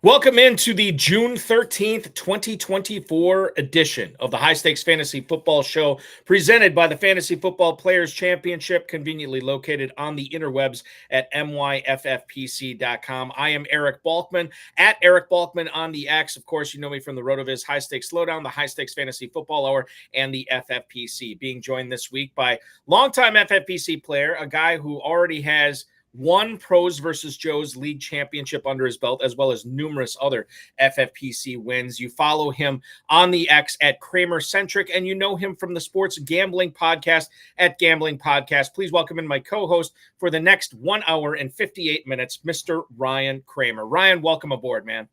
Welcome into the June 13th, 2024 edition of the High Stakes Fantasy Football Show, presented by the Fantasy Football Players Championship, conveniently located on the interwebs at myffpc.com. I am Eric Balkman, at Eric Balkman on the X. Of course, you know me from the RotoViz High Stakes Slowdown, the High Stakes Fantasy Football Hour, and the FFPC. Being joined this week by longtime FFPC player, a guy who already has one Pros versus Joes League championship under his belt, as well as numerous other FFPC wins. You follow him on the X at Kramer Centric, and you know him from the Sports Gambling Podcast at Gambling Podcast. Please welcome in my co-host for the next 1 hour and 58 minutes, Mr. Ryan Kramer. Ryan, welcome aboard, man.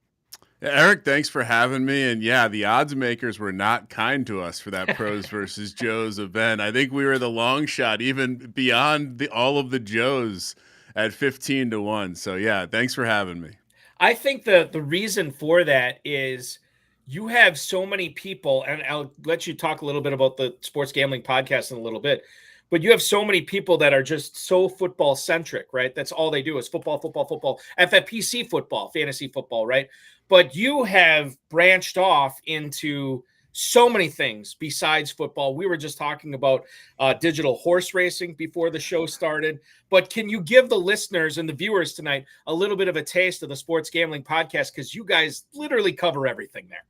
Eric, thanks for having me. And yeah, the odds makers were not kind to us for that Pros versus Joes event. I think we were the long shot, even beyond all of the Joes, at 15-1. So yeah, thanks for having me. I think the reason for that is you have so many people, and I'll let you talk a little bit about the Sports Gambling Podcast in a little bit, but you have so many people that are just so football centric, right? That's all they do is football, FFPC football, fantasy football, right? But you have branched off into so many things besides football. We were just talking about digital horse racing before the show started. But can you give the listeners and the viewers tonight a little bit of a taste of the Sports Gambling Podcast? Because you guys literally cover everything there.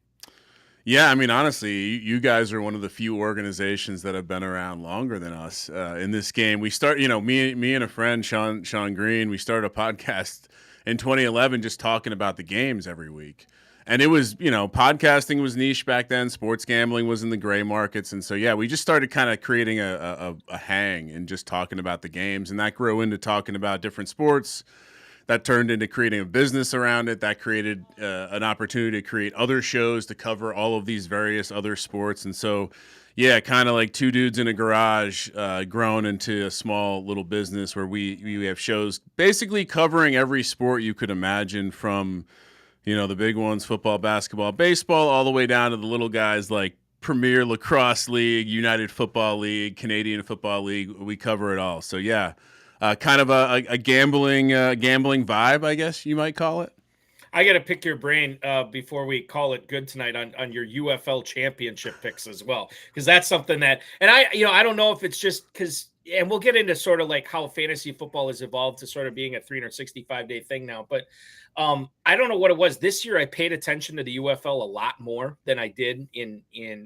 Yeah, I mean, honestly, you guys are one of the few organizations that have been around longer than us in this game. We start, me and a friend, Sean Green, we started a podcast in 2011 just talking about the games every week. And it was, podcasting was niche back then. Sports gambling was in the gray markets. And so, yeah, we just started kind of creating a hang and just talking about the games. And that grew into talking about different sports. That turned into creating a business around it. That created an opportunity to create other shows to cover all of these various other sports. And so, yeah, kind of like two dudes in a garage grown into a small little business where we have shows basically covering every sport you could imagine, from the big ones, football, basketball, baseball, all the way down to the little guys like Premier Lacrosse League, United Football League, Canadian Football League. We cover it all. So, yeah, kind of a gambling vibe, I guess you might call it. I got to pick your brain before we call it good tonight on your UFL championship picks as well, because that's something that, and I don't know if it's just because, and we'll get into sort of like how fantasy football has evolved to sort of being a 365-day thing now, but I don't know what it was. This year I paid attention to the UFL a lot more than I did in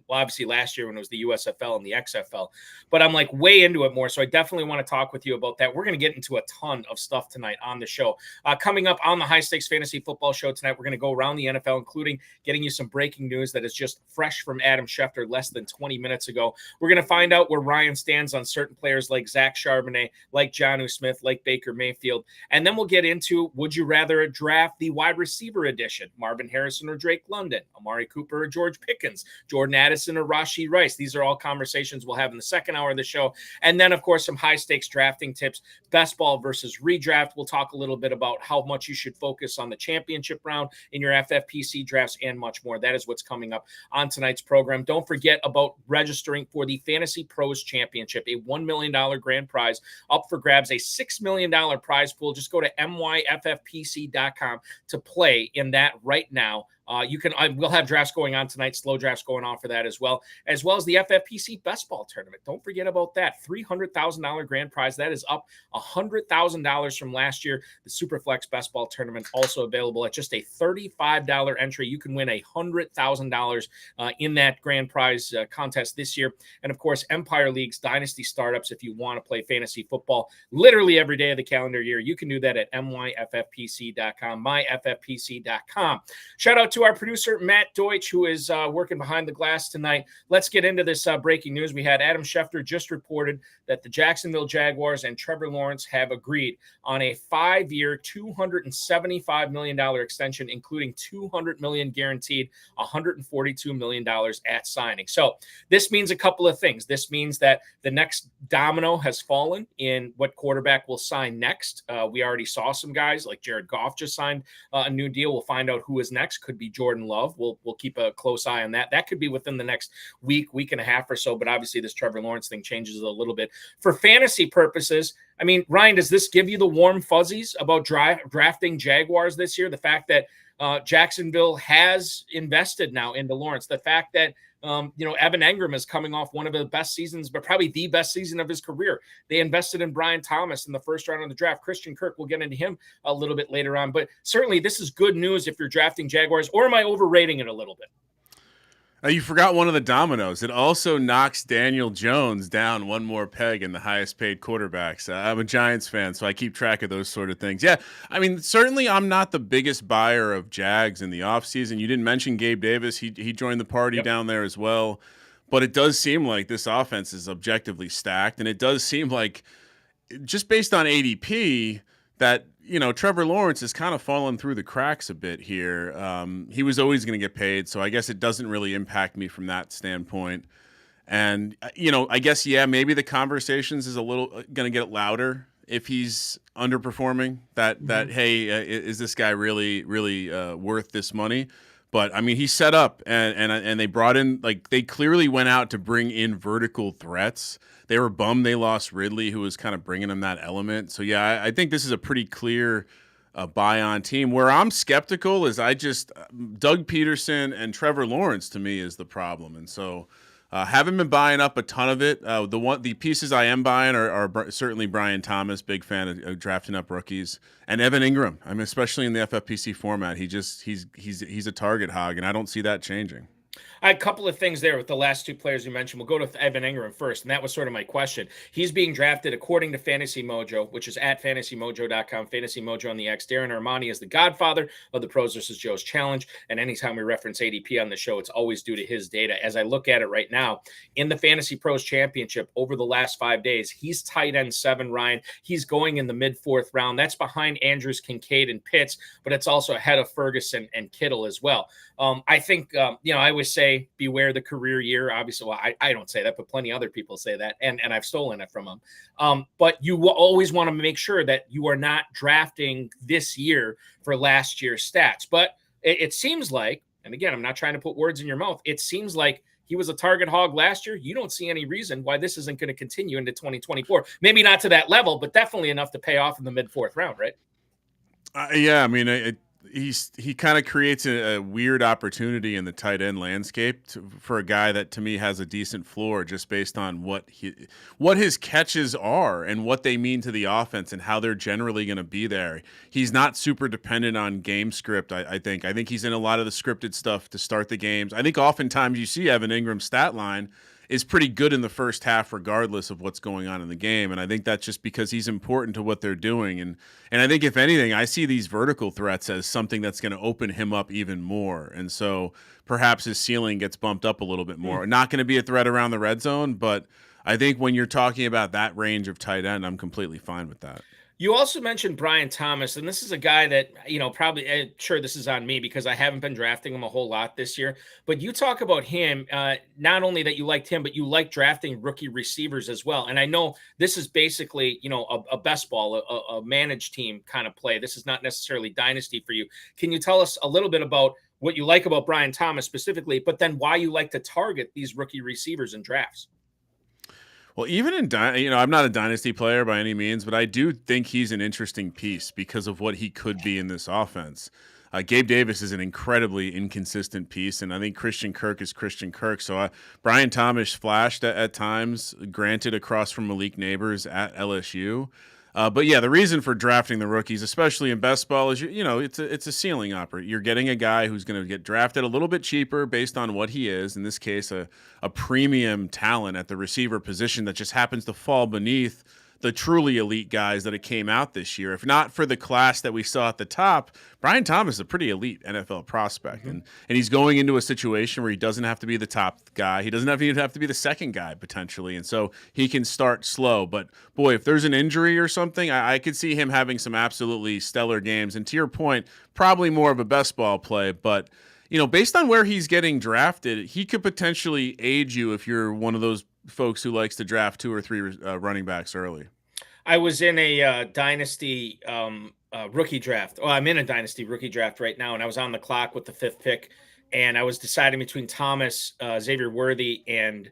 obviously last year when it was the USFL and the XFL, but I'm like way into it more. So I definitely want to talk with you about that. We're going to get into a ton of stuff tonight on the show. Coming up on the High Stakes Fantasy Football Show tonight, we're going to go around the NFL, including getting you some breaking news that is just fresh from Adam Schefter less than 20 minutes ago. We're going to find out where Ryan stands on certain players like Zach Charbonnet, like Jonnu Smith, like Baker Mayfield. And then we'll get into, would you rather draft the wide receiver edition, Marvin Harrison or Drake London, Amari Cooper or George Pickens, Jordan Addison or Rashee Rice. These are all conversations we'll have in the second hour of the show. And then, of course, some high-stakes drafting tips, best ball versus redraft. We'll talk a little bit about how much you should focus on the championship round in your FFPC drafts and much more. That is what's coming up on tonight's program. Don't forget about registering for the Fantasy Pros Championship, a $1 million grand prize up for grabs, a $6 million prize pool. Just go to myffpc.com to play in that right now. We'll have drafts going on tonight, slow drafts going on for that as well as the FFPC Best Ball Tournament. Don't forget about that. $300,000 grand prize. That is up $100,000 from last year. The Superflex Best Ball Tournament also available at just a $35 entry. You can win $100,000 in that grand prize contest this year. And of course, Empire League's Dynasty Startups. If you want to play fantasy football literally every day of the calendar year, you can do that at myffpc.com, myffpc.com. Shout out to our producer, Matt Deutsch, who is working behind the glass tonight. Let's get into this breaking news. We had Adam Schefter just reported that the Jacksonville Jaguars and Trevor Lawrence have agreed on a 5-year, $275 million extension, including $200 million guaranteed, $142 million at signing. So this means a couple of things. This means that the next domino has fallen in what quarterback will sign next. We already saw some guys like Jared Goff just signed a new deal. We'll find out who is next. Could be Jordan Love. We'll keep a close eye on that. That could be within the next week and a half or so, but obviously this Trevor Lawrence thing changes a little bit. For fantasy purposes, I mean, Ryan, does this give you the warm fuzzies about drafting Jaguars this year? The fact that Jacksonville has invested now into Lawrence, the fact that Evan Engram is coming off one of the best seasons, but probably the best season of his career. They invested in Brian Thomas in the first round of the draft. Christian Kirk, we'll get into him a little bit later on, but certainly this is good news if you're drafting Jaguars. Or am I overrating it a little bit? You forgot one of the dominoes. It also knocks Daniel Jones down one more peg in the highest paid quarterbacks. I'm a Giants fan, so I keep track of those sort of things. Yeah, I mean, certainly I'm not the biggest buyer of Jags in the offseason. You didn't mention Gabe Davis. He joined the party down there as well. But it does seem like this offense is objectively stacked, and it does seem like, just based on ADP, that Trevor Lawrence is kind of fallen through the cracks a bit here. He was always going to get paid, so I guess it doesn't really impact me from that standpoint. And I guess maybe the conversations is a little going to get louder if he's underperforming. That hey, is this guy really worth this money? But I mean, he's set up, and they brought in, like, they clearly went out to bring in vertical threats. They were bummed they lost Ridley, who was kind of bringing them that element. So yeah, I think this is a pretty clear buy on team. Where I'm skeptical is Doug Peterson and Trevor Lawrence to me is the problem, and so haven't been buying up a ton of it. The pieces I am buying are certainly Brian Thomas, big fan of drafting up rookies, and Evan Ingram. I mean, especially in the FFPC format, he's a target hog, and I don't see that changing. I had a couple of things there with the last two players you mentioned. We'll go to Evan Engram first, and that was sort of my question. He's being drafted according to Fantasy Mojo, which is at fantasymojo.com, Fantasy Mojo on the X. Darren Armani is the godfather of the Pros vs. Joe's Challenge, and anytime we reference ADP on the show, it's always due to his data. As I look at it right now, in the Fantasy Pros Championship over the last 5 days, he's tight end 7, Ryan. He's going in the mid-4th round. That's behind Andrews, Kincaid, and Pitts, but it's also ahead of Ferguson and Kittle as well. I think, I always say beware the career year. Obviously, well, I don't say that, but plenty of other people say that, and I've stolen it from them. But you will always want to make sure that you are not drafting this year for last year's stats. But it seems like, and again, I'm not trying to put words in your mouth, it seems like he was a target hog last year. You don't see any reason why this isn't going to continue into 2024. Maybe not to that level, but definitely enough to pay off in the mid-4th round, right? Yeah, I mean, he kind of creates a weird opportunity in the tight end landscape for a guy that to me has a decent floor just based on what his catches are and what they mean to the offense and how they're generally going to be there. He's not super dependent on game script. I think he's in a lot of the scripted stuff to start the games. I think oftentimes you see Evan Ingram's stat line is pretty good in the first half regardless of what's going on in the game. And I think that's just because he's important to what they're doing. And I think if anything, I see these vertical threats as something that's going to open him up even more. And so perhaps his ceiling gets bumped up a little bit more. Not going to be a threat around the red zone, but I think when you're talking about that range of tight end, I'm completely fine with that. You also mentioned Brian Thomas, and this is a guy that, probably, sure, this is on me because I haven't been drafting him a whole lot this year, but you talk about him, not only that you liked him, but you like drafting rookie receivers as well. And I know this is basically, a best ball, a managed team kind of play. This is not necessarily dynasty for you. Can you tell us a little bit about what you like about Brian Thomas specifically, but then why you like to target these rookie receivers in drafts? Well, even in I'm not a dynasty player by any means, but I do think he's an interesting piece because of what he could be in this offense. Gabe Davis is an incredibly inconsistent piece, and I think Christian Kirk is Christian Kirk. So Brian Thomas flashed at times, granted across from Malik Neighbors at LSU. But yeah, the reason for drafting the rookies, especially in best ball, is it's a ceiling operator. You're getting a guy who's going to get drafted a little bit cheaper based on what he is. In this case, a premium talent at the receiver position that just happens to fall beneath the truly elite guys that it came out this year. If not for the class that we saw at the top, Brian Thomas is a pretty elite NFL prospect. And he's going into a situation where he doesn't have to be the top guy. He doesn't even have to be the second guy potentially. And so he can start slow. But boy, if there's an injury or something, I could see him having some absolutely stellar games. And to your point, probably more of a best ball play. But, based on where he's getting drafted, he could potentially aid you if you're one of those folks who likes to draft 2 or 3 running backs early. I was in a dynasty rookie draft. Oh, I'm in a dynasty rookie draft right now, and I was on the clock with the 5th pick, and I was deciding between Thomas, Xavier Worthy, and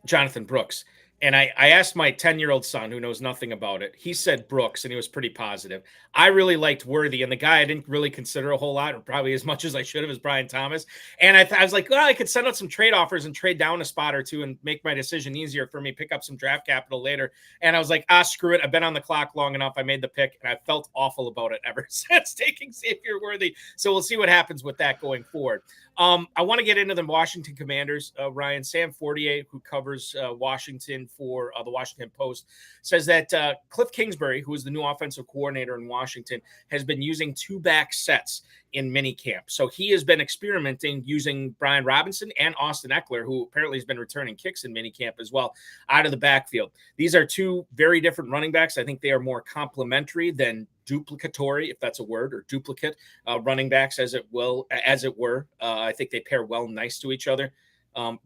Jonathon Brooks. And I asked my 10-year-old son, who knows nothing about it. He said Brooks, and he was pretty positive. I really liked Worthy, and the guy I didn't really consider a whole lot, or probably as much as I should have, is Brian Thomas. And I was like, well, I could send out some trade offers and trade down a spot or two and make my decision easier for me, pick up some draft capital later. And I was like, screw it. I've been on the clock long enough. I made the pick, and I felt awful about it ever since taking Xavier Worthy. So we'll see what happens with that going forward. I want to get into the Washington Commanders. Ryan, Sam Fortier, who covers Washington for the Washington Post, says that Cliff Kingsbury, who is the new offensive coordinator in Washington, has been using 2-back sets in minicamp. So he has been experimenting using Brian Robinson and Austin Eckler, who apparently has been returning kicks in minicamp as well, out of the backfield. These are two very different running backs. I think they are more complementary than duplicatory, if that's a word, or duplicate running backs, as it were. I think they pair well nice to each other.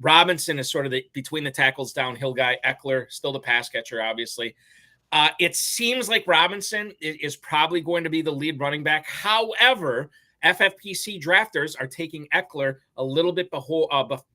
Robinson is sort of the between the tackles downhill guy. Eckler, still the pass catcher, obviously. It seems like Robinson is probably going to be the lead running back. However, FFPC drafters are taking Eckler a little bit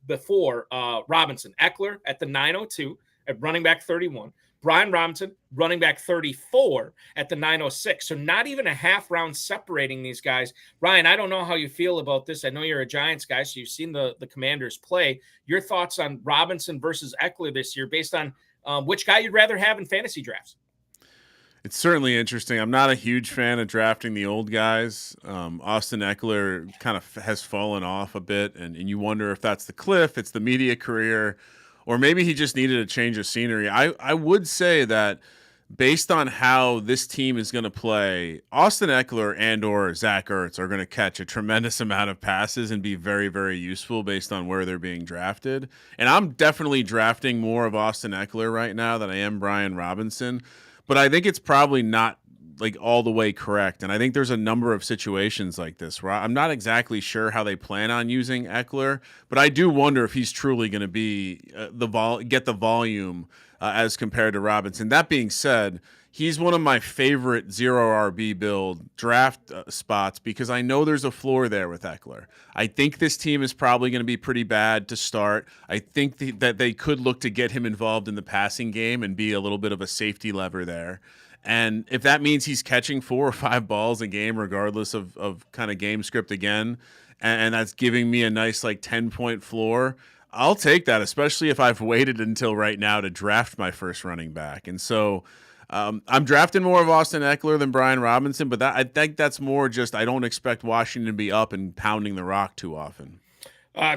before Robinson. Eckler at the 902 at running back 31. Brian Robinson, running back 34 at the 906. So not even a half round separating these guys. Ryan, I don't know how you feel about this. I know you're a Giants guy, so you've seen the Commanders play. Your thoughts on Robinson versus Eckler this year based on which guy you'd rather have in fantasy drafts? It's certainly interesting. I'm not a huge fan of drafting the old guys. Austin Eckler kind of has fallen off a bit, and you wonder if that's the cliff, it's the media career, or maybe he just needed a change of scenery. I would say that based on how this team is going to play, Austin Eckler and or Zach Ertz are going to catch a tremendous amount of passes and be very, very useful based on where they're being drafted. And I'm definitely drafting more of Austin Eckler right now than I am Brian Robinson. But I think it's probably not like all the way correct. And I think there's a number of situations like this where I'm not exactly sure how they plan on using Eckler, but I do wonder if he's truly going to be get the volume as compared to Robinson. That being said, he's one of my favorite zero RB build draft spots because I know there's a floor there with Eckler. I think this team is probably going to be pretty bad to start. I think that they could look to get him involved in the passing game and be a little bit of a safety lever there. And if that means he's catching 4 or 5 balls a game, regardless of kind of game script again, and that's giving me a nice like 10-point floor, I'll take that, especially if I've waited until right now to draft my first running back. And so I'm drafting more of Austin Eckler than Brian Robinson, but I think that's more just I don't expect Washington to be up and pounding the rock too often.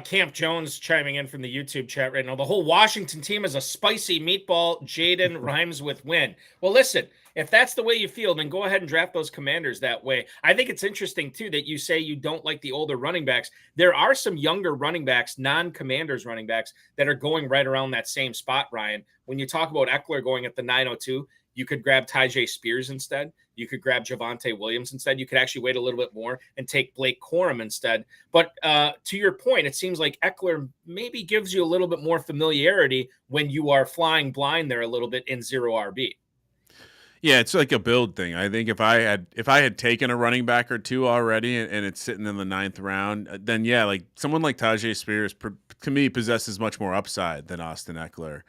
Camp Jones chiming in from the YouTube chat right now. The whole Washington team is a spicy meatball. Jaden rhymes with win. Well, listen, if that's the way you feel, then go ahead and draft those Commanders that way. I think it's interesting, too, that you say you don't like the older running backs. There are some younger running backs, non-Commanders running backs, that are going right around that same spot, Ryan. When you talk about Eckler going at the 902, you could grab Tyjae Spears instead. You could grab Javonte Williams instead. You could actually wait a little bit more and take Blake Corum instead. But to your point, it seems like Eckler maybe gives you a little bit more familiarity when you are flying blind there a little bit in zero RB. Yeah, it's like a build thing. I think if I had taken a running back or two already and it's sitting in the 9th round, then yeah, like someone like Tyjae Spears to me possesses much more upside than Austin Eckler.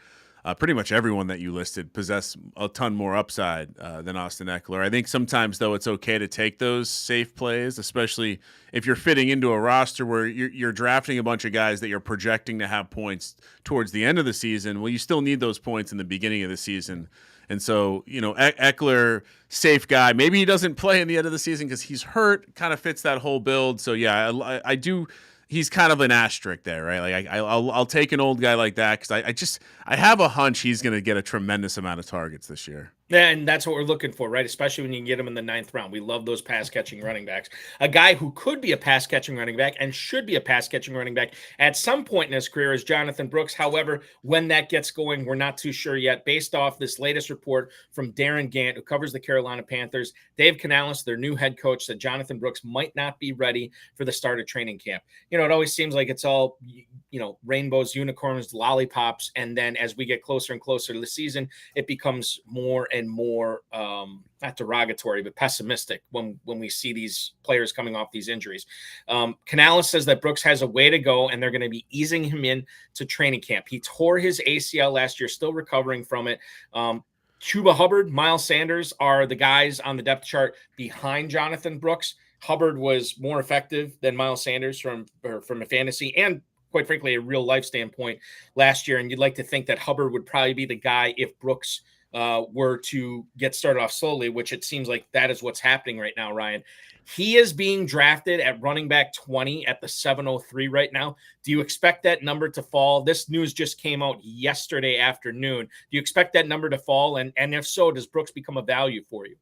Pretty much everyone that you listed possess a ton more upside than Austin Eckler. I think sometimes, though, it's okay to take those safe plays, especially if you're fitting into a roster where you're drafting a bunch of guys that you're projecting to have points towards the end of the season. Well, you still need those points in the beginning of the season. And so, Eckler, safe guy. Maybe he doesn't play in the end of the season because he's hurt, kind of fits that whole build. So, yeah, I do. He's kind of an asterisk there, right? Like I'll take an old guy like that because I have a hunch he's going to get a tremendous amount of targets this year. And that's what we're looking for, right? Especially when you can get him in the 9th round. We love those pass-catching running backs. A guy who could be a pass-catching running back and should be a pass-catching running back at some point in his career is Jonathon Brooks. However, when that gets going, we're not too sure yet. Based off this latest report from Darren Gant, who covers the Carolina Panthers, Dave Canales, their new head coach, said Jonathon Brooks might not be ready for the start of training camp. It always seems like it's all, rainbows, unicorns, lollipops, and then as we get closer and closer to the season, it becomes more and and more not derogatory, but pessimistic when we see these players coming off these injuries. Canales says that Brooks has a way to go, and they're going to be easing him in to training camp. He tore his ACL last year, still recovering from it. Chuba Hubbard, Miles Sanders are the guys on the depth chart behind Jonathon Brooks. Hubbard was more effective than Miles Sanders from a fantasy and, quite frankly, a real life standpoint last year. And you'd like to think that Hubbard would probably be the guy if Brooks were to get started off slowly, which it seems like that is what's happening right now, Ryan. He is being drafted at running back 20 at the 703 right now. Do you expect that number to fall? This news just came out yesterday afternoon. Do you expect that number to fall? And if so, does Brooks become a value for you?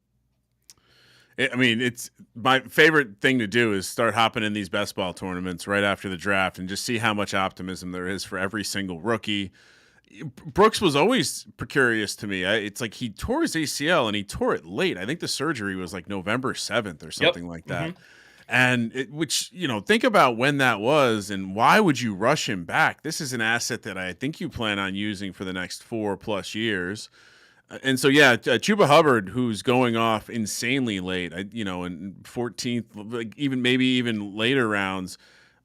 I mean, it's my favorite thing to do is start hopping in these best ball tournaments right after the draft and just see how much optimism there is for every single rookie. Brooks was always precarious to me. It's like he tore his ACL and he tore it late. I think the surgery was like November 7th or something like that. Mm-hmm. And think about when that was and why would you rush him back? This is an asset that I think you plan on using for the next 4+ years. And so, Chuba Hubbard, who's going off insanely late, in 14th, like maybe even later rounds,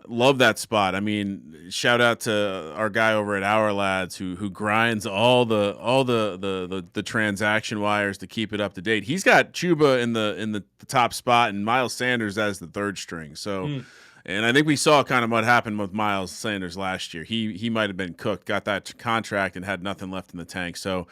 love that spot. I mean, shout out to our guy over at Our Lads who grinds all the transaction wires to keep it up to date. He's got Chuba in the top spot and Miles Sanders as the third string. So, and I think we saw kind of what happened with Miles Sanders last year. He might have been cooked, got that contract, and had nothing left in the tank. So.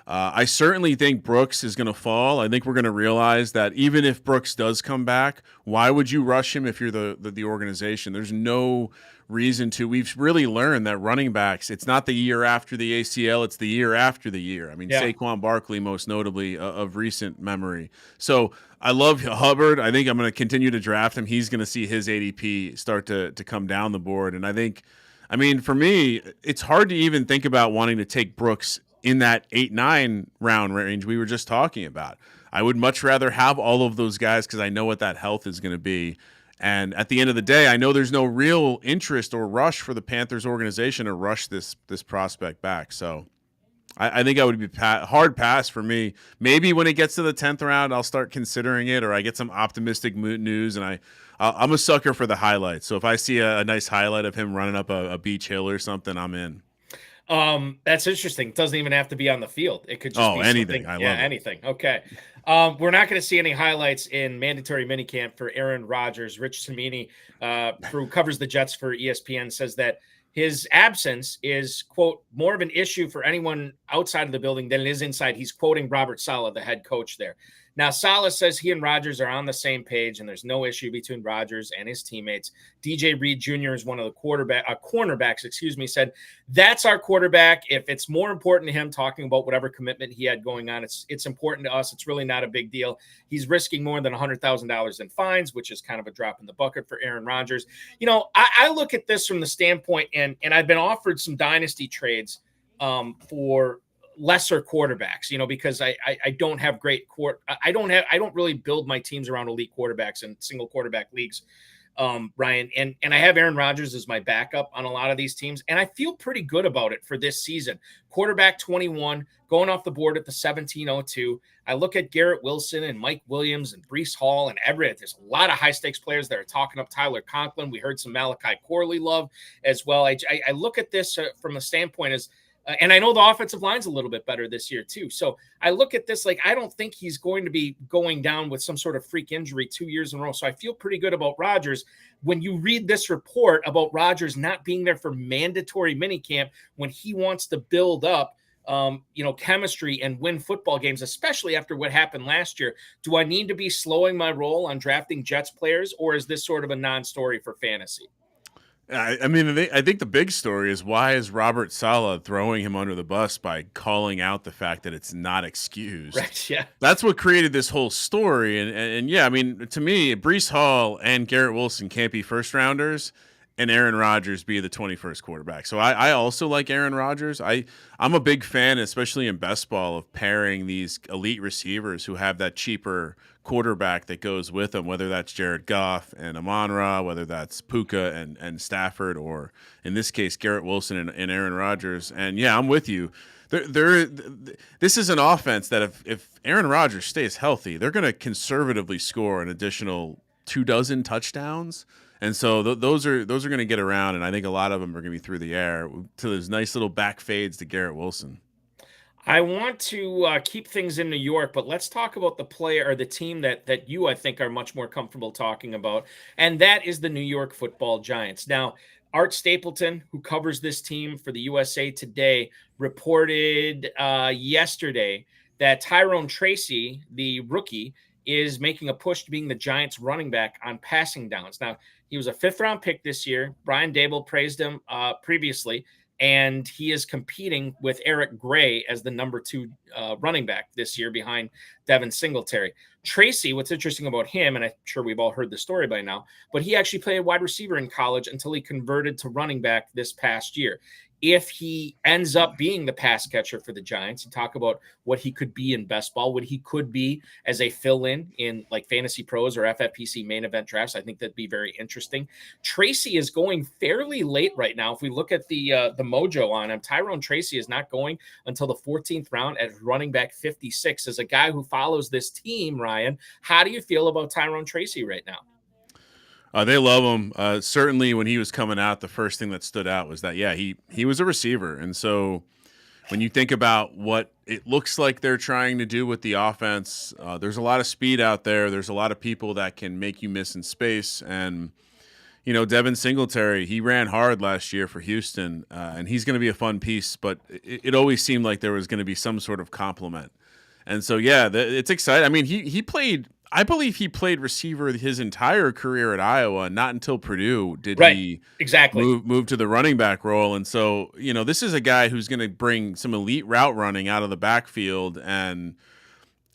I certainly think Brooks is going to fall. I think we're going to realize that even if Brooks does come back, why would you rush him if you're the organization? There's no reason to. We've really learned that running backs, it's not the year after the ACL, it's the year after the year. I mean, Saquon Barkley, most notably, of recent memory. So I love Hubbard. I think I'm going to continue to draft him. He's going to see his ADP start to come down the board. And I mean, for me, it's hard to even think about wanting to take Brooks in that 8-9 round range we were just talking about. I would much rather have all of those guys because I know what that health is going to be. And at the end of the day, I know there's no real interest or rush for the Panthers organization to rush this prospect back. So I think I would be hard pass for me. Maybe when it gets to the 10th round, I'll start considering it, or I get some optimistic news, and I'm a sucker for the highlights. So if I see a nice highlight of him running up a beach hill or something, I'm in. That's interesting. It doesn't even have to be on the field. It could just be anything. I love anything. Okay. We're not going to see any highlights in mandatory minicamp for Aaron Rodgers. Rich Cimini, who covers the Jets for ESPN, says that his absence is, quote, more of an issue for anyone outside of the building than it is inside. He's quoting Robert Saleh, the head coach there. Now, Saleh says he and Rodgers are on the same page, and there's no issue between Rodgers and his teammates. DJ Reed Jr. is one of the cornerbacks, said, that's our quarterback. If it's more important to him talking about whatever commitment he had going on, it's important to us. It's really not a big deal. He's risking more than $100,000 in fines, which is kind of a drop in the bucket for Aaron Rodgers. I look at this from the standpoint, and I've been offered some dynasty trades for lesser quarterbacks, because I don't have great I don't really build my teams around elite quarterbacks in single quarterback leagues, Ryan, and I have Aaron Rodgers as my backup on a lot of these teams, and I feel pretty good about it for this season. Quarterback 21 going off the board at the 1702. I look at Garrett Wilson and Mike Williams and Breece Hall and Everett. There's a lot of high stakes players that are talking up Tyler Conklin. We heard some Malachi Corley love as well. I look at this from a standpoint as and I know the offensive line's a little bit better this year, too. So I look at this like I don't think he's going to be going down with some sort of freak injury 2 years in a row. So I feel pretty good about Rodgers. When you read this report about Rodgers not being there for mandatory minicamp when he wants to build up, chemistry and win football games, especially after what happened last year, do I need to be slowing my roll on drafting Jets players, or is this sort of a non-story for fantasy? I think the big story is why is Robert Saleh throwing him under the bus by calling out the fact that it's not excused? Right, yeah. That's what created this whole story. And to me, Breece Hall and Garrett Wilson can't be first rounders and Aaron Rodgers be the 21st quarterback. So I also like Aaron Rodgers. I'm a big fan, especially in best ball, of pairing these elite receivers who have that cheaper quarterback that goes with them, whether that's Jared Goff and Amon-Ra, whether that's Puka and Stafford, or in this case, Garrett Wilson and Aaron Rodgers. And I'm with you. This is an offense that if Aaron Rodgers stays healthy, they're going to conservatively score an additional 24 touchdowns. And so those are going to get around, and I think a lot of them are going to be through the air to those nice little back fades to Garrett Wilson. I want to keep things in New York, but let's talk about the player or the team that you, I think, are much more comfortable talking about, and that is the New York Football Giants. Now, Art Stapleton, who covers this team for the USA Today, reported yesterday that Tyrone Tracy, the rookie, is making a push to being the Giants' running back on passing downs. Now, he was a fifth-round pick this year. Brian Daboll praised him previously, and he is competing with Eric Gray as the number 2 running back this year behind Devin Singletary. Tracy, what's interesting about him, and I'm sure we've all heard the story by now, but he actually played wide receiver in college until he converted to running back this past year. If he ends up being the pass catcher for the Giants, and talk about what he could be in best ball, what he could be as a fill-in like Fantasy Pros or FFPC main event drafts, I think that'd be very interesting. Tracy is going fairly late right now. If we look at the mojo on him, Tyrone Tracy is not going until the 14th round at running back 56. As a guy who follows this team, Ryan, how do you feel about Tyrone Tracy right now? They love him. Certainly, when he was coming out, the first thing that stood out was that, he was a receiver. And so when you think about what it looks like they're trying to do with the offense, there's a lot of speed out there. There's a lot of people that can make you miss in space. And, Devin Singletary, he ran hard last year for Houston, and he's going to be a fun piece. But it always seemed like there was going to be some sort of complement. And so, it's exciting. I mean, he played – I believe he played receiver his entire career at Iowa. Not until Purdue did he move to the running back role. And so, this is a guy who's going to bring some elite route running out of the backfield. And,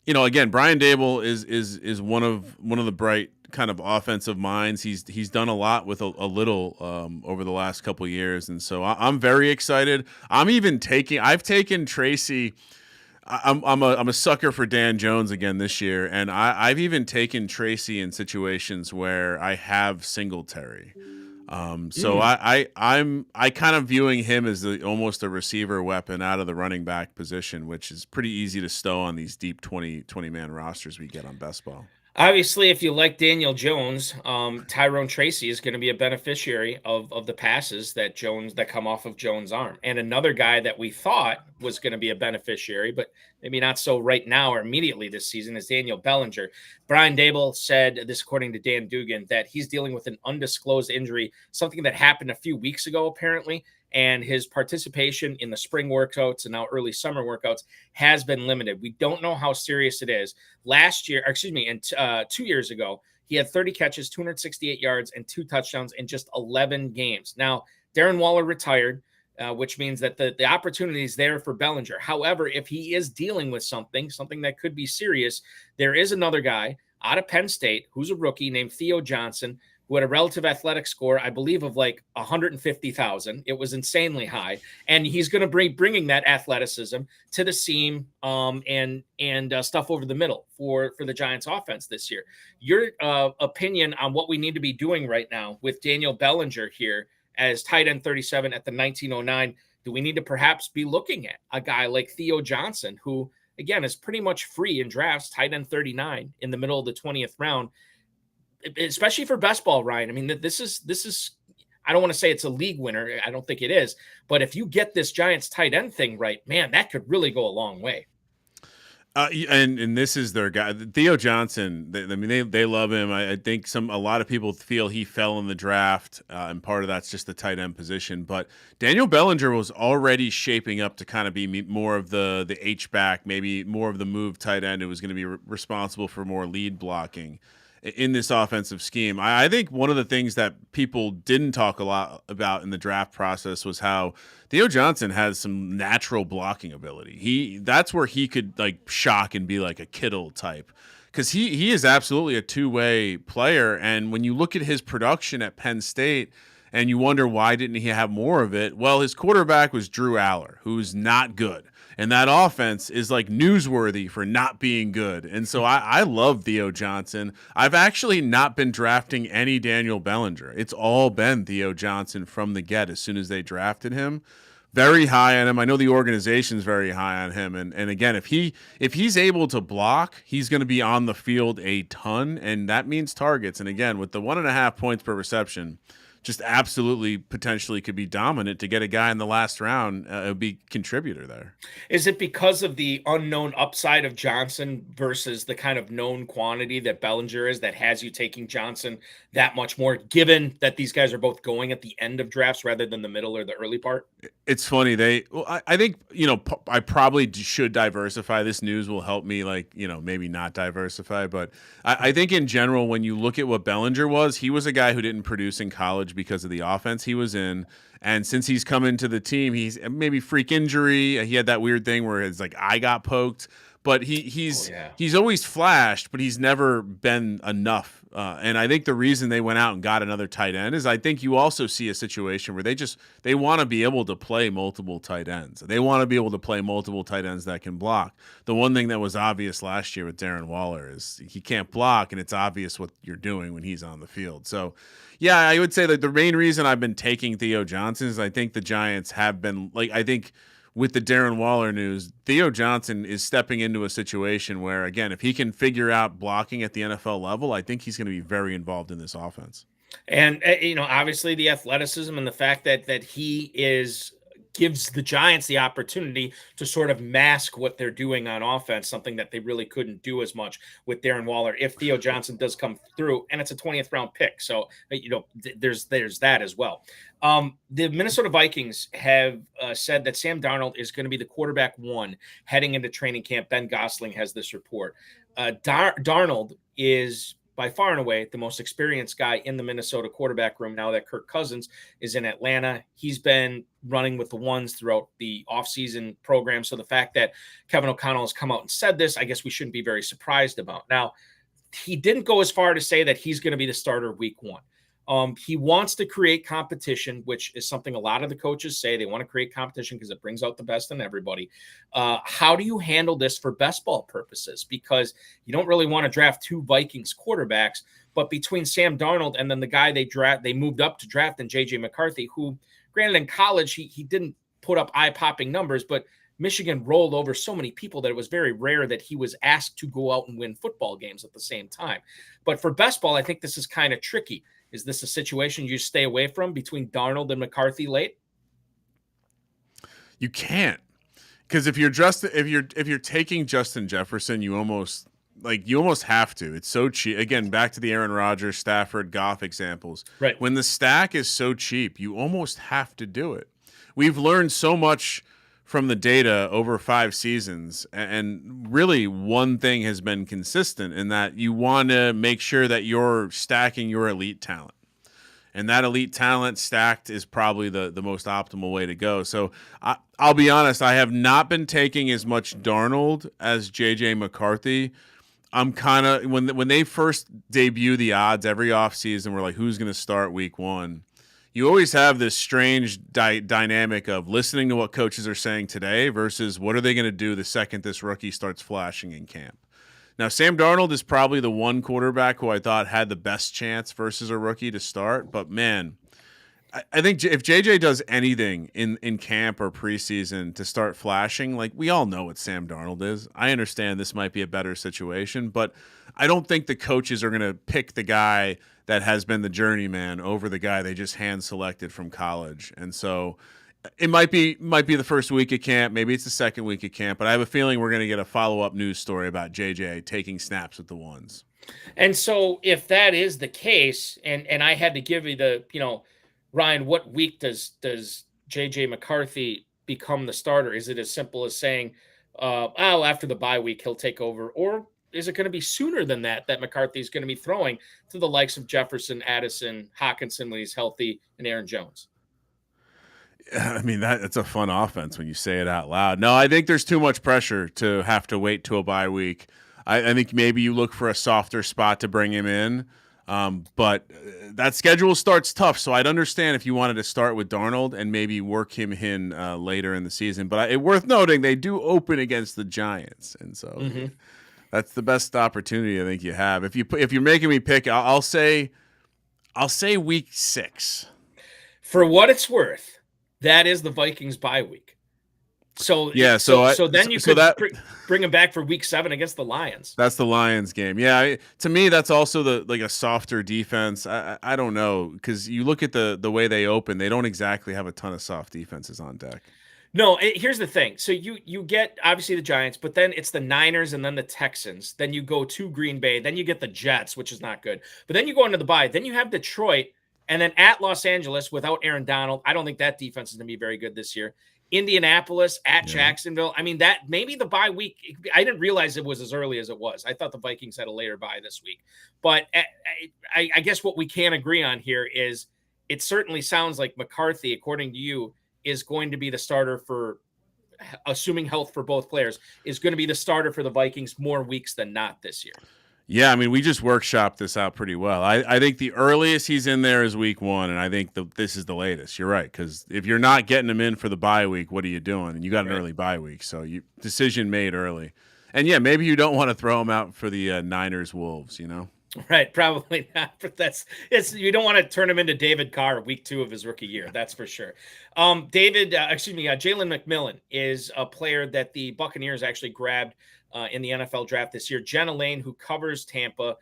again, Brian Daboll is one of the bright kind of offensive minds. He's done a lot with a little over the last couple of years. And so I'm very excited. I've taken Tracy. I'm a sucker for Dan Jones again this year, and I've even taken Tracy in situations where I have Singletary. So I'm kind of viewing him as almost a receiver weapon out of the running back position, which is pretty easy to stow on these deep 20 man rosters we get on Best Ball. Obviously, if you like Daniel Jones, Tyrone Tracy is going to be a beneficiary of the passes that come off of Jones' arm. And another guy that we thought was going to be a beneficiary, but maybe not so right now or immediately this season, is Daniel Bellinger. Brian Daboll said this, according to Dan Dugan, that he's dealing with an undisclosed injury, something that happened a few weeks ago, apparently. And his participation in the spring workouts and now early summer workouts has been limited. We don't know how serious it is. And 2 years ago, he had 30 catches, 268 yards, and 2 touchdowns in just 11 games. Now, Darren Waller retired, which means that the opportunity is there for Bellinger. However, if he is dealing with something that could be serious, there is another guy out of Penn State who's a rookie named Theo Johnson, who had a relative athletic score, I believe, of like 150,000. It was insanely high. And he's going to bringing that athleticism to the seam and stuff over the middle for the Giants offense this year. Your opinion on what we need to be doing right now with Daniel Bellinger here as tight end 37 at the 1909? Do we need to perhaps be looking at a guy like Theo Johnson, who, again, is pretty much free in drafts, tight end 39 in the middle of the 20th round, especially for best ball, Ryan? I mean, this is, I don't want to say it's a league winner. I don't think it is. But if you get this Giants tight end thing right, man, that could really go a long way. And this is their guy, Theo Johnson. They love him. I think a lot of people feel he fell in the draft, and part of that's just the tight end position. But Daniel Bellinger was already shaping up to kind of be more of the H back, maybe more of the move tight end who was going to be responsible for more lead blocking in this offensive scheme. I think one of the things that people didn't talk a lot about in the draft process was how Theo Johnson has some natural blocking ability. That's where he could like shock and be like a Kittle type, because he is absolutely a two-way player. And when you look at his production at Penn State and you wonder why didn't he have more of it, well, his quarterback was Drew Aller, who's not good. And that offense is like newsworthy for not being good. And so I love Theo Johnson. I've actually not been drafting any Daniel Bellinger. It's all been Theo Johnson from the get as soon as they drafted him. very high on him. I know the organization's very high on him. And again, if he's able to block, he's going to be on the field a ton, and that means targets. And again, with the 1.5 points per reception, just absolutely potentially could be dominant to get a guy in the last round. It would be contributor there. Is it because of the unknown upside of Johnson versus the kind of known quantity that Bellinger is that has you taking Johnson that much more, given that these guys are both going at the end of drafts rather than the middle or the early part? It's funny. I think, I probably should diversify. This news will help me, maybe not diversify. But I think in general, when you look at what Bellinger was, he was a guy who didn't produce in college because of the offense he was in. And since he's come into the team, he's maybe freak injury. He had that weird thing where his eye got poked. But he's always flashed, but he's never been enough. And I think the reason they went out and got another tight end is I think you also see a situation where they want to be able to play multiple tight ends. They want to be able to play multiple tight ends that can block. The one thing that was obvious last year with Darren Waller is he can't block, and it's obvious what you're doing when he's on the field. So, yeah, I would say that the main reason I've been taking Theo Johnson is I think the Giants have been with the Darren Waller news, Theo Johnson is stepping into a situation where, again, if he can figure out blocking at the NFL level, I think he's going to be very involved in this offense. And, obviously the athleticism and the fact that he gives the Giants the opportunity to sort of mask what they're doing on offense, something that they really couldn't do as much with Darren Waller if Theo Johnson does come through, and it's a 20th round pick. So, there's that as well. The Minnesota Vikings have said that Sam Darnold is going to be the quarterback one heading into training camp. Ben Gosling has this report. Darnold is by far and away the most experienced guy in the Minnesota quarterback room now that Kirk Cousins is in Atlanta. He's been running with the ones throughout the offseason program. So the fact that Kevin O'Connell has come out and said this, I guess we shouldn't be very surprised about. Now, he didn't go as far to say that he's going to be the starter week one. He wants to create competition, which is something a lot of the coaches say. They want to create competition because it brings out the best in everybody. How do you handle this for best ball purposes? Because you don't really want to draft two Vikings quarterbacks, but between Sam Darnold and then the guy they moved up to draft and JJ McCarthy, who granted in college, he didn't put up eye-popping numbers, but Michigan rolled over so many people that it was very rare that he was asked to go out and win football games at the same time. But for best ball, I think this is kind of tricky. Is this a situation you stay away from between Darnold and McCarthy late? You can't, because if you're taking Justin Jefferson, you almost have to. It's so cheap. Again, back to the Aaron Rodgers, Stafford, Goff examples. Right. When the stack is so cheap, you almost have to do it. We've learned so much from the data over 5 seasons, and really one thing has been consistent in that you want to make sure that you're stacking your elite talent, and that elite talent stacked is probably the most optimal way to go. So I'll be honest, I have not been taking as much Darnold as JJ McCarthy. I'm kind of when they first debut the odds every offseason, we're like, who's going to start week one? You always have this strange dynamic of listening to what coaches are saying today versus what are they going to do the second this rookie starts flashing in camp. Now, Sam Darnold is probably the one quarterback who I thought had the best chance versus a rookie to start. But, man, I think if JJ does anything in camp or preseason to start flashing, we all know what Sam Darnold is. I understand this might be a better situation, but I don't think the coaches are going to pick the guy that has been the journeyman over the guy they just hand selected from college. And so it might be the first week of camp, maybe it's the second week of camp, but I have a feeling we're going to get a follow-up news story about JJ taking snaps with the ones. And so if that is the case, and I had to give you Ryan, what week does JJ McCarthy become the starter? Is it as simple as saying, after the bye week, he'll take over? Or is it going to be sooner than that McCarthy is going to be throwing to the likes of Jefferson, Addison, Hockenson when he's healthy, and Aaron Jones? I mean, that's a fun offense when you say it out loud. No, I think there's too much pressure to have to wait till a bye week. I think maybe you look for a softer spot to bring him in. But that schedule starts tough, so I'd understand if you wanted to start with Darnold and maybe work him in later in the season. But it's worth noting they do open against the Giants, and so that's the best opportunity I think you have. If you're making me pick, I'll say week 6. For what it's worth, that is the Vikings bye week. So yeah, so then you could that bring him back for week 7 against the Lions. that's the Lions game. Yeah, to me, that's also a softer defense. I don't know, because you look at the way they open, they don't exactly have a ton of soft defenses on deck. No, here's the thing. So you get obviously the Giants, but then it's the Niners and then the Texans. Then you go to Green Bay. Then you get the Jets, which is not good. But then you go into the bye. Then you have Detroit, and then at Los Angeles without Aaron Donald. I don't think that defense is going to be very good this year. Indianapolis at Jacksonville. I mean, that maybe the bye week. I didn't realize it was as early as it was. I thought the Vikings had a later bye this week. But I guess what we can agree on here is it certainly sounds like McCarthy, according to you, is going to be the starter for, assuming health for both players, is going to be the starter for the Vikings more weeks than not this year. Yeah, I mean, we just workshopped this out pretty well. I think the earliest he's in there is week 1, and I think this is the latest. You're right, because if you're not getting him in for the bye week, what are you doing? And you got an early bye week, so decision made early. And yeah, maybe you don't want to throw him out for the Niners-Wolves, Right, probably not. But you don't want to turn him into David Carr week 2 of his rookie year. That's for sure. Jalen McMillan is a player that the Buccaneers actually grabbed in the NFL draft this year. Jenna Lane, who covers Tampa,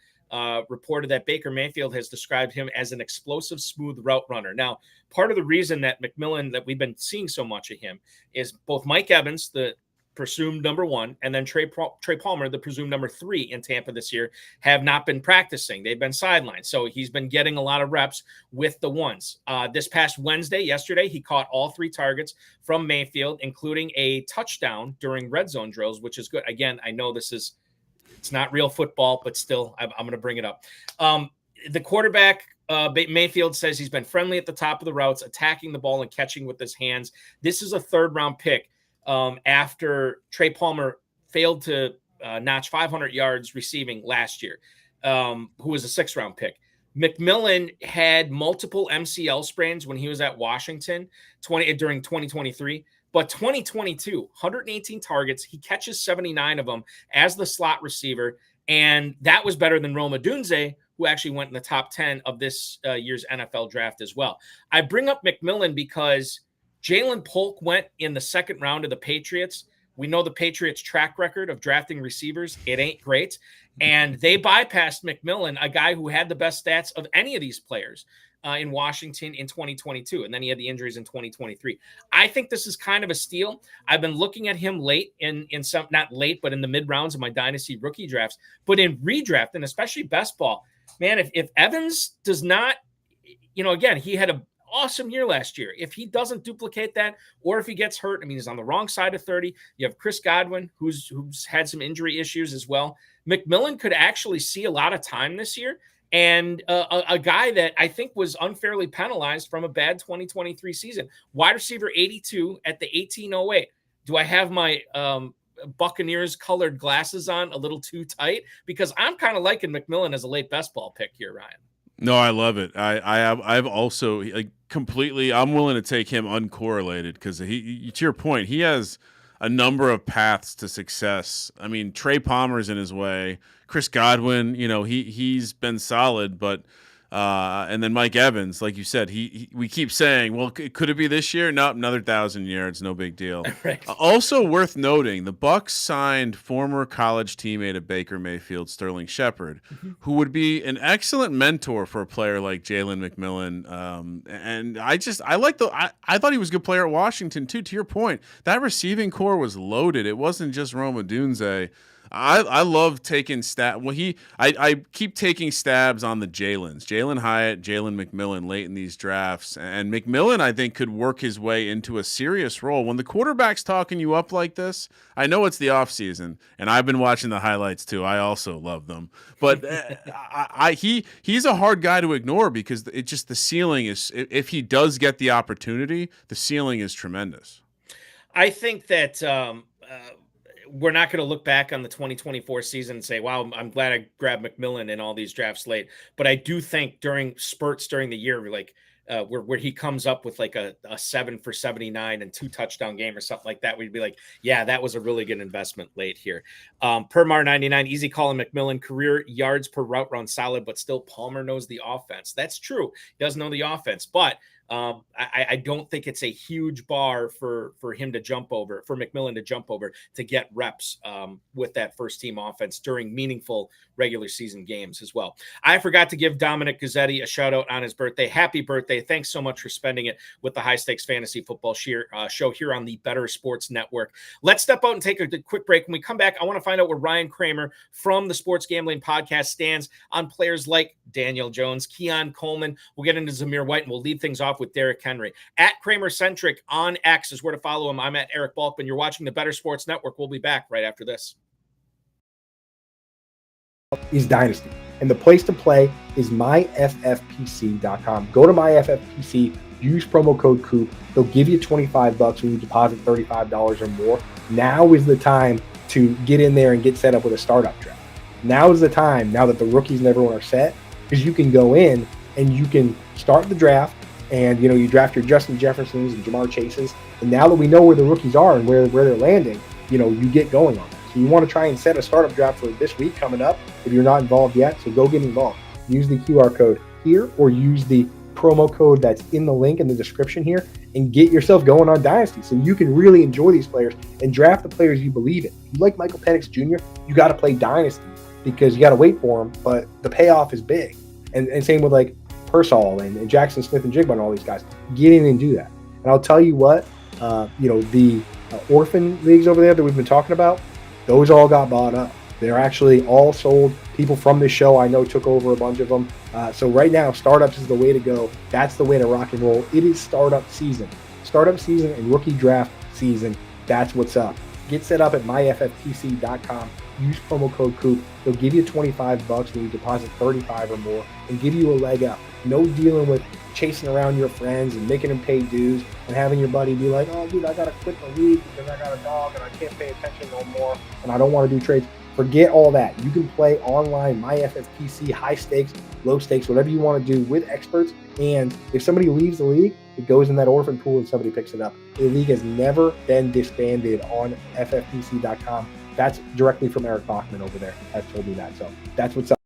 reported that Baker Mayfield has described him as an explosive, smooth route runner. Now, part of the reason that McMillan, that we've been seeing so much of him, is both Mike Evans, the presumed number 1, and then Trey Palmer, the presumed number 3 in Tampa this year, have not been practicing. They've been sidelined. So he's been getting a lot of reps with the ones. This past yesterday, he caught all 3 targets from Mayfield, including a touchdown during red zone drills, which is good. Again, I know it's not real football, but still, I'm going to bring it up. The quarterback, Mayfield, says he's been friendly at the top of the routes, attacking the ball and catching with his hands. This is a 3rd-round pick. After Trey Palmer failed to notch 500 yards receiving last year, who was a 6th-round pick. McMillan had multiple MCL sprains when he was at Washington during 2023, but 2022, 118 targets. He catches 79 of them as the slot receiver, and that was better than Rome Odunze, who actually went in the top 10 of this year's NFL draft as well. I bring up McMillan because Jalen Polk went in the 2nd round of the Patriots. We know the Patriots' track record of drafting receivers. It ain't great. And they bypassed McMillan, a guy who had the best stats of any of these players in Washington in 2022. And then he had the injuries in 2023. I think this is kind of a steal. I've been looking at him late in some, not late, but in the mid rounds of my dynasty rookie drafts. But in redraft, and especially best ball, man, if Evans does not, again, he had a awesome year last year. If he doesn't duplicate that, or if he gets hurt, I mean, he's on the wrong side of 30. You have Chris Godwin, who's had some injury issues as well. McMillan could actually see a lot of time this year, and a guy that I think was unfairly penalized from a bad 2023 season. Wide receiver 82 at the 1808. Do I have my Buccaneers colored glasses on a little too tight? Because I'm kind of liking McMillan as a late best ball pick here, Ryan. No, I love it. I've also completely. I'm willing to take him uncorrelated because to your point, he has a number of paths to success. I mean, Trey Palmer's in his way. Chris Godwin, he's been solid, but and then Mike Evans, like you said, we keep saying, well, could it be this year? No, another 1,000 yards, no big deal. Right. Also worth noting, the Bucs signed former college teammate of Baker Mayfield, Sterling Shepard, who would be an excellent mentor for a player like Jalen McMillan. And I thought he was a good player at Washington too. To your point, that receiving core was loaded. It wasn't just Rome Odunze. I love taking I keep taking stabs on the Jalen Hyatt, Jalen McMillan late in these drafts. And McMillan, I think, could work his way into a serious role. When the quarterback's talking you up like this, I know it's the offseason, and I've been watching the highlights too. I also love them. But he's a hard guy to ignore because the ceiling is, if he does get the opportunity, the ceiling is tremendous. I think that we're not going to look back on the 2024 season and say, wow, I'm glad I grabbed McMillan in all these drafts late. But I do think during spurts during the year, like where he comes up with like a 7 for 79 and 2 touchdown game or something like that, we'd be like, yeah, that was a really good investment late here. Per Mar 99, easy calling McMillan, career yards per route run solid, but still Palmer knows the offense. That's true. He does know the offense, but I don't think it's a huge bar for him to jump over, for McMillan to jump over to get reps with that first team offense during meaningful regular season games as well. I forgot to give Dominic Gazzetti a shout out on his birthday. Happy birthday. Thanks so much for spending it with the High Stakes Fantasy Football show here on the Better Sports Network. Let's step out and take a quick break. When we come back, I want to find out where Ryan Kramer from the Sports Gambling Podcast stands on players like Daniel Jones, Keon, Coleman. We'll get into Zamir White, and we'll lead things off with Derrick Henry. At Kramer Centric on X is where to follow him. I'm at Eric Balkman. You're watching the Better Sports Network. We'll be back right after this. Is Dynasty. And the place to play is myffpc.com. Go to myffpc, use promo code COOP. They'll give you $25 when you deposit $35 or more. Now is the time to get in there and get set up with a startup draft. Now is the time, now that the rookies and everyone are set, because you can go in and you can start the draft and, you draft your Justin Jeffersons and Jamar Chases. And now that we know where the rookies are and where they're landing, you get going on that. So you want to try and set a startup draft for this week coming up if you're not involved yet. So go get involved. Use the QR code here or use the promo code that's in the link in the description here and get yourself going on Dynasty so you can really enjoy these players and draft the players you believe in. If you like Michael Penix Jr., you got to play Dynasty because you got to wait for him, but the payoff is big. And same with like Pearsall and Jackson Smith and Jigba and all these guys. Get in and do that. And I'll tell you what, the orphan leagues over there that we've been talking about, those all got bought up. They're actually all sold. People from this show I know took over a bunch of them. So right now, startups is the way to go. That's the way to rock and roll. It is startup season. Startup season and rookie draft season. That's what's up. Get set up at myffpc.com. Use promo code COOP. They'll give you $25 when you deposit $35 or more and give you a leg up. No dealing with chasing around your friends and making them pay dues and having your buddy be like, oh, dude, I got to quit the league because I got a dog and I can't pay attention no more and I don't want to do trades. Forget all that. You can play online, MyFFPC, high stakes, low stakes, whatever you want to do with experts. And if somebody leaves the league, it goes in that orphan pool and somebody picks it up. The league has never been disbanded on FFPC.com. That's directly from Eric Balkman over there. Has told me that. So that's what's up.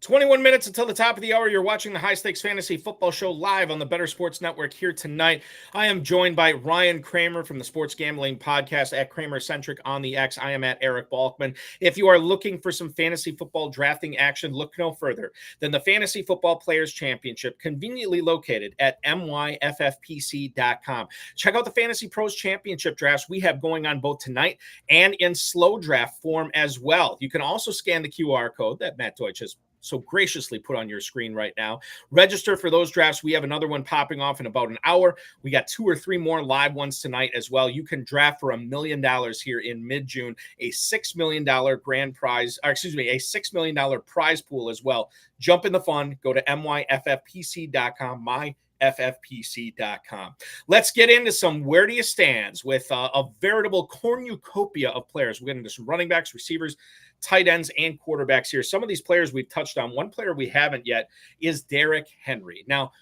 21 minutes until the top of the hour. You're watching the High Stakes Fantasy Football Show live on the Better Sports Network here tonight. I am joined by Ryan Kramer from the Sports Gambling Podcast at Kramer Centric on the X. I am at Eric Balkman. If you are looking for some fantasy football drafting action, look no further than the Fantasy Football Players Championship, conveniently located at myffpc.com. Check out the Fantasy Pros Championship drafts we have going on both tonight and in slow draft form as well. You can also scan the QR code that Matt Deutsch has so graciously put on your screen right now. Register for those drafts. We have another one popping off in about an hour. We got 2 or 3 more live ones tonight as well. You can draft for $1 million here in mid-June, a $6 million grand prize, or excuse me, a $6 million prize pool as well. Jump in the fun. Go to myffpc.com, myffpc.com. Let's get into some where do you stands with a veritable cornucopia of players. We'll get into some running backs, receivers, tight ends, and quarterbacks here. Some of these players we've touched on. One player we haven't yet is Derrick Henry. Now,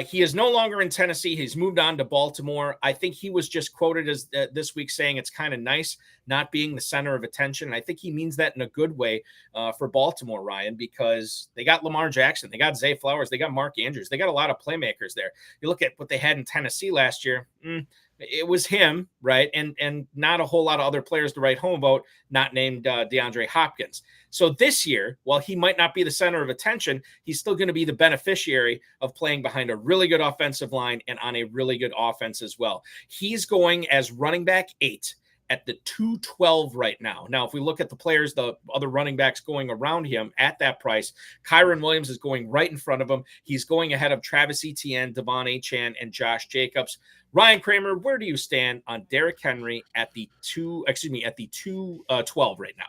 he is no longer in Tennessee. He's moved on to Baltimore. I think he was just quoted as this week saying it's kind of nice not being the center of attention. And I think he means that in a good way for Baltimore, Ryan, because they got Lamar Jackson, they got Zay Flowers, they got Mark Andrews, they got a lot of playmakers there. You look at what they had in Tennessee last year. It was him, right? And not a whole lot of other players to write home about, not named DeAndre Hopkins. So this year, while he might not be the center of attention, he's still going to be the beneficiary of playing behind a really good offensive line and on a really good offense as well. He's going as running back 8 at the 212 right now. Now, if we look at the players, the other running backs going around him at that price, Kyron Williams is going right in front of him. He's going ahead of Travis Etienne, Devon Achane, and Josh Jacobs. Ryan Kramer, where do you stand on Derrick Henry at the 212 right now?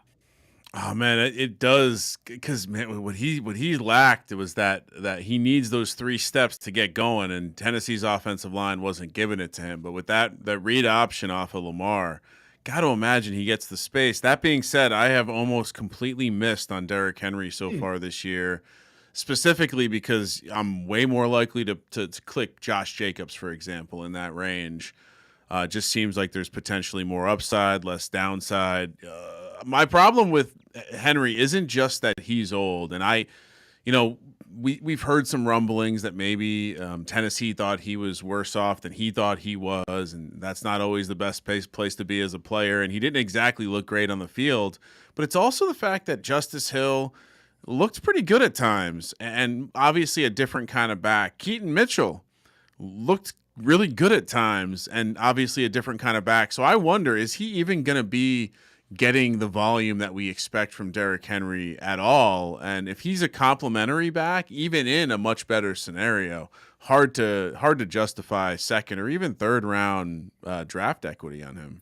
Oh man, it does, because man, what he lacked was that he needs those 3 steps to get going, and Tennessee's offensive line wasn't giving it to him. But with that read option off of Lamar, got to imagine he gets the space. That being said, I have almost completely missed on Derrick Henry so far this year. specifically because I'm way more likely to click Josh Jacobs, for example, in that range. Just seems like there's potentially more upside, less downside. My problem with Henry isn't just that he's old, and we've heard some rumblings that maybe Tennessee thought he was worse off than he thought he was, and that's not always the best place to be as a player. And he didn't exactly look great on the field, but it's also the fact that Justice Hill looked pretty good at times, and obviously a different kind of back. Keaton Mitchell looked really good at times, and obviously a different kind of back. So I wonder, is he even going to be getting the volume that we expect from Derrick Henry at all? And if he's a complimentary back, even in a much better scenario, hard to justify second or even third round draft equity on him.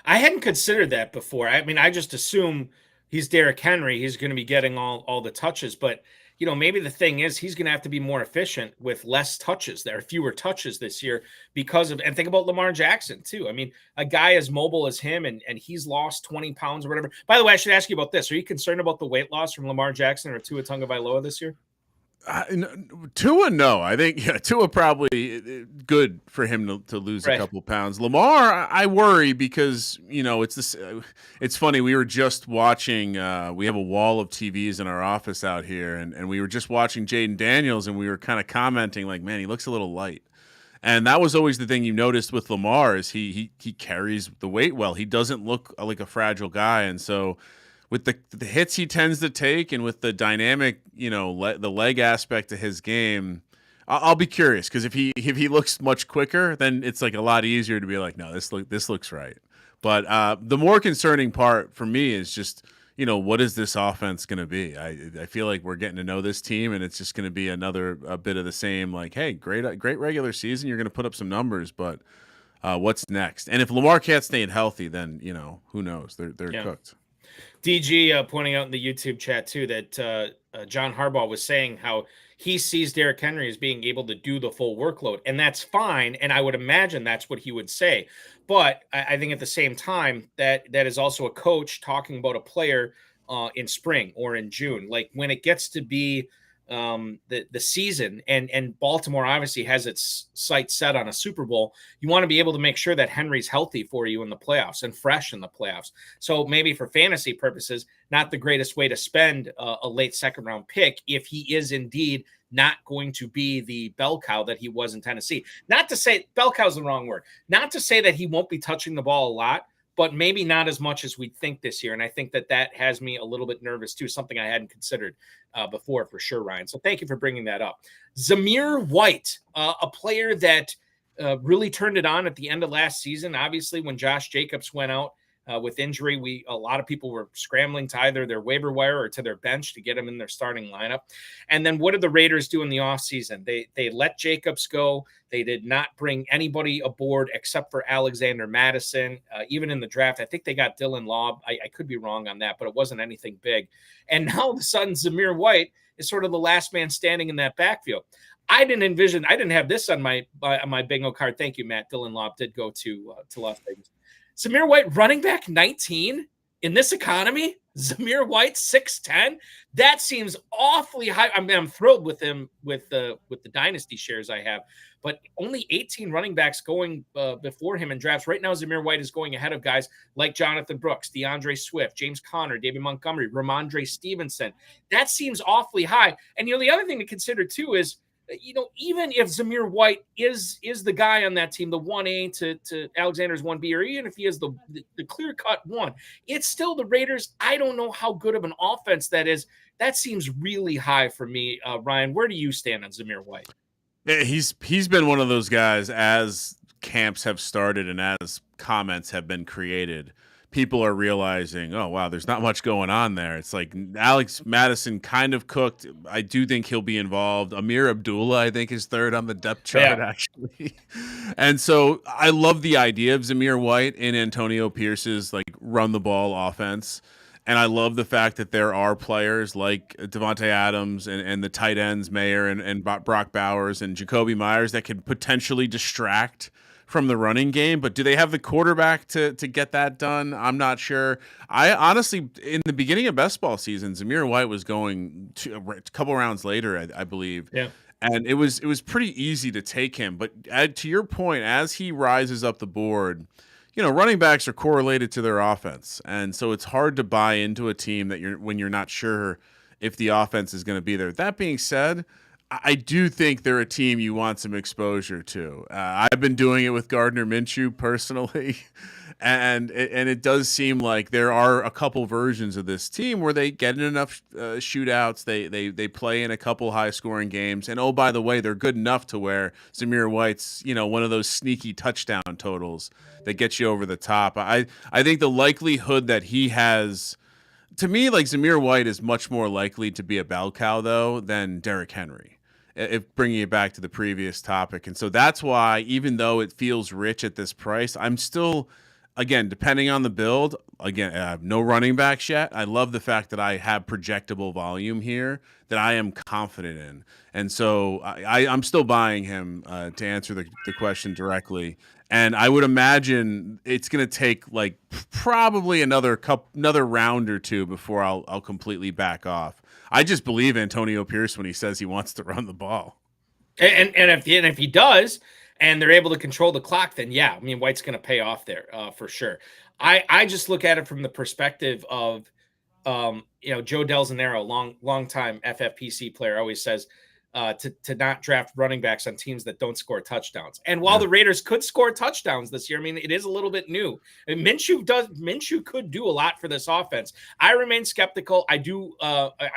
I hadn't considered that before. I mean, I just assume he's Derrick Henry. He's going to be getting all the touches, but maybe the thing is he's going to have to be more efficient with less touches. There are fewer touches this year and think about Lamar Jackson too. I mean, a guy as mobile as him and he's lost 20 pounds or whatever. By the way, I should ask you about this. Are you concerned about the weight loss from Lamar Jackson or Tua Tagovailoa this year? Tua, no. I think Tua probably good for him to lose a couple pounds. Lamar, I worry because it's funny. We were just watching. We have a wall of TVs in our office out here, and we were just watching Jaden Daniels, and we were kind of commenting like, man, he looks a little light. And that was always the thing you noticed with Lamar is he carries the weight well. He doesn't look like a fragile guy, and so with the hits he tends to take and with the dynamic, the leg aspect of his game, I'll be curious because if he looks much quicker, then it's like a lot easier to be like, no, this looks right. But the more concerning part for me is just, what is this offense going to be? I feel like we're getting to know this team, and it's just going to be a bit of the same. Like, hey, great regular season, you're going to put up some numbers, but what's next? And if Lamar can't stay healthy, then who knows? They're cooked. DG pointing out in the YouTube chat too that John Harbaugh was saying how he sees Derrick Henry as being able to do the full workload, and that's fine. And I would imagine that's what he would say. But I think at the same time that is also a coach talking about a player in spring or in June. Like when it gets to be the season and Baltimore obviously has its sights set on a Super Bowl, you want to be able to make sure that Henry's healthy for you in the playoffs and fresh in the playoffs. So maybe for fantasy purposes, not the greatest way to spend a late second round pick if he is indeed not going to be the bell cow that he was in Tennessee. Not to say bell cow is the wrong word, not to say that he won't be touching the ball a lot, but maybe not as much as we think this year. And I think that has me a little bit nervous too, something I hadn't considered before for sure, Ryan. So thank you for bringing that up. Zamir White, a player that really turned it on at the end of last season. Obviously, when Josh Jacobs went out with injury, a lot of people were scrambling to either their waiver wire or to their bench to get him in their starting lineup. And then what did the Raiders do in the offseason? They let Jacobs go. They did not bring anybody aboard except for Alexander Madison. Even in the draft, I think they got Dylan Laub. I could be wrong on that, but it wasn't anything big. And now all of a sudden, Zamir White is sort of the last man standing in that backfield. I didn't have this on my bingo card. Thank you, Matt. Dylan Laub did go to Las Vegas. Zamir White, running back 19 in this economy. Zamir White, 6'10". That seems awfully high. I mean, I'm thrilled with him with the dynasty shares I have, but only 18 running backs going before him in drafts. Right now, Zamir White is going ahead of guys like Jonathon Brooks, DeAndre Swift, James Conner, David Montgomery, Ramondre Stevenson. That seems awfully high. And the other thing to consider too is, even if Zamir White is the guy on that team, the 1A to Alexander's 1B, or even if he is the clear-cut one, it's still the Raiders. I don't know how good of an offense that is. That seems really high for me. Ryan, where do you stand on Zamir White? He's been one of those guys as camps have started and as comments have been created. People are realizing, oh, wow, there's not much going on there. It's like Alex Madison kind of cooked. I do think he'll be involved. Amir Abdullah, I think, is third on the depth chart, actually. And so I love the idea of Zamir White in Antonio Pierce's, run-the-ball offense. And I love the fact that there are players like Devontae Adams and the tight ends, Mayer and Brock Bowers and Jacoby Myers that can potentially distract from the running game. But do they have the quarterback to get that done? I'm not sure. I honestly, in the beginning of best ball season, Zamir White was going a couple rounds later, I believe. Yeah. And it was pretty easy to take him. But to your point, as he rises up the board, running backs are correlated to their offense. And so it's hard to buy into a team when you're not sure if the offense is going to be there. That being said, I do think they're a team you want some exposure to. I've been doing it with Gardner Minshew personally, and it does seem like there are a couple versions of this team where they get in enough shootouts, they play in a couple high-scoring games, and oh, by the way, they're good enough to where Zamir White's one of those sneaky touchdown totals that gets you over the top. I think the likelihood that he has. To me, like Zamir White is much more likely to be a bell cow, though, than Derrick Henry, if bringing it back to the previous topic. And so that's why, even though it feels rich at this price, I'm still, again, depending on the build, again, I have no running backs yet. I love the fact that I have projectable volume here that I am confident in. And so I'm still buying him to answer the question directly. And I would imagine it's going to take like probably another round or two before I'll completely back off. I just believe Antonio Pierce when he says he wants to run the ball. And if he does, and they're able to control the clock, then yeah, I mean White's going to pay off there for sure. I just look at it from the perspective of Joe Del Zanero, long time FFPC player, always says to not draft running backs on teams that don't score touchdowns. And while the Raiders could score touchdowns this year, I mean, it is a little bit new. And Minshew could do a lot for this offense. I remain skeptical. I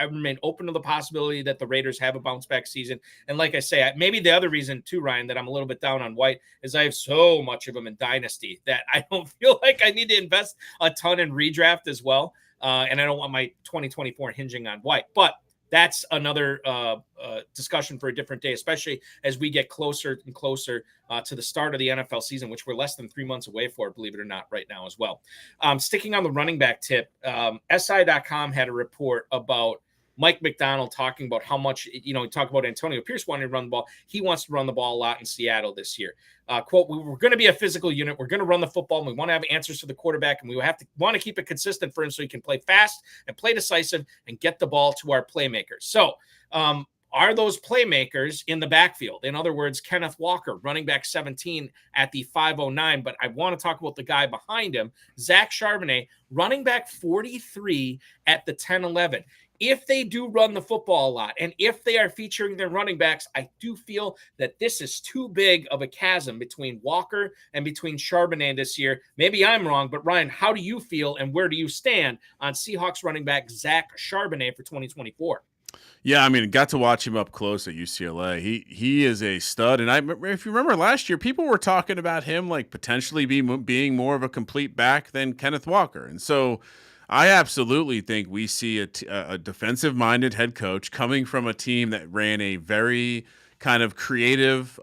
remain open to the possibility that the Raiders have a bounce back season. And like I say, maybe the other reason too, Ryan, that I'm a little bit down on White is I have so much of him in Dynasty that I don't feel like I need to invest a ton in redraft as well. And I don't want my 2024 hinging on White, but that's another discussion for a different day, especially as we get closer and closer to the start of the NFL season, which we're less than 3 months away for, believe it or not, right now as well. Sticking on the running back tip, SI.com had a report about Mike McDonald talking about how much, talk about Antonio Pierce wanting to run the ball. He wants to run the ball a lot in Seattle this year. Quote, we're going to be a physical unit. We're going to run the football, and we want to have answers to the quarterback, and we want to keep it consistent for him so he can play fast and play decisive and get the ball to our playmakers. So are those playmakers in the backfield? In other words, Kenneth Walker, running back 17 at the 509, but I want to talk about the guy behind him, Zach Charbonnet, running back 43 at the 10-11. If they do run the football a lot, and if they are featuring their running backs, I do feel that this is too big of a chasm between Walker and between Charbonnet this year. Maybe I'm wrong, but Ryan, how do you feel and where do you stand on Seahawks running back Zach Charbonnet for 2024? Yeah, I mean, got to watch him up close at UCLA. He is a stud, and if you remember last year, people were talking about him like potentially being more of a complete back than Kenneth Walker, and so I absolutely think we see a defensive-minded head coach coming from a team that ran a very kind of creative,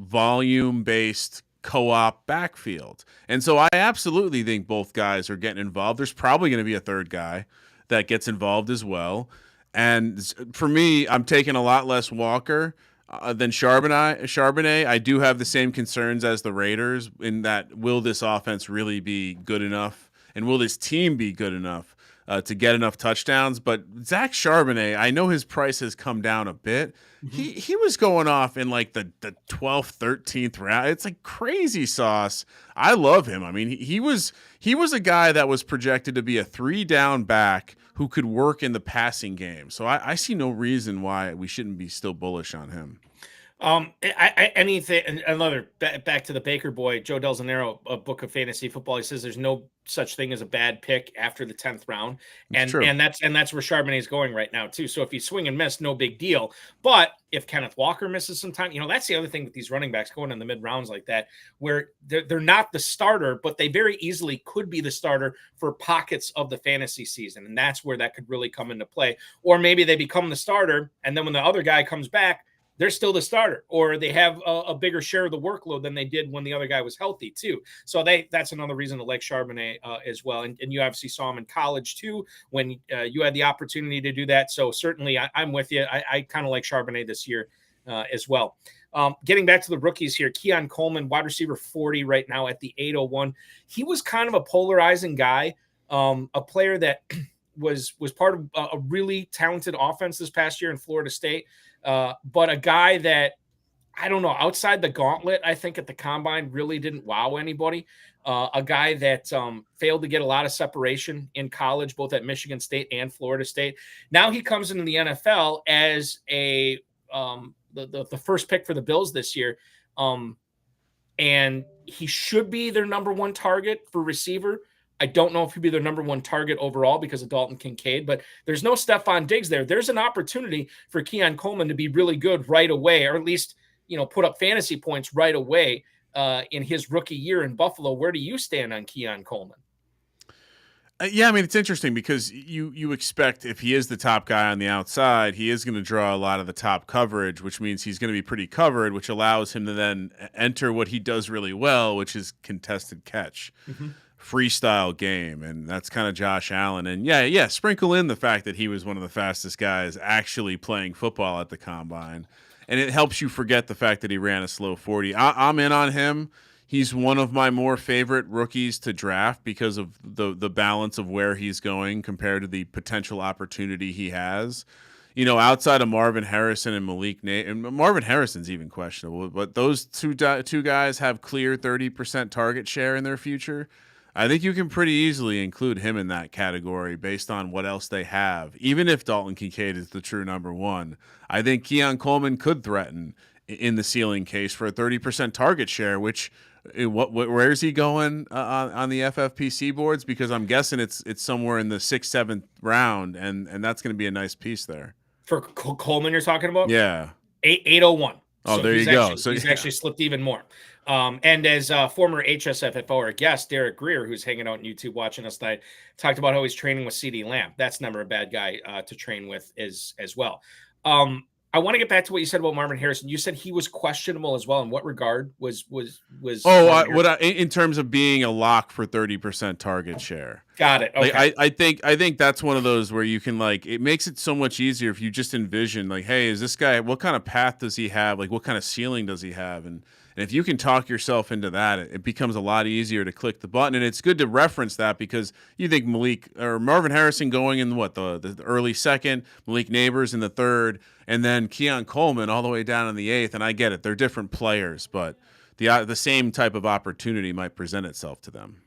volume-based co-op backfield. And so I absolutely think both guys are getting involved. There's probably going to be a third guy that gets involved as well. And for me, I'm taking a lot less Walker than Charbonnet. I do have the same concerns as the Raiders in that will this offense really be good enough? And will this team be good enough to get enough touchdowns? But Zach Charbonnet, I know his price has come down a bit. Mm-hmm. He was going off in like the 12th, 13th round. It's like crazy sauce. I love him. I mean, he was a guy that was projected to be a 3-down back who could work in the passing game. So I see no reason why we shouldn't be still bullish on him. Anything, another back to the Baker boy, Joe Del Zanero, a book of fantasy football. He says there's no such thing as a bad pick after the 10th round. And that's where Charbonnet is going right now too. So if you swing and miss, no big deal. But if Kenneth Walker misses some time, that's the other thing with these running backs going in the mid rounds like that, where they're not the starter, but they very easily could be the starter for pockets of the fantasy season. And that's where that could really come into play. Or maybe they become the starter. And then when the other guy comes back, they're still the starter, or they have a bigger share of the workload than they did when the other guy was healthy too. So that's another reason to like Charbonnet as well. And you obviously saw him in college too, when you had the opportunity to do that. So certainly I'm with you. I kind of like Charbonnet this year as well. Getting back to the rookies here, Keon Coleman, wide receiver 40 right now at the 801. He was kind of a polarizing guy, a player that was part of a really talented offense this past year in Florida State. But a guy that, I don't know, outside the gauntlet, I think at the combine really didn't wow anybody. A guy that failed to get a lot of separation in college, both at Michigan State and Florida State. Now he comes into the NFL as the first pick for the Bills this year. And he should be their number one target for receiver. I don't know if he'd be their number one target overall because of Dalton Kincaid, but there's no Stefon Diggs there. There's an opportunity for Keon Coleman to be really good right away, or at least, put up fantasy points right away in his rookie year in Buffalo. Where do you stand on Keon Coleman? Yeah, I mean, it's interesting because you expect if he is the top guy on the outside, he is going to draw a lot of the top coverage, which means he's going to be pretty covered, which allows him to then enter what he does really well, which is contested catch. Mm-hmm. Freestyle game, and that's kind of Josh Allen. And yeah, sprinkle in the fact that he was one of the fastest guys actually playing football at the combine, and it helps you forget the fact that he ran a slow 40. I'm in on him. He's one of my more favorite rookies to draft because of the balance of where he's going compared to the potential opportunity he has. Outside of Marvin Harrison and Malik Nate, and Marvin Harrison's even questionable, but those two guys have clear 30% target share in their future. I think you can pretty easily include him in that category based on what else they have. Even if Dalton Kincaid is the true number one, I think Keon Coleman could threaten in the ceiling case for a 30% target share, which where is he going on the FFPC boards? Because I'm guessing it's somewhere in the 6th, 7th round, and that's going to be a nice piece there. For Coleman you're talking about? Yeah. 801. Oh, so there you go. So he's actually slipped even more. And as former HSFFO or guest, Derrick Greer, who's hanging out on YouTube watching us tonight, talked about how he's training with CeeDee Lamb. That's never a bad guy to train with as well. I want to get back to what you said about Marvin Harrison. You said he was questionable as well. In what regard was? In terms of being a lock for 30% target share. Got it. Okay. I think that's one of those where you can it makes it so much easier if you just envision hey, is this guy, what kind of path does he have? What kind of ceiling does he have? And if you can talk yourself into that, it becomes a lot easier to click the button. And it's good to reference that because you think Marvin Harrison going in the early 2nd, Malik Neighbors in the 3rd, and then Keon Coleman all the way down in the 8th. And I get it. They're different players, but the same type of opportunity might present itself to them.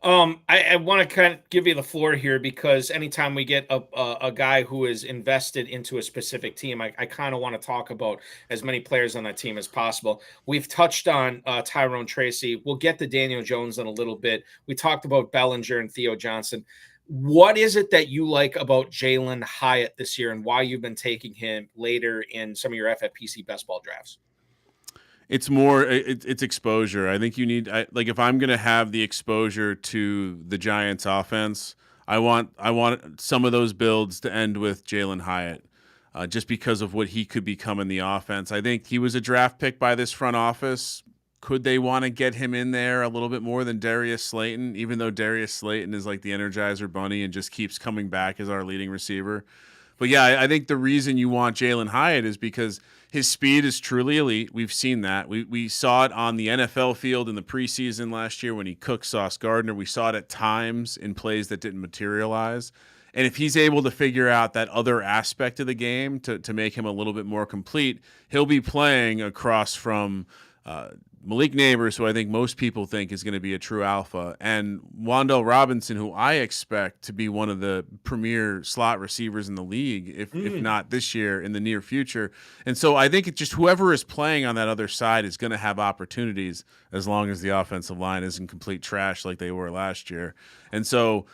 I want to kind of give you the floor here because anytime we get a guy who is invested into a specific team, I kind of want to talk about as many players on that team as possible. We've touched on Tyrone Tracy. We'll get to Daniel Jones in a little bit. We talked about Bellinger and Theo Johnson. What is it that you like about Jalin Hyatt this year and why you've been taking him later in some of your FFPC best ball drafts? It's more, it's exposure. I think you need, if I'm going to have the exposure to the Giants offense, I want some of those builds to end with Jalin Hyatt, just because of what he could become in the offense. I think he was a draft pick by this front office. Could they want to get him in there a little bit more than Darius Slayton, even though Darius Slayton is like the Energizer Bunny and just keeps coming back as our leading receiver? But yeah, I think the reason you want Jalin Hyatt is because his speed is truly elite. We've seen that. We saw it on the NFL field in the preseason last year when he cooked Sauce Gardner. We saw it at times in plays that didn't materialize. And if he's able to figure out that other aspect of the game to make him a little bit more complete, he'll be playing across from Malik Neighbors, who I think most people think is going to be a true alpha, and Wan'Dale Robinson, who I expect to be one of the premier slot receivers in the league, if not this year, in the near future. And so I think it's just whoever is playing on that other side is going to have opportunities as long as the offensive line isn't complete trash like they were last year. And so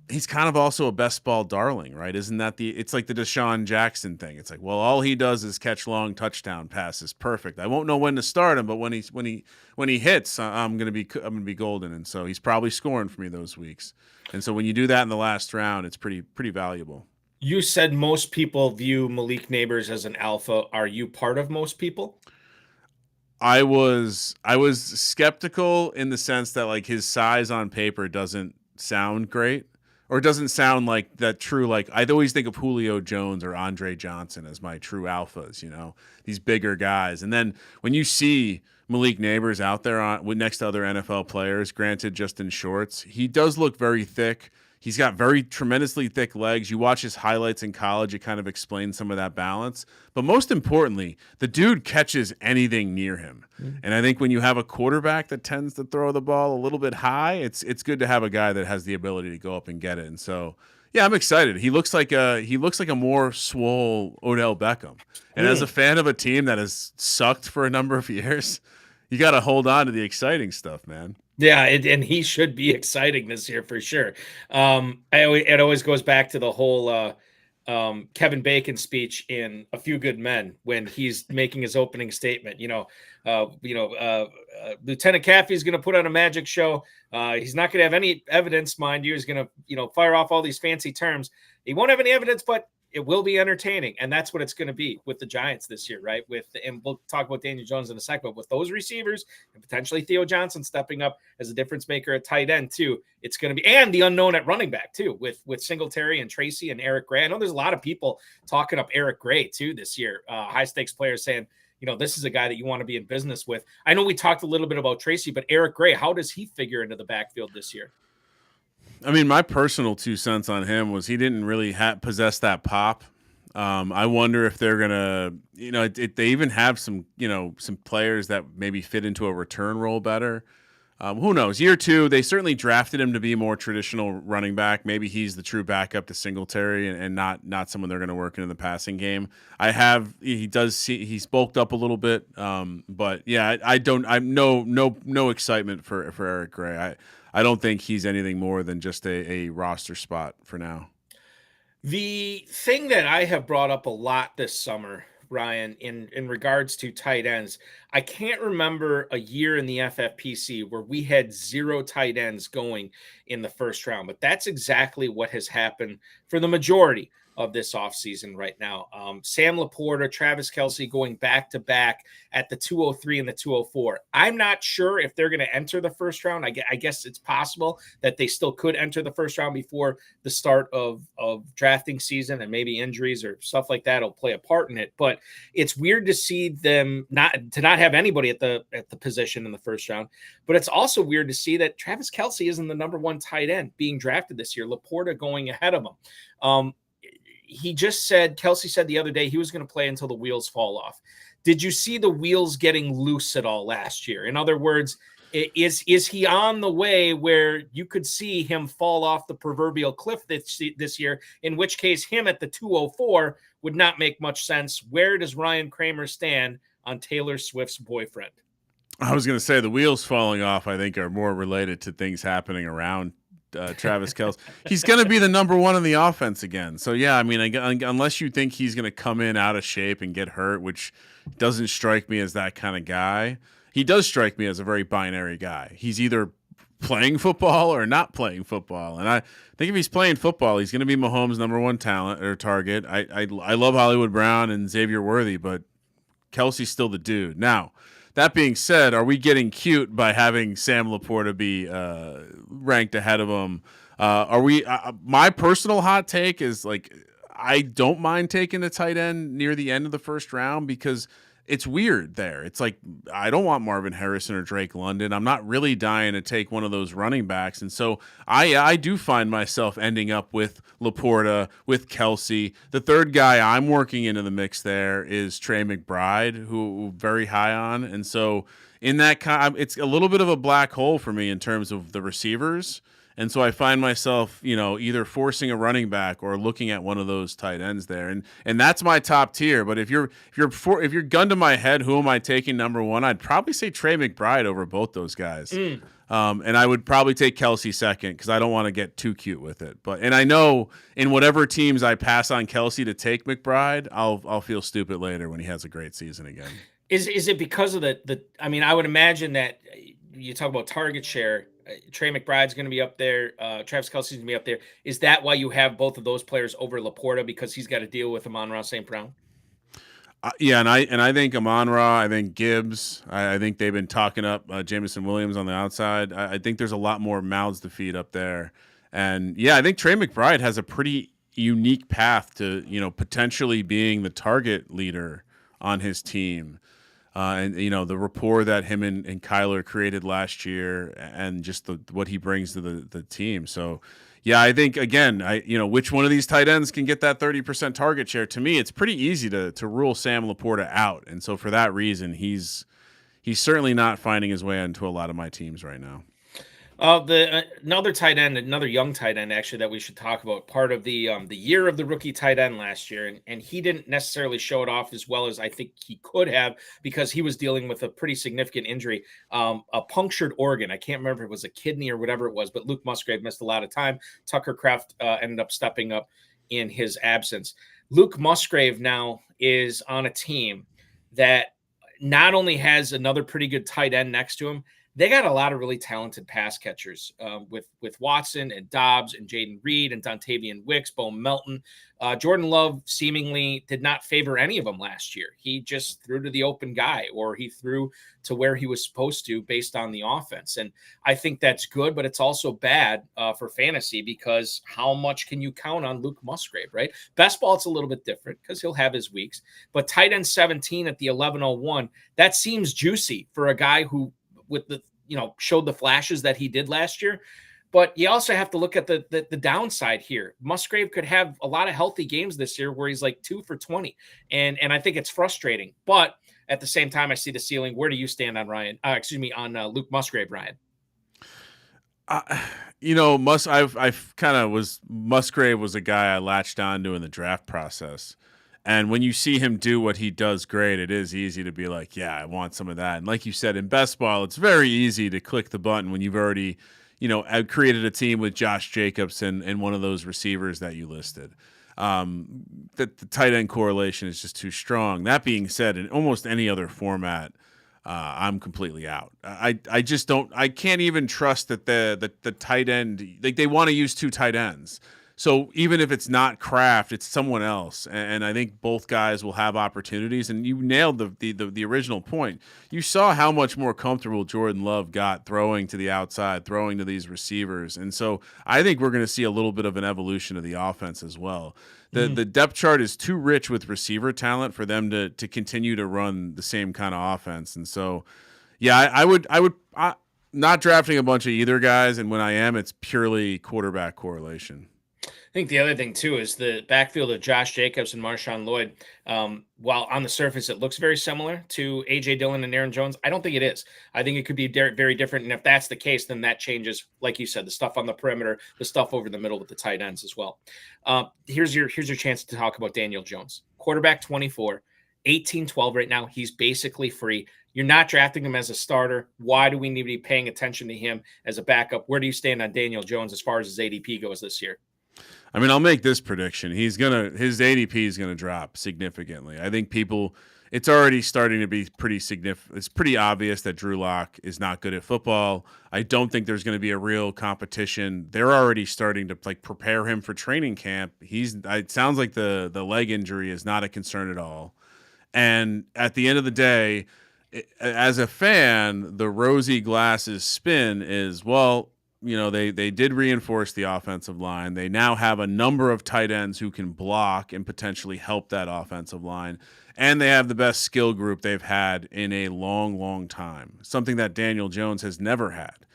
he's kind of also a best ball darling, right? Isn't that it's like the Deshaun Jackson thing. It's like, well, all he does is catch long touchdown passes. Perfect. I won't know when to start him, but when he hits, I'm going to be golden. And so he's probably scoring for me those weeks. And so when you do that in the last round, it's pretty valuable. You said most people view Malik Neighbors as an alpha. Are you part of most people? I was skeptical in the sense that like his size on paper doesn't sound great, or doesn't sound like that true. Like I'd always think of Julio Jones or Andre Johnson as my true alphas, these bigger guys. And then when you see Malik Neighbors out there with next to other NFL players, granted just in shorts, he does look very thick. He's got very tremendously thick legs. You watch his highlights in college, it kind of explains some of that balance. But most importantly, the dude catches anything near him. And I think when you have a quarterback that tends to throw the ball a little bit high, it's good to have a guy that has the ability to go up and get it. And so, yeah, I'm excited. He looks like a more swole Odell Beckham. And as a fan of a team that has sucked for a number of years, you got to hold on to the exciting stuff, man. Yeah, and he should be exciting this year for sure. It always goes back to the whole Kevin Bacon speech in A Few Good Men when he's making his opening statement. Lieutenant Caffey's going to put on a magic show. He's not going to have any evidence, mind you. He's going to fire off all these fancy terms. He won't have any evidence, but it will be entertaining, and that's what it's going to be with the Giants this year, right? And we'll talk about Daniel Jones in a second, but with those receivers and potentially Theo Johnson stepping up as a difference maker at tight end too, it's going to be, and the unknown at running back too, with Singletary and Tracy and Eric Gray. I know there's a lot of people talking up Eric Gray too this year, high stakes players saying, this is a guy that you want to be in business with. I know we talked a little bit about Tracy, but Eric Gray, how does he figure into the backfield this year? I mean, my personal 2 cents on him was he didn't really possess that pop. I wonder if they're gonna, they even have some players that maybe fit into a return role better. Who knows? Year 2, they certainly drafted him to be a more traditional running back. Maybe he's the true backup to Singletary and not someone they're going to work into the passing game. He's bulked up a little bit, but yeah, I'm no excitement for Eric Gray. I don't think he's anything more than just a roster spot for now. The thing that I have brought up a lot this summer, Ryan, in regards to tight ends, I can't remember a year in the FFPC where we had 0 tight ends going in the first round, but that's exactly what has happened for the majority of this offseason right now. Sam Laporta, Travis Kelce going back-to-back at the 203 and the 204. I'm not sure if they're going to enter the first round. I guess it's possible that they still could enter the first round before the start of drafting season, and maybe injuries or stuff like that will play a part in it. But it's weird to see them not have anybody at the position in the first round. But it's also weird to see that Travis Kelce isn't the number 1 tight end being drafted this year. Laporta going ahead of him. Kelce said the other day he was going to play until the wheels fall off. Did you see the wheels getting loose at all last year? In other words, is he on the way where you could see him fall off the proverbial cliff this year, in which case him at the 204 would not make much sense? Where does Ryan Kramer stand on Taylor Swift's boyfriend? I was going to say the wheels falling off, I think, are more related to things happening around Travis Kelce. He's going to be the number 1 in the offense again. So, yeah, I mean, unless you think he's going to come in out of shape and get hurt, which doesn't strike me as that kind of guy. He does strike me as a very binary guy. He's either playing football or not playing football. And I think if he's playing football, he's going to be Mahomes' number 1 talent or target. I love Hollywood Brown and Xavier Worthy, but Kelce's still the dude. Now, that being said, are we getting cute by having Sam Laporta be ranked ahead of him? Are we? My personal hot take is like I don't mind taking the tight end near the end of the first round because it's weird there. It's like I don't want Marvin Harrison or Drake London. I'm not really dying to take one of those running backs, and so I do find myself ending up with Laporta, with Kelce. The third guy I'm working into the mix there is Trey McBride, who very high on, and so in that it's a little bit of a black hole for me in terms of the receivers. And so I find myself, either forcing a running back or looking at one of those tight ends there, and that's my top tier. But if you're gun to my head, who am I taking number 1? I'd probably say Trey McBride over both those guys, and I would probably take Kelce second because I don't want to get too cute with it. And I know in whatever teams I pass on Kelce to take McBride, I'll feel stupid later when he has a great season again. Is it because of the? I mean, I would imagine that you talk about target share. Trey McBride's going to be up there. Travis Kelce's going to be up there. Is that why you have both of those players over Laporta, because he's got to deal with Amon-Ra St. Brown? Yeah, and I think Amon-Ra, I think Gibbs, I think they've been talking up Jameson Williams on the outside. I think there's a lot more mouths to feed up there. And yeah, I think Trey McBride has a pretty unique path to, potentially being the target leader on his team. And the rapport that him and Kyler created last year, and just what he brings to the team. So, yeah, I think again, which one of these tight ends can get that 30% target share? To me, it's pretty easy to rule Sam Laporta out, and so for that reason, he's certainly not finding his way into a lot of my teams right now. Another tight end, another young tight end, actually, that we should talk about. Part of the year of the rookie tight end last year, and he didn't necessarily show it off as well as I think he could have, because he was dealing with a pretty significant injury, a punctured organ. I can't remember if it was a kidney or whatever it was, but Luke Musgrave missed a lot of time. Tucker Kraft ended up stepping up in his absence. Luke Musgrave now is on a team that not only has another pretty good tight end next to him, they got a lot of really talented pass catchers with Watson and Dobbs and Jaden Reed and Dontavian Wicks, Bo Melton. Jordan Love seemingly did not favor any of them last year. He just threw to the open guy, or he threw to where he was supposed to based on the offense. And I think that's good, but it's also bad for fantasy, because how much can you count on Luke Musgrave, right? Best ball, it's a little bit different because he'll have his weeks. But tight end 17 at the 1101, that seems juicy for a guy who, with the showed the flashes that he did last year. But you also have to look at the downside here. Musgrave could have a lot of healthy games this year where he's like 2 for 20. And I think it's frustrating. But at the same time, I see the ceiling. Where do you stand on Luke Musgrave, Ryan? Musgrave was a guy I latched onto in the draft process. And when you see him do what he does great, it is easy to be like, yeah, I want some of that. And like you said, in best ball, it's very easy to click the button when you've already, created a team with Josh Jacobs and one of those receivers that you listed. The tight end correlation is just too strong. That being said, in almost any other format, I'm completely out. I just don't. I can't even trust that the tight end, like, they want to use two tight ends. So even if it's not Kraft, it's someone else, and I think both guys will have opportunities. And you nailed the original point. You saw how much more comfortable Jordan Love got throwing to the outside, throwing to these receivers, and so I think we're going to see a little bit of an evolution of the offense as well. The depth chart is too rich with receiver talent for them to continue to run the same kind of offense, and so yeah, I would not drafting a bunch of either guys, and when I am, it's purely quarterback correlation. I think the other thing, too, is the backfield of Josh Jacobs and Marshawn Lloyd. While on the surface it looks very similar to A.J. Dillon and Aaron Jones, I don't think it is. I think it could be very different. And if that's the case, then that changes, like you said, the stuff on the perimeter, the stuff over the middle with the tight ends as well. Here's your chance to talk about Daniel Jones. Quarterback 24, 18-12 right now. He's basically free. You're not drafting him as a starter. Why do we need to be paying attention to him as a backup? Where do you stand on Daniel Jones as far as his ADP goes this year? I mean, I'll make this prediction. His ADP is gonna drop significantly. I think it's already starting to be pretty significant. It's pretty obvious that Drew Lock is not good at football. I don't think there's going to be a real competition. They're already starting to prepare him for training camp. It sounds like the leg injury is not a concern at all. And at the end of the day, as a fan, the rosy glasses spin is, well, they did reinforce the offensive line. They now have a number of tight ends who can block and potentially help that offensive line. And they have the best skill group they've had in a long, long time, something that Daniel Jones has never had.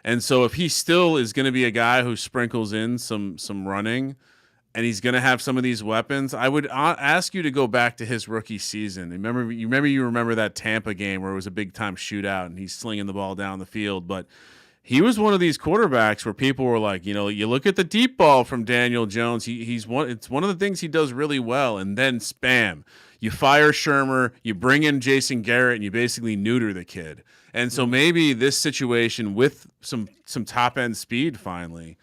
And so if he still is going to be a guy who sprinkles in some running, and he's going to have some of these weapons, I would ask you to go back to his rookie season. You remember that Tampa game where it was a big-time shootout and he's slinging the ball down the field, but he was one of these quarterbacks where people were like, you look at the deep ball from Daniel Jones. It's one of the things he does really well. And then spam, you fire Shermer, you bring in Jason Garrett, and you basically neuter the kid. And so maybe this situation with some top end speed finally,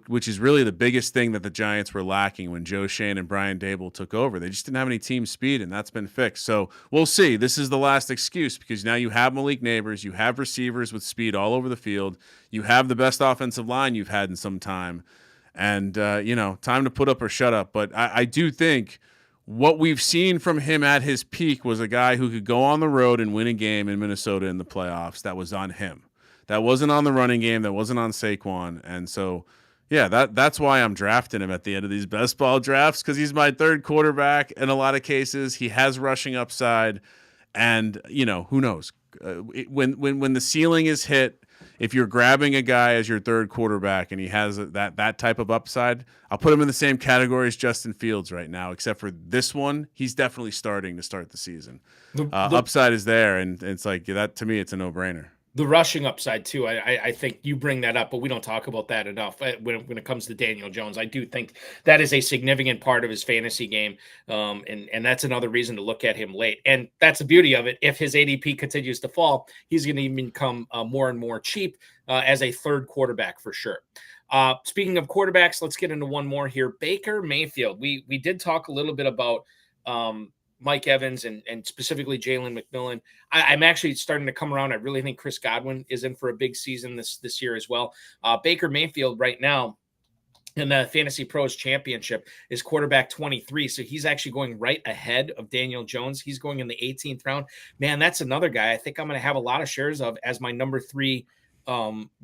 which is really the biggest thing that the Giants were lacking when Joe Shane and Brian Dable took over. They just didn't have any team speed, and that's been fixed. So we'll see. This is the last excuse because now you have Malik Neighbors, you have receivers with speed all over the field, you have the best offensive line you've had in some time, and time to put up or shut up. But I do think what we've seen from him at his peak was a guy who could go on the road and win a game in Minnesota in the playoffs. That was on him. That wasn't on the running game. That wasn't on Saquon. And so, yeah, that's why I'm drafting him at the end of these best ball drafts, because he's my third quarterback in a lot of cases. He has rushing upside. And, who knows? When the ceiling is hit, if you're grabbing a guy as your third quarterback and he has that type of upside, I'll put him in the same category as Justin Fields right now, except for this one, he's definitely starting to start the season. The upside is there, and it's like that to me, it's a no-brainer. The rushing upside too. I think you bring that up, but we don't talk about that enough when it comes to Daniel Jones. I do think that is a significant part of his fantasy game, and that's another reason to look at him late. And that's the beauty of it. If his ADP continues to fall, he's going to become more and more cheap as a third quarterback for sure. Speaking of quarterbacks, let's get into one more here. Baker Mayfield. We did talk a little bit about Mike Evans and specifically Jalen McMillan. I'm actually starting to come around. I really think Chris Godwin is in for a big season this year as well. Baker Mayfield right now in the Fantasy Pros Championship is quarterback 23. So he's actually going right ahead of Daniel Jones. He's going in the 18th round. Man, that's another guy I think I'm going to have a lot of shares of as my number 3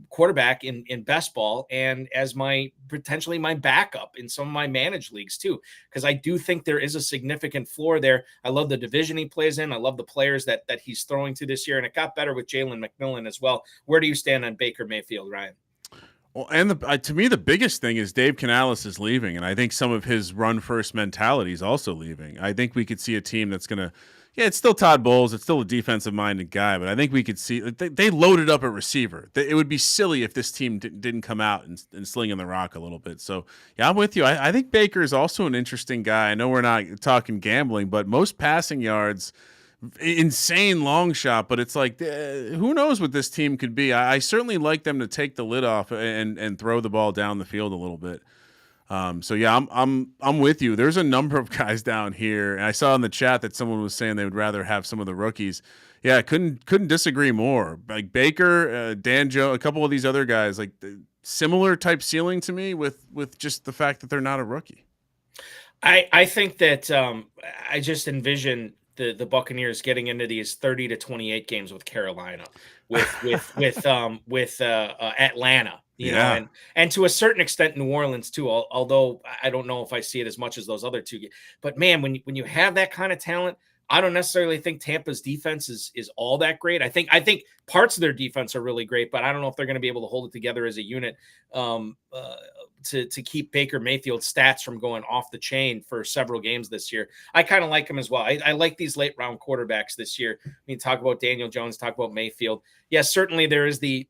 quarterback in best ball and as potentially my backup in some of my managed leagues too, because I do think there is a significant floor there. I love the division he plays in. I love the players that he's throwing to this year, and it got better with Jalen McMillan as well. Where do you stand on Baker Mayfield, Ryan? Well, and to me, the biggest thing is Dave Canales is leaving, and I think some of his run-first mentality is also leaving. I think we could see a team that's going to it's still Todd Bowles. It's still a defensive-minded guy, but I think we could see they loaded up at receiver. It would be silly if this team didn't come out and sling in the rock a little bit. So, yeah, I'm with you. I think Baker is also an interesting guy. I know we're not talking gambling, but most passing yards, insane long shot, but it's like who knows what this team could be. I certainly like them to take the lid off and throw the ball down the field a little bit. So yeah, I'm with you. There's a number of guys down here, and I saw in the chat that someone was saying they would rather have some of the rookies. Yeah, couldn't disagree more. Like Baker, Dan Joe, a couple of these other guys, like similar type ceiling to me with just the fact that they're not a rookie. I think that I just envision the Buccaneers getting into these 30 to 28 games with Carolina, with Atlanta. You know, and to a certain extent, New Orleans too. Although I don't know if I see it as much as those other two. But man, when you have that kind of talent, I don't necessarily think Tampa's defense is all that great. I think parts of their defense are really great, but I don't know if they're going to be able to hold it together as a unit to keep Baker Mayfield's stats from going off the chain for several games this year. I kind of like him as well. I like these late round quarterbacks this year. I mean, talk about Daniel Jones, talk about Mayfield. Yes, certainly there is the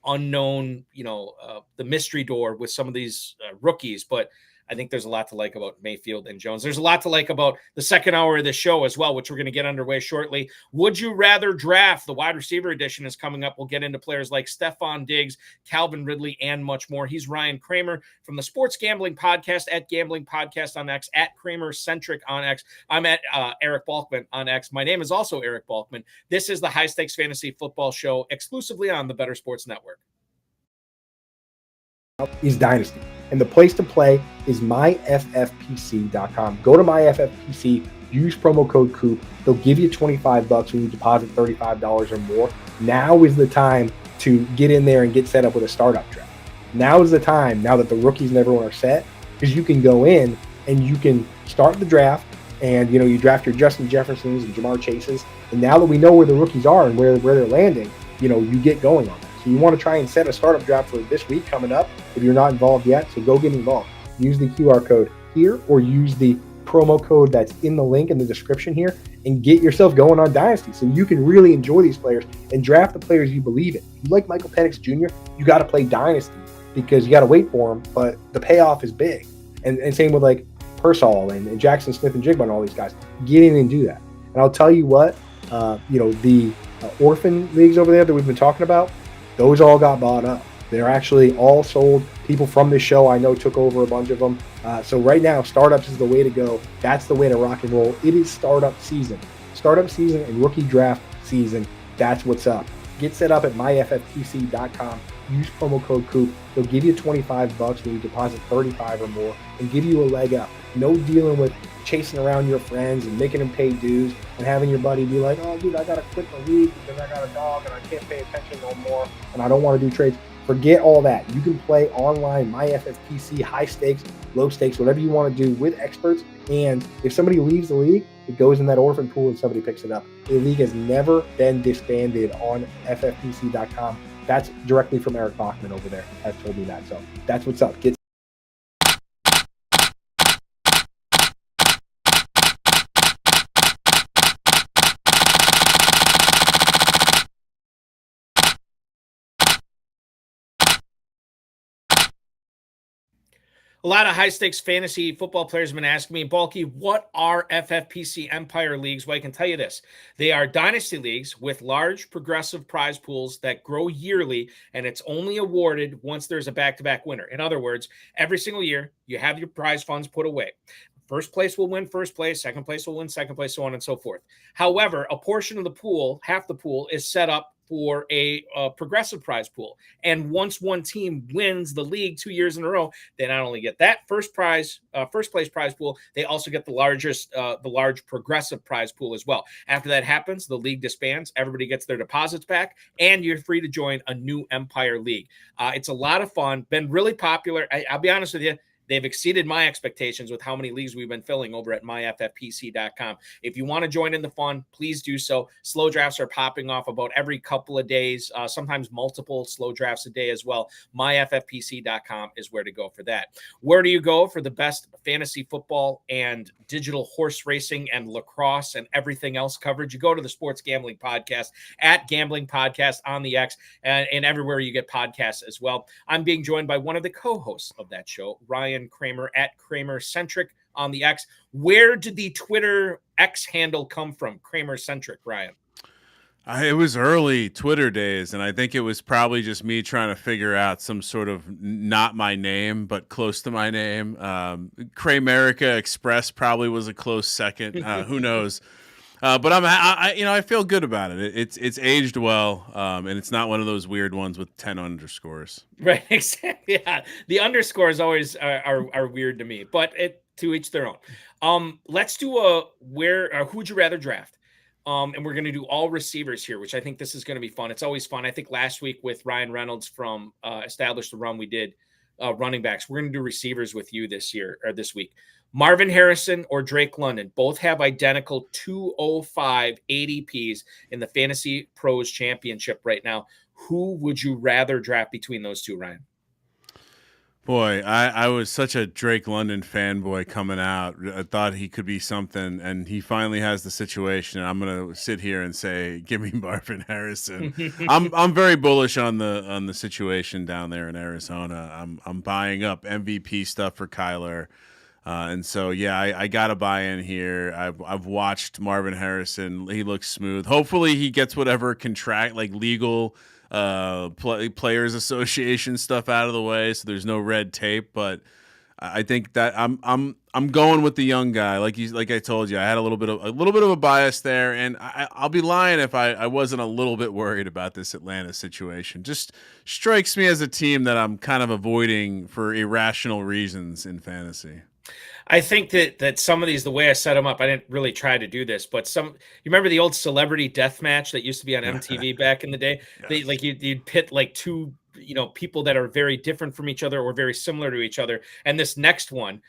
unknown, the mystery door with some of these rookies, but I think there's a lot to like about Mayfield and Jones. There's a lot to like about the second hour of the show as well, which we're going to get underway shortly. Would you rather draft? The wide receiver edition is coming up. We'll get into players like Stefon Diggs, Calvin Ridley, and much more. He's Ryan Kramer from the Sports Gambling Podcast at Gambling Podcast on X, at Kramer Centric on X. I'm at Eric Balkman on X. My name is also Eric Balkman. This is the High Stakes Fantasy Football Show exclusively on the Better Sports Network. Is Dynasty. And the place to play is myffpc.com. Go to myffpc, use promo code COOP. They'll give you $25 when you deposit $35 or more. Now is the time to get in there and get set up with a startup draft. Now is the time, now that the rookies and everyone are set, because you can go in and you can start the draft and, you draft your Justin Jeffersons and Jamar Chases. And now that we know where the rookies are and where they're landing, you get going on that. So you want to try and set a startup draft for this week coming up if you're not involved yet. So go get involved. Use the QR code here or use the promo code that's in the link in the description here and get yourself going on Dynasty so you can really enjoy these players and draft the players you believe in. If you like Michael Penix Jr., you got to play Dynasty because you got to wait for him, but the payoff is big. And same with like Pearsall and Jackson Smith and Jigba and all these guys. Get in and do that. And I'll tell you what, the orphan leagues over there that we've been talking about, those all got bought up. They're actually all sold. People from this show I know took over a bunch of them. So right now, startups is the way to go. That's the way to rock and roll. It is startup season. Startup season and rookie draft season. That's what's up. Get set up at myffpc.com. Use promo code COOP. They'll give you $25 when you deposit 35 or more and give you a leg up. No dealing with chasing around your friends and making them pay dues and having your buddy be like, oh, dude, I got to quit the league because I got a dog and I can't pay attention no more and I don't want to do trades. Forget all that. You can play online, MyFFPC, high stakes, low stakes, whatever you want to do with experts. And if somebody leaves the league, it goes in that orphan pool and somebody picks it up. The league has never been disbanded on FFPC.com. That's directly from Eric Balkman over there has told me that. So that's what's up. Get A lot of high-stakes fantasy football players have been asking me, Balky, what are FFPC Empire leagues? Well, I can tell you this. They are dynasty leagues with large progressive prize pools that grow yearly, and it's only awarded once there's a back-to-back winner. In other words, every single year, you have your prize funds put away. First place will win first place, second place will win second place, so on and so forth. However, a portion of the pool, half the pool, is set up for a progressive prize pool. And once one team wins the league 2 years in a row, they not only get that first place prize pool, they also get the large progressive prize pool as well. After that happens, the league disbands, everybody gets their deposits back, and you're free to join a new Empire League. It's a lot of fun, been really popular. I'll be honest with you, they've exceeded my expectations with how many leagues we've been filling over at myffpc.com. If you want to join in the fun, please do so. Slow drafts are popping off about every couple of days, sometimes multiple slow drafts a day as well. myffpc.com is where to go for that. Where do you go for the best fantasy football and digital horse racing and lacrosse and everything else coverage? You go to the Sports Gambling Podcast at Gambling Podcast on the X and everywhere you get podcasts as well. I'm being joined by one of the co-hosts of that show, Ryan Kramer at Kramer Centric on the X. Where did the Twitter X handle come from? Kramer Centric, Ryan. It was early Twitter days, and I think it was probably just me trying to figure out some sort of not my name, but close to my name. Kramerica Express probably was a close second. Who knows? But I feel good about it. It's aged well, and it's not one of those weird ones with 10 underscores. Right, exactly. Yeah, the underscores always are weird to me, but to each their own. Let's do who would you rather draft? And we're going to do all receivers here, which I think this is going to be fun. It's always fun. I think last week with Ryan Reynolds from Establish the Run, we did running backs. We're going to do receivers with you this week. Marvin Harrison or Drake London both have identical 205 ADPs in the Fantasy Pros Championship right now. Who would you rather draft between those two, Ryan? Boy, I was such a Drake London fanboy coming out. I thought he could be something, and he finally has the situation. I'm gonna sit here and say, give me Marvin Harrison. I'm very bullish on the situation down there in Arizona. I'm buying up MVP stuff for Kyler. And so, yeah, I got to buy in here. I've watched Marvin Harrison. He looks smooth. Hopefully he gets whatever legal players association stuff out of the way, so there's no red tape. But I think that I'm going with the young guy. Like I told you, I had a little bit of a bias there, and I'll be lying if I wasn't a little bit worried about this Atlanta situation. Just strikes me as a team that I'm kind of avoiding for irrational reasons in fantasy. I think that some of these, the way I set them up, I didn't really try to do this, but you remember the old celebrity death match that used to be on MTV back in the day? Yes. You'd pit like two, people that are very different from each other or very similar to each other. And this next one,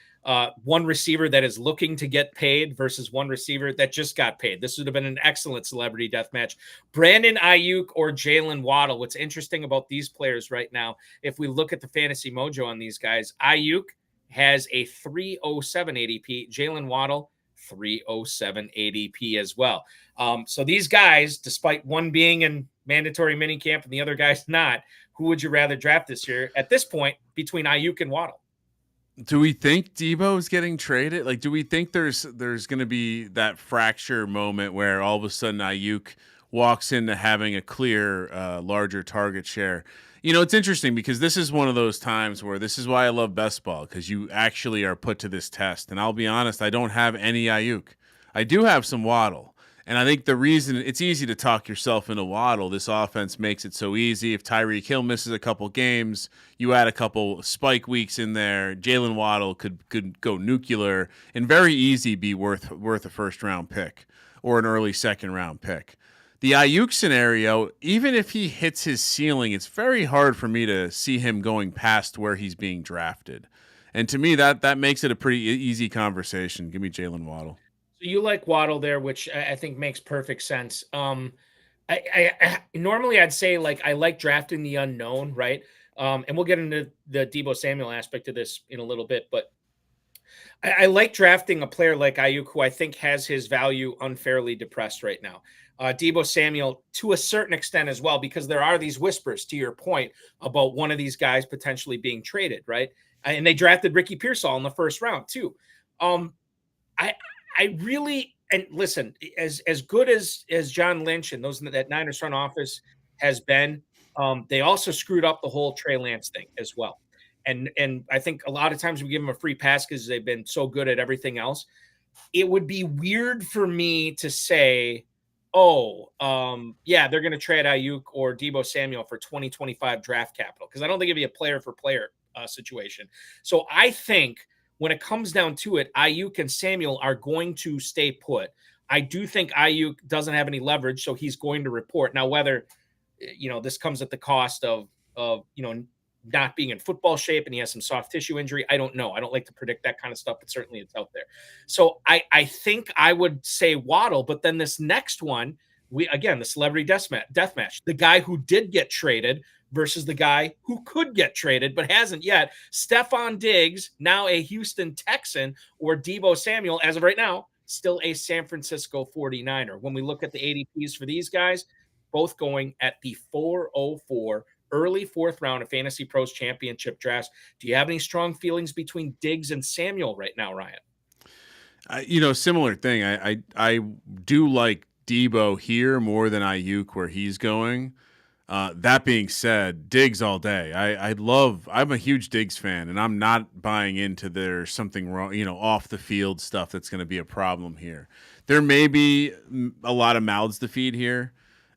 one receiver that is looking to get paid versus one receiver that just got paid. This would have been an excellent celebrity death match. Brandon Aiyuk or Jaylen Waddle. What's interesting about these players right now, if we look at the fantasy mojo on these guys, Aiyuk has a 307 ADP. Jaylen Waddle, 307 ADP as well. So these guys, despite one being in mandatory minicamp and the other guy's not, who would you rather draft this year at this point between Aiyuk and Waddle? Do we think Deebo is getting traded? Like, do we think there's going to be that fracture moment where all of a sudden Aiyuk walks into having a clear, larger target share. It's interesting because this is one of those times where this is why I love best ball, because you actually are put to this test. And I'll be honest, I don't have any Aiyuk. I do have some Waddle. And I think the reason it's easy to talk yourself into Waddle, this offense makes it so easy. If Tyreek Hill misses a couple games, you add a couple spike weeks in there, Jaylen Waddle could go nuclear and very easy be worth a first round pick or an early second round pick. The Aiyuk scenario, even if he hits his ceiling, it's very hard for me to see him going past where he's being drafted. And to me, that makes it a pretty easy conversation. Give me Jaylen Waddle. So you like Waddle there, which I think makes perfect sense. I normally I'd say like I like drafting the unknown, right? And we'll get into the Deebo Samuel aspect of this in a little bit, but I like drafting a player like Aiyuk, who I think has his value unfairly depressed right now. Deebo Samuel to a certain extent as well, because there are these whispers, to your point, about one of these guys potentially being traded, right? And they drafted Ricky Pearsall in the first round too. I really, and listen, as good as John Lynch and that Niners front office has been, they also screwed up the whole Trey Lance thing as well. And I think a lot of times we give them a free pass because they've been so good at everything else. It would be weird for me to say, yeah, they're going to trade Aiyuk or Deebo Samuel for 2025 draft capital, because I don't think it'd be a player for player situation. So I think when it comes down to it, Aiyuk and Samuel are going to stay put. I do think Aiyuk doesn't have any leverage, so he's going to report. Now, whether this comes at the cost of not being in football shape and he has some soft tissue injury, I don't know. I don't like to predict that kind of stuff, but certainly it's out there. So I think I would say Waddle, but then this next one, the celebrity death match, the guy who did get traded versus the guy who could get traded but hasn't yet. Stefon Diggs, now a Houston Texan, or Deebo Samuel, as of right now, still a San Francisco 49er. When we look at the ADPs for these guys, both going at the 404 early fourth round of Fantasy Pros championship drafts. Do you have any strong feelings between Diggs and Samuel right now, Ryan? Similar thing. I do like Deebo here more than Aiyuk where he's going. That being said, Diggs all day. I'm a huge Diggs fan, and I'm not buying into there's something wrong, off the field stuff that's going to be a problem here. There may be a lot of mouths to feed here,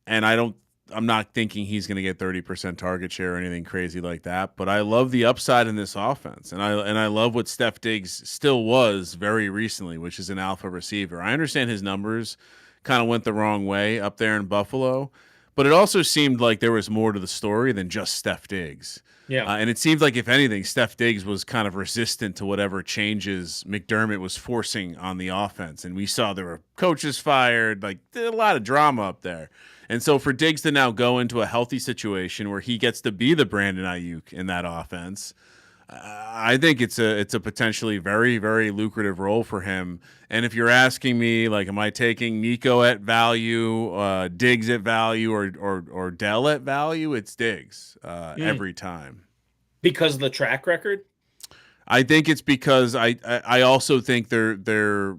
and I'm not thinking he's going to get 30% target share or anything crazy like that, but I love the upside in this offense. And I love what Steph Diggs still was very recently, which is an alpha receiver. I understand his numbers kind of went the wrong way up there in Buffalo, but it also seemed like there was more to the story than just Steph Diggs. Yeah. And it seemed like, if anything, Steph Diggs was kind of resistant to whatever changes McDermott was forcing on the offense. And we saw there were coaches fired, like a lot of drama up there. And so for Diggs to now go into a healthy situation where he gets to be the Brandon Aiyuk in that offense, I think it's a potentially very, very lucrative role for him. And if you're asking me, like, am I taking Nico at value, Diggs at value, or Dell at value? It's Diggs every time. Because of the track record? I think it's because I also think there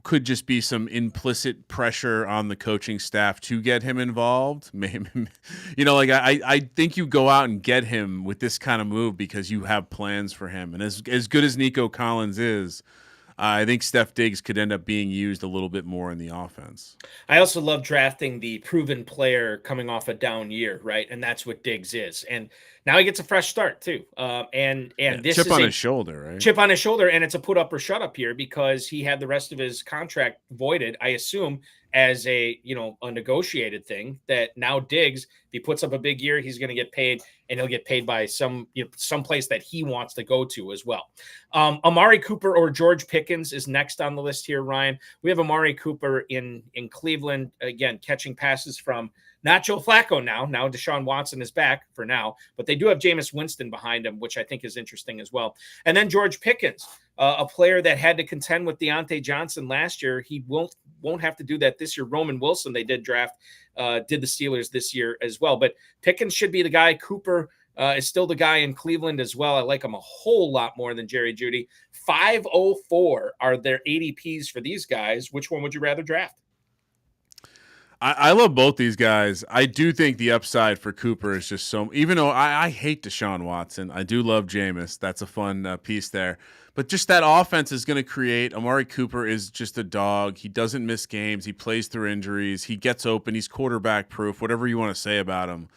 could just be some implicit pressure on the coaching staff to get him involved. I think you go out and get him with this kind of move because you have plans for him. And as good as Nico Collins is, I think Steph Diggs could end up being used a little bit more in the offense. I also love drafting the proven player coming off a down year, right? And that's what Diggs is. And now he gets a fresh start too. This chip is on his shoulder, right? Chip on his shoulder, and it's a put up or shut up here because he had the rest of his contract voided, I assume, as a negotiated thing. That now Diggs, if he puts up a big year, he's going to get paid, and he'll get paid by some place that he wants to go to as well. Amari Cooper or George Pickens is next on the list here, Ryan. We have Amari Cooper in Cleveland, again, catching passes from not Joe Flacco now. Now Deshaun Watson is back for now, but they do have Jameis Winston behind him, which I think is interesting as well. And then George Pickens, a player that had to contend with Deontay Johnson last year. He won't have to do that this year. Roman Wilson, they did draft, did the Steelers this year as well. But Pickens should be the guy. Cooper is still the guy in Cleveland as well. I like him a whole lot more than Jerry Jeudy. 504 are their ADPs for these guys. Which one would you rather draft? I love both these guys. I do think the upside for Cooper is just so. Even though I hate Deshaun Watson, I do love Jameis. That's a fun piece there. But just that offense is going to create. Amari Cooper is just a dog. He doesn't miss games. He plays through injuries. He gets open. He's quarterback proof. Whatever you want to say about him.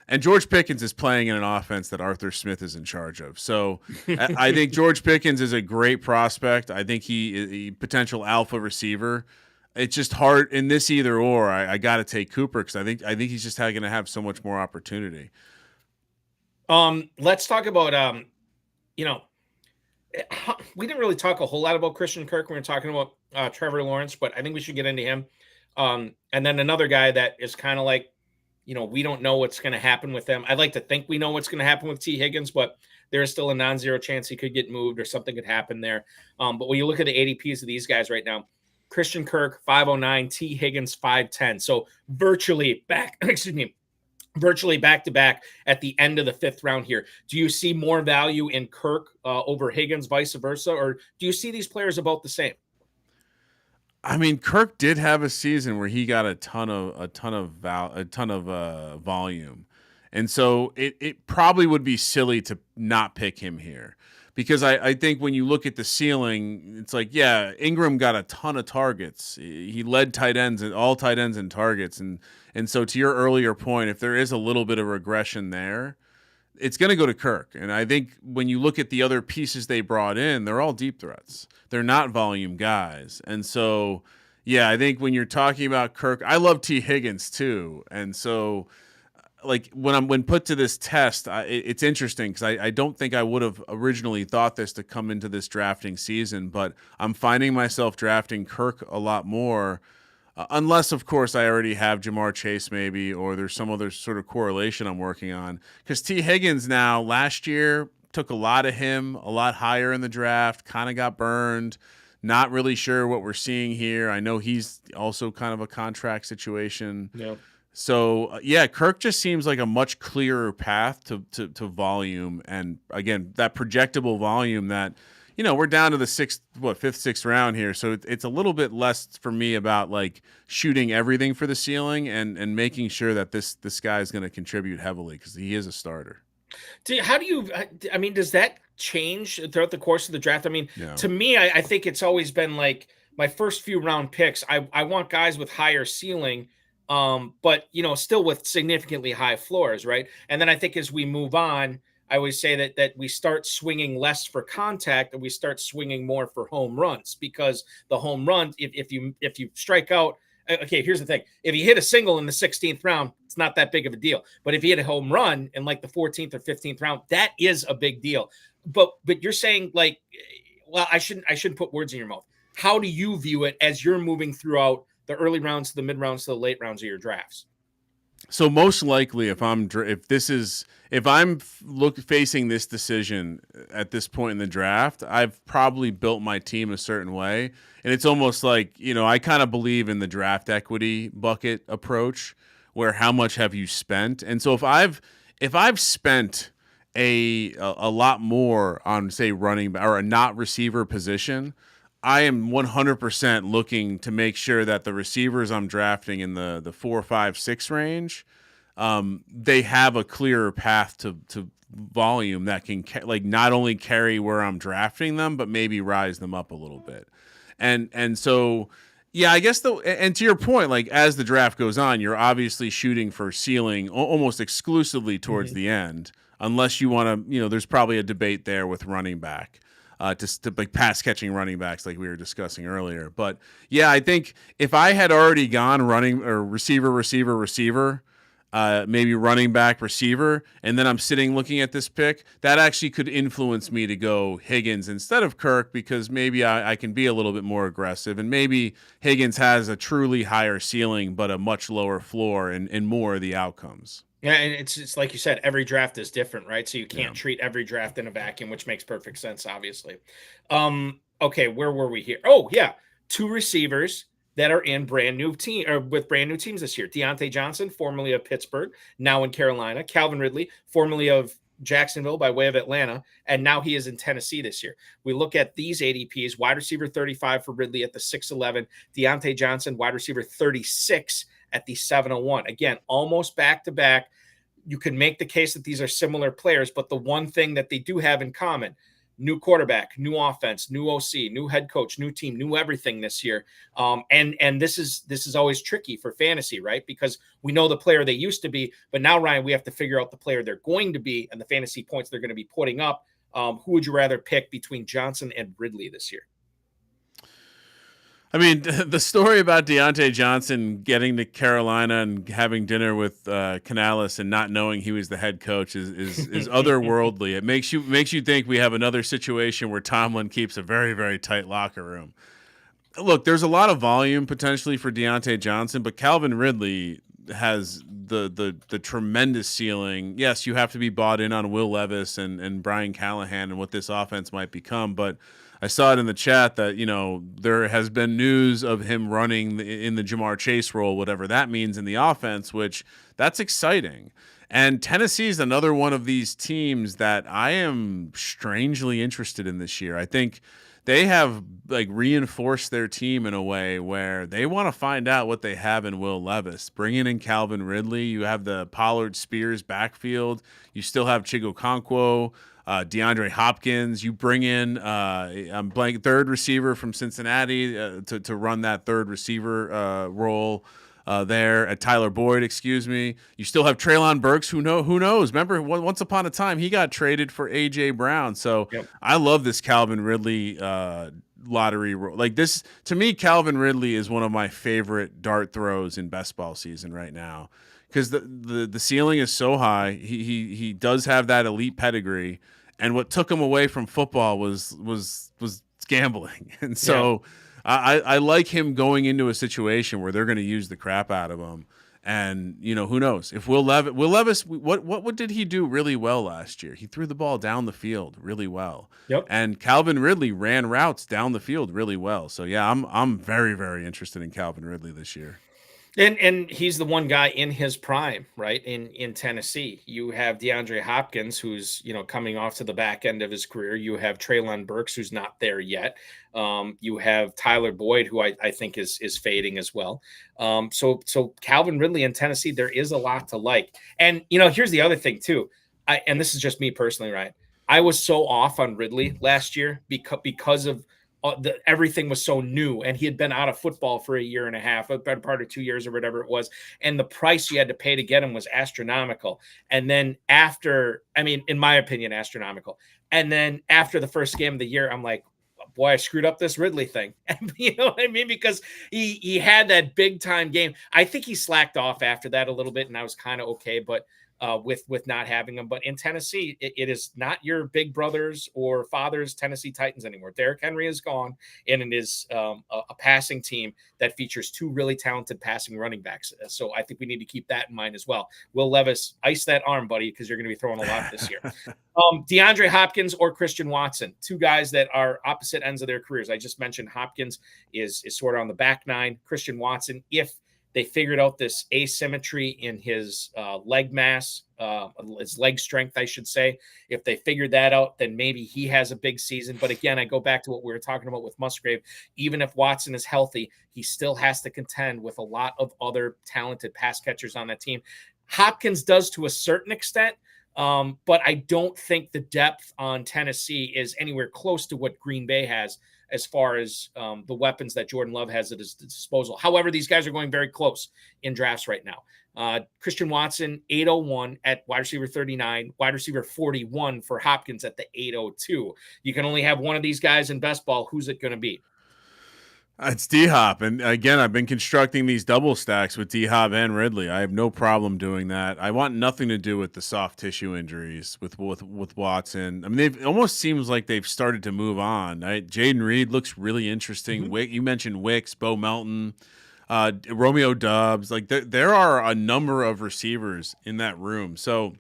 And George Pickens is playing in an offense that Arthur Smith is in charge of. So I think George Pickens is a great prospect. I think he potential alpha receiver. It's just hard in this either or. I got to take Cooper because I think he's just going to have so much more opportunity. Let's talk about we didn't really talk a whole lot about Christian Kirk when we were talking about Trevor Lawrence, but I think we should get into him. And then another guy that is kind of like, we don't know what's going to happen with them. I'd like to think we know what's going to happen with T. Higgins, but there is still a non-zero chance he could get moved or something could happen there. But when you look at the ADPs of these guys right now, Christian Kirk 509, T. Higgins 510. So virtually back to back at the end of the 5th round here. Do you see more value in Kirk over Higgins, vice versa, or do you see these players about the same? I mean, Kirk did have a season where he got a ton of volume, and so it probably would be silly to not pick him here. Because I think when you look at the ceiling, it's like, yeah, Ingram got a ton of targets. He led all tight ends in targets. And so to your earlier point, if there is a little bit of regression there, it's going to go to Kirk. And I think when you look at the other pieces they brought in, they're all deep threats. They're not volume guys. And so, yeah, I think when you're talking about Kirk, I love T. Higgins too. And so like when put to this test, it's interesting because I don't think I would have originally thought this to come into this drafting season, but I'm finding myself drafting Kirk a lot more, unless of course I already have Jamar Chase maybe, or there's some other sort of correlation I'm working on. Because T. Higgins now last year took a lot of him, a lot higher in the draft, kind of got burned. Not really sure what we're seeing here. I know he's also kind of a contract situation. Yeah. So, yeah, Kirk just seems like a much clearer path to volume. And, again, that projectable volume that, we're down to the 5th, 6th round here. So it's a little bit less for me about, like, shooting everything for the ceiling and making sure that this guy is going to contribute heavily because he is a starter. Does that change throughout the course of the draft? I mean, To me, I think it's always been like my first few round picks. I want guys with higher ceiling, but still with significantly high floors, right? And then I think as we move on, I always say that we start swinging less for contact and we start swinging more for home runs, because the home run, if you strike out, okay, here's the thing: if you hit a single in the 16th round, it's not that big of a deal. But if you hit a home run in like the 14th or 15th round, that is a big deal. But you're saying, like, well, I shouldn't put words in your mouth. How do you view it as you're moving throughout the early rounds to the mid rounds to the late rounds of your drafts? So most likely, if I'm facing this decision at this point in the draft, I've probably built my team a certain way, and it's almost like, I kind of believe in the draft equity bucket approach, where how much have you spent? And so if I've spent a lot more on, say, running back or a not receiver position, I am 100% looking to make sure that the receivers I'm drafting in the 4, 5, 6 range, they have a clearer path to volume that can not only carry where I'm drafting them, but maybe rise them up a little bit. And so, yeah, I guess and to your point, like as the draft goes on, you're obviously shooting for ceiling almost exclusively towards the end, unless you want to, there's probably a debate there with running back. To like pass catching running backs like we were discussing earlier. But yeah, I think if I had already gone running or receiver, maybe running back, receiver, and then I'm sitting looking at this pick, that actually could influence me to go Higgins instead of Kirk, because maybe I can be a little bit more aggressive, and maybe Higgins has a truly higher ceiling but a much lower floor in more of the outcomes. Yeah, and it's like you said, every draft is different, right? So you can't treat every draft in a vacuum, which makes perfect sense, obviously. Okay, where were we here? Oh, yeah, 2 receivers that are in brand new teams this year. Deontay Johnson, formerly of Pittsburgh, now in Carolina. Calvin Ridley, formerly of Jacksonville by way of Atlanta, and now he is in Tennessee this year. We look at these ADPs: wide receiver 35 for Ridley at the 6'11", Deontay Johnson, wide receiver 36 at the 701. Again, almost back-to-back. You can make the case that these are similar players, but the one thing that they do have in common, new quarterback, new offense, new OC, new head coach, new team, new everything this year. And this is always tricky for fantasy, right? Because we know the player they used to be, but now, Ryan, we have to figure out the player they're going to be and the fantasy points they're going to be putting up. Who would you rather pick between Johnson and Ridley this year? I mean, the story about Deontay Johnson getting to Carolina and having dinner with Canales and not knowing he was the head coach is otherworldly. It makes you think we have another situation where Tomlin keeps a very, very tight locker room. Look, there's a lot of volume potentially for Deontay Johnson, but Calvin Ridley has the tremendous ceiling. Yes, you have to be bought in on Will Levis and Brian Callahan and what this offense might become, but I saw it in the chat that, there has been news of him running in the Jamar Chase role, whatever that means in the offense, which that's exciting. And Tennessee is another one of these teams that I am strangely interested in this year. I think they have reinforced their team in a way where they want to find out what they have in Will Levis. Bringing in Calvin Ridley, you have the Pollard Spears backfield. You still have Chigokonkwo, DeAndre Hopkins. You bring in third receiver from Cincinnati to run that third receiver role there at Tyler Boyd. Excuse me. You still have Treylon Burks. Who knows? Remember, once upon a time he got traded for AJ Brown. So yep. I love this Calvin Ridley lottery role. Like this to me, Calvin Ridley is one of my favorite dart throws in best ball season right now because the ceiling is so high. He does have that elite pedigree. And what took him away from football was gambling. And so I like him going into a situation where they're going to use the crap out of him. And, who knows? If Will Levis, what did he do really well last year? He threw the ball down the field really well. Yep. And Calvin Ridley ran routes down the field really well. So, yeah, I'm very, very interested in Calvin Ridley this year. And he's the one guy in his prime, right? In Tennessee, you have DeAndre Hopkins, who's coming off to the back end of his career. You have Treylon Burks, who's not there yet. You have Tyler Boyd, who I think is fading as well. So Calvin Ridley in Tennessee, there is a lot to like. And here's the other thing too. And this is just me personally, right? I was so off on Ridley last year because of. Everything was so new, and he had been out of football for a year and a half, a better part of 2 years or whatever it was. And the price you had to pay to get him was astronomical. And then in my opinion, astronomical. And then after the first game of the year, I'm like, boy, I screwed up this Ridley thing. You know what I mean? Because he had that big time game. I think he slacked off after that a little bit, and I was kind of okay, but with not having him. But in Tennessee, it is not your big brothers or fathers Tennessee Titans anymore. Derrick Henry is gone, and it is a passing team that features two really talented passing running backs. So I think we need to keep that in mind as well. Will Levis, ice that arm, buddy, because you're going to be throwing a lot this year. DeAndre Hopkins or Christian Watson, two guys that are opposite ends of their careers. I just mentioned Hopkins is sort of on the back nine. Christian Watson, if they figured out this asymmetry in his leg mass, his leg strength, I should say. If they figured that out, then maybe he has a big season. But again, I go back to what we were talking about with Musgrave. Even if Watson is healthy, he still has to contend with a lot of other talented pass catchers on that team. Hopkins does to a certain extent, but I don't think the depth on Tennessee is anywhere close to what Green Bay has as far as the weapons that Jordan Love has at his disposal. However, these guys are going very close in drafts right now. Christian Watson, 801 at wide receiver 39, wide receiver 41 for Hopkins at the 802. You can only have one of these guys in best ball. Who's it going to be? It's D-Hop. And again, I've been constructing these double stacks with D-Hop and Ridley. I have no problem doing that. I want nothing to do with the soft tissue injuries with Watson. I mean, it almost seems like they've started to move on. Right? Jaden Reed looks really interesting. Mm-hmm. You mentioned Wicks, Bo Melton, Romeo Doubs. Like there are a number of receivers in that room. So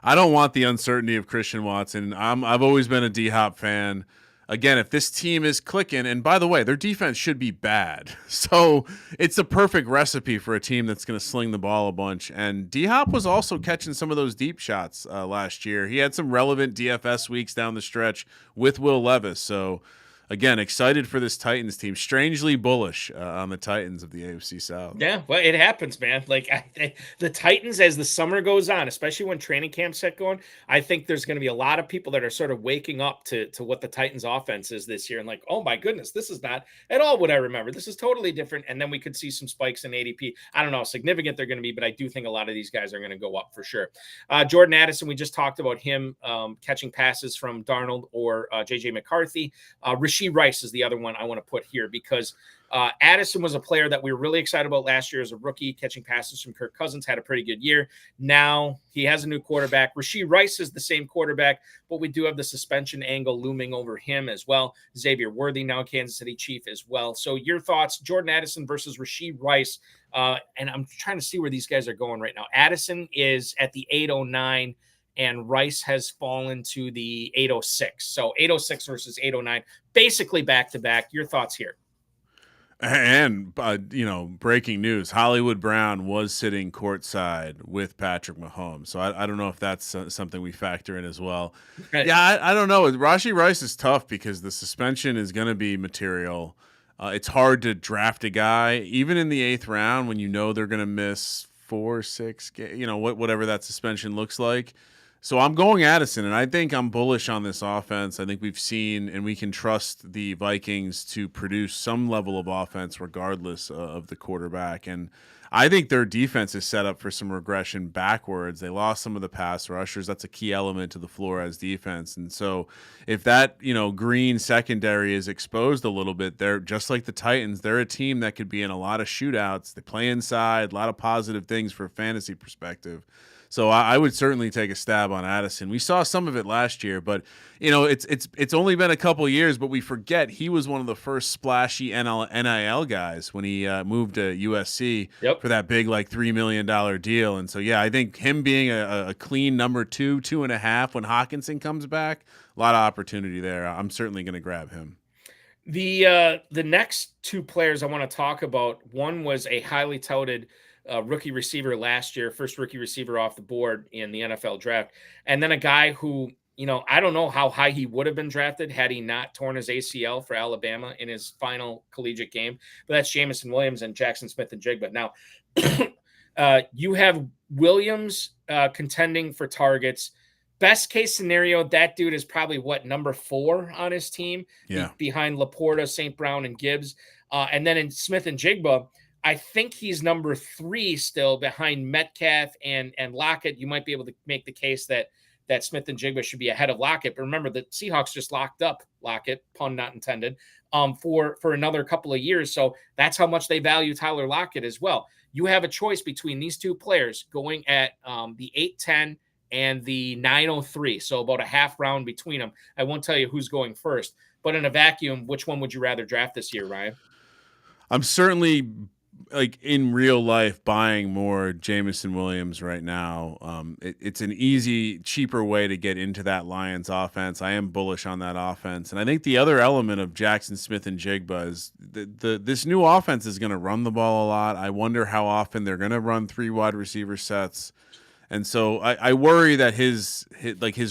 I don't want the uncertainty of Christian Watson. I've always been a D-Hop fan. Again, if this team is clicking, and by the way, their defense should be bad. So it's a perfect recipe for a team that's going to sling the ball a bunch. And D-Hop was also catching some of those deep shots last year. He had some relevant DFS weeks down the stretch with Will Levis. So again, excited for this Titans team. Strangely bullish on the Titans of the AFC South. Yeah, well, it happens, man. Like the Titans, as the summer goes on, especially when training camps get going, I think there's going to be a lot of people that are sort of waking up to what the Titans offense is this year and like, oh my goodness, this is not at all what I remember. This is totally different. And then we could see some spikes in ADP. I don't know how significant they're going to be, but I do think a lot of these guys are going to go up for sure. Jordan Addison, we just talked about him catching passes from Darnold or JJ McCarthy. Rashee Rice is the other one I want to put here because Addison was a player that we were really excited about last year as a rookie, catching passes from Kirk Cousins, had a pretty good year. Now he has a new quarterback. Rashee Rice is the same quarterback, but we do have the suspension angle looming over him as well. Xavier Worthy, now Kansas City Chief as well. So your thoughts, Jordan Addison versus Rashee Rice. And I'm trying to see where these guys are going right now. Addison is at the 809 and Rice has fallen to the 806. So 806 versus 809, basically back to back. Your thoughts here? And, breaking news, Hollywood Brown was sitting courtside with Patrick Mahomes. So I don't know if that's something we factor in as well. Right. Yeah, I don't know. Rashee Rice is tough because the suspension is going to be material. It's hard to draft a guy, even in the 8th round, when you know they're going to miss 4, 6, whatever that suspension looks like. So I'm going Addison, and I think I'm bullish on this offense. I think we've seen and we can trust the Vikings to produce some level of offense regardless of the quarterback. And I think their defense is set up for some regression backwards. They lost some of the pass rushers. That's a key element to the Flores defense. And so if that, green secondary is exposed a little bit, they're just like the Titans. They're a team that could be in a lot of shootouts. They play inside, a lot of positive things for a fantasy perspective. So I would certainly take a stab on Addison. We saw some of it last year, but it's only been a couple of years. But we forget he was one of the first splashy NIL guys when he moved to USC for that big $3 million deal. And so I think him being a clean number 2.5 when Hawkinson comes back, a lot of opportunity there. I'm certainly going to grab him. The next two players I want to talk about. One was a highly touted rookie receiver last year, first rookie receiver off the board in the NFL draft. And then a guy who, I don't know how high he would have been drafted had he not torn his ACL for Alabama in his final collegiate game. But that's Jameson Williams and Jackson Smith-Njigba. Now, you have Williams contending for targets. Best case scenario, that dude is probably number 4 on his team, behind Laporta, St. Brown, and Gibbs. And then in Smith-Njigba, I think he's number 3 still behind Metcalf and Lockett. You might be able to make the case that Smith-Njigba should be ahead of Lockett. But remember, the Seahawks just locked up Lockett, pun not intended, for another couple of years. So that's how much they value Tyler Lockett as well. You have a choice between these two players going at the 810 and the 903. So about a half round between them. I won't tell you who's going first. But in a vacuum, which one would you rather draft this year, Ryan? I'm certainly in real life buying more Jameson Williams right now. It's an easy, cheaper way to get into that Lions offense. I am bullish on that offense. And I think the other element of Jackson Smith-Njigba is this new offense is going to run the ball a lot. I wonder how often they're going to run 3 wide receiver sets. And so I worry that his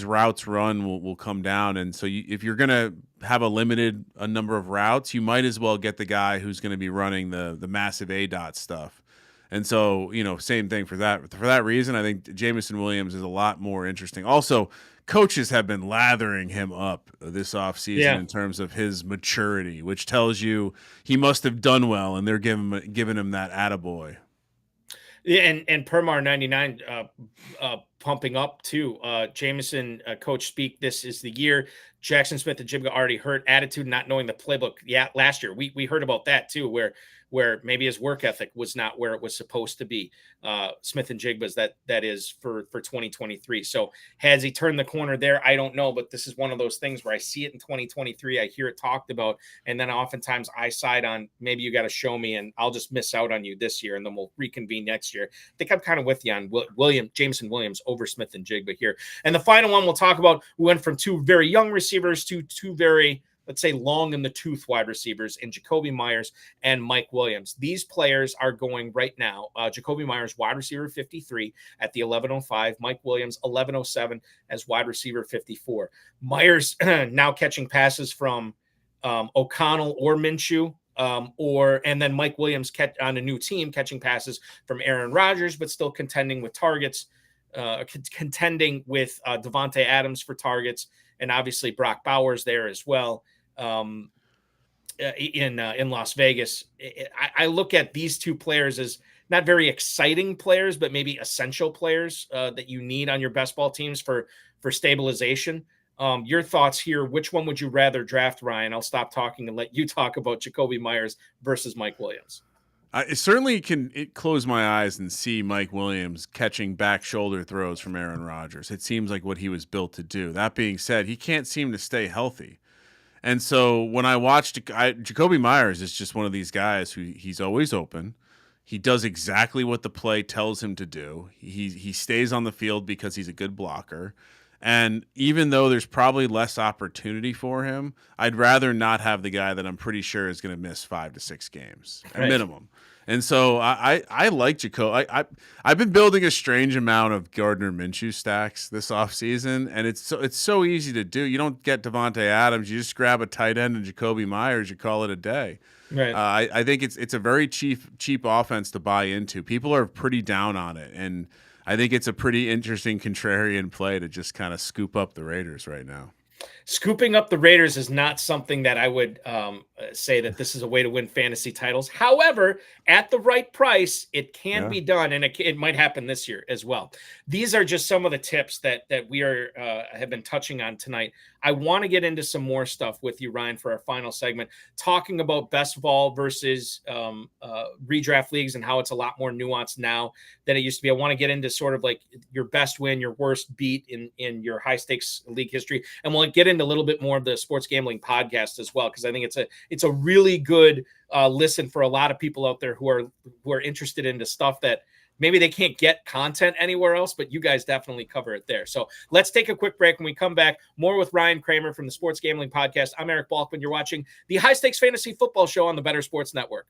routes run will come down. And so if you're going to have a number of routes, you might as well get the guy who's going to be running the massive ADOT stuff. And so, same thing for that. For that reason, I think Jameson Williams is a lot more interesting. Also, coaches have been lathering him up this offseason in terms of his maturity, which tells you he must have done well, and they're giving him that attaboy. Yeah, and Permar 99 pumping up too. Jameson, coach speak, this is the year. Jackson Smith-Njigba already hurt, attitude, not knowing the playbook. Yeah, last year we heard about that too, where maybe his work ethic was not where it was supposed to be. Smith-Njigba's that is for 2023. So has he turned the corner there? I don't know, but this is one of those things where I see it in 2023. I hear it talked about, and then oftentimes I side on maybe you got to show me, and I'll just miss out on you this year, and then we'll reconvene next year. I think I'm kind of with you on Jameson Williams over Smith-Njigba here. And the final one we'll talk about, we went from 2 very young receivers to 2 very, let's say, long in the tooth wide receivers in Jacoby Myers and Mike Williams. These players are going right now. Jacoby Myers, wide receiver 53 at the 1105. Mike Williams, 1107 as wide receiver 54. Myers now catching passes from O'Connell or Minshew, and then Mike Williams on a new team catching passes from Aaron Rodgers, but still contending with targets, contending with Devontae Adams for targets, and obviously Brock Bowers there as well. In Las Vegas, I look at these two players as not very exciting players, but maybe essential players that you need on your best ball teams for stabilization. Your thoughts here? Which one would you rather draft, Ryan? I'll stop talking and let you talk about Jakobi Meyers versus Mike Williams. I certainly can close my eyes and see Mike Williams catching back shoulder throws from Aaron Rodgers. It seems like what he was built to do. That being said, he can't seem to stay healthy. And so when I watched Jakobi Meyers is just one of these guys who he's always open. He does exactly what the play tells him to do. He stays on the field because he's a good blocker. And even though there's probably less opportunity for him, I'd rather not have the guy that I'm pretty sure is going to miss 5 to 6 games at minimum. And so I like Jakobi. I've been building a strange amount of Gardner Minshew stacks this offseason, and it's so easy to do. You don't get Devontae Adams. You just grab a tight end and Jakobi Meyers. You call it a day. Right. I think it's a very cheap offense to buy into. People are pretty down on it, and I think it's a pretty interesting contrarian play to just kind of scoop up the Raiders right now. Scooping up the Raiders is not something that I would say that this is a way to win fantasy titles. However, at the right price, it can be done, and it might happen this year as well. These are just some of the tips that we have been touching on tonight. I want to get into some more stuff with you, Ryan, for our final segment, talking about best ball versus redraft leagues and how it's a lot more nuanced now than it used to be. I want to get into sort of like your best win, your worst beat in your high stakes league history, and we'll get into a little bit more of the sports gambling podcast as well, because I think it's a really good listen for a lot of people out there who are interested into stuff that maybe they can't get content anywhere else, but you guys definitely cover it there. So let's take a quick break. When we come back, more with Ryan Kramer from the Sports Gambling Podcast. I'm Eric Balkman. You're watching the High Stakes Fantasy Football Show on the Better Sports Network.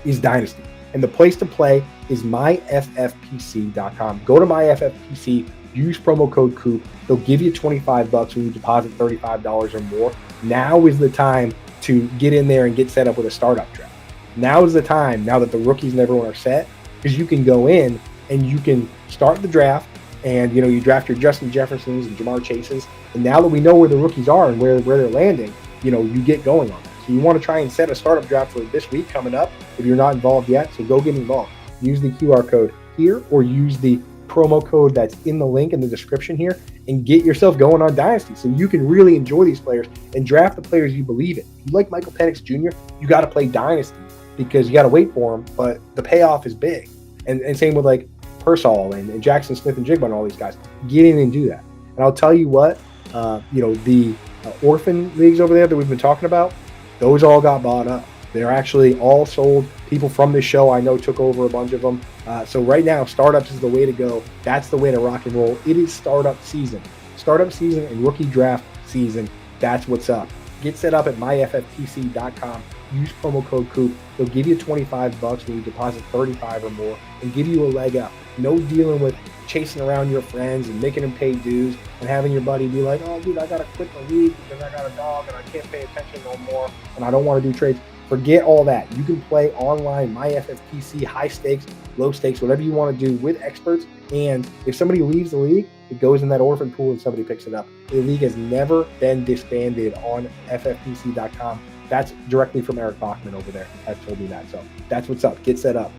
Is Dynasty. And the place to play is myffpc.com. Go to myffpc, use promo code COOP. They'll give you $25 when you deposit $35 or more. Now is the time to get in there and get set up with a startup draft. Now is the time, now that the rookies and everyone are set, because you can go in and you can start the draft and, you draft your Justin Jeffersons and Jamar Chases. And now that we know where the rookies are and where they're landing, you get going on that. So you want to try and set a startup draft for this week coming up if you're not involved yet. So go get involved. Use the QR code here or use the promo code that's in the link in the description here and get yourself going on Dynasty so you can really enjoy these players and draft the players you believe in. If you like Michael Penix Jr., you got to play Dynasty because you got to wait for him, but the payoff is big. And same with like Pearsall and Jackson Smith and Jigba and all these guys. Get in and do that. And I'll tell you what, the orphan leagues over there that we've been talking about, those all got bought up. They're actually all sold. People from this show I know took over a bunch of them. So right now, startups is the way to go. That's the way to rock and roll. It is startup season. Startup season and rookie draft season. That's what's up. Get set up at myffpc.com. Use promo code COOP. They'll give you $25 when you deposit $35 or more and give you a leg up. No dealing with chasing around your friends and making them pay dues and having your buddy be like, oh, dude, I got to quit the league because I got a dog and I can't pay attention no more and I don't want to do trades. Forget all that. You can play online, MyFFPC, high stakes, low stakes, whatever you want to do with experts. And if somebody leaves the league, it goes in that orphan pool and somebody picks it up. The league has never been disbanded on FFPC.com. That's directly from Eric Balkman over there. Has told me that. So that's what's up. Get set up.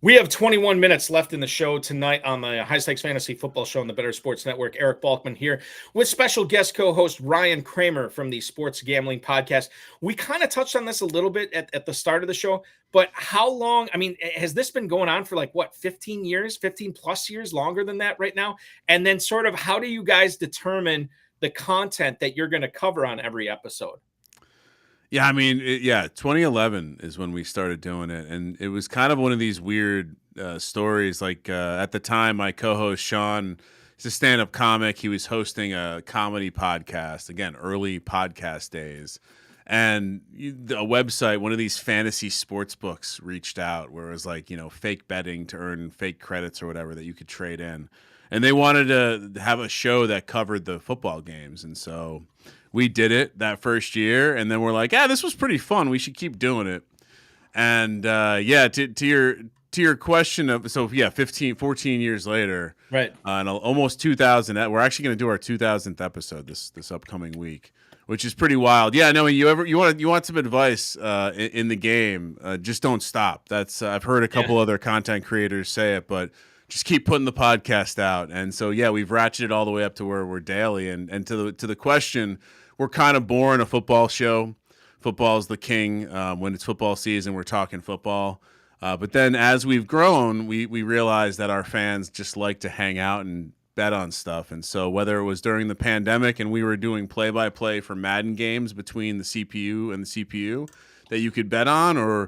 We have 21 minutes left in the show tonight on the High Stakes Fantasy Football Show on the Better Sports Network. Eric Balkman here with special guest co-host Ryan Kramer from the Sports Gambling Podcast. We kind of touched on this a little bit at the start of the show, but how long, has this been going on for 15 years, 15 plus years, longer than that right now? And then sort of how do you guys determine the content that you're going to cover on every episode? Yeah, 2011 is when we started doing it, and it was kind of one of these weird stories. At the time, my co-host Sean He's a stand-up comic. He was hosting a comedy podcast, again, early podcast days. And a website, one of these fantasy sports books reached out where it was like, fake betting to earn fake credits or whatever that you could trade in. And they wanted to have a show that covered the football games. And so we did it that first year. And then we're like, this was pretty fun. We should keep doing it. And to your question of 14 years later, right? And almost 2,000. We're actually going to do our 2,000th episode this upcoming week, which is pretty wild. Yeah, no, you want some advice in the game? Just don't stop. That's I've heard a couple other content creators say it, but just keep putting the podcast out. And so we've ratcheted all the way up to where we're daily. And to the question, we're kind of born a football show. Football's the king. When it's football season, we're talking football. But then as we've grown, we realized that our fans just like to hang out and bet on stuff. And so whether it was during the pandemic and we were doing play-by-play for Madden games between the CPU and the CPU that you could bet on, or,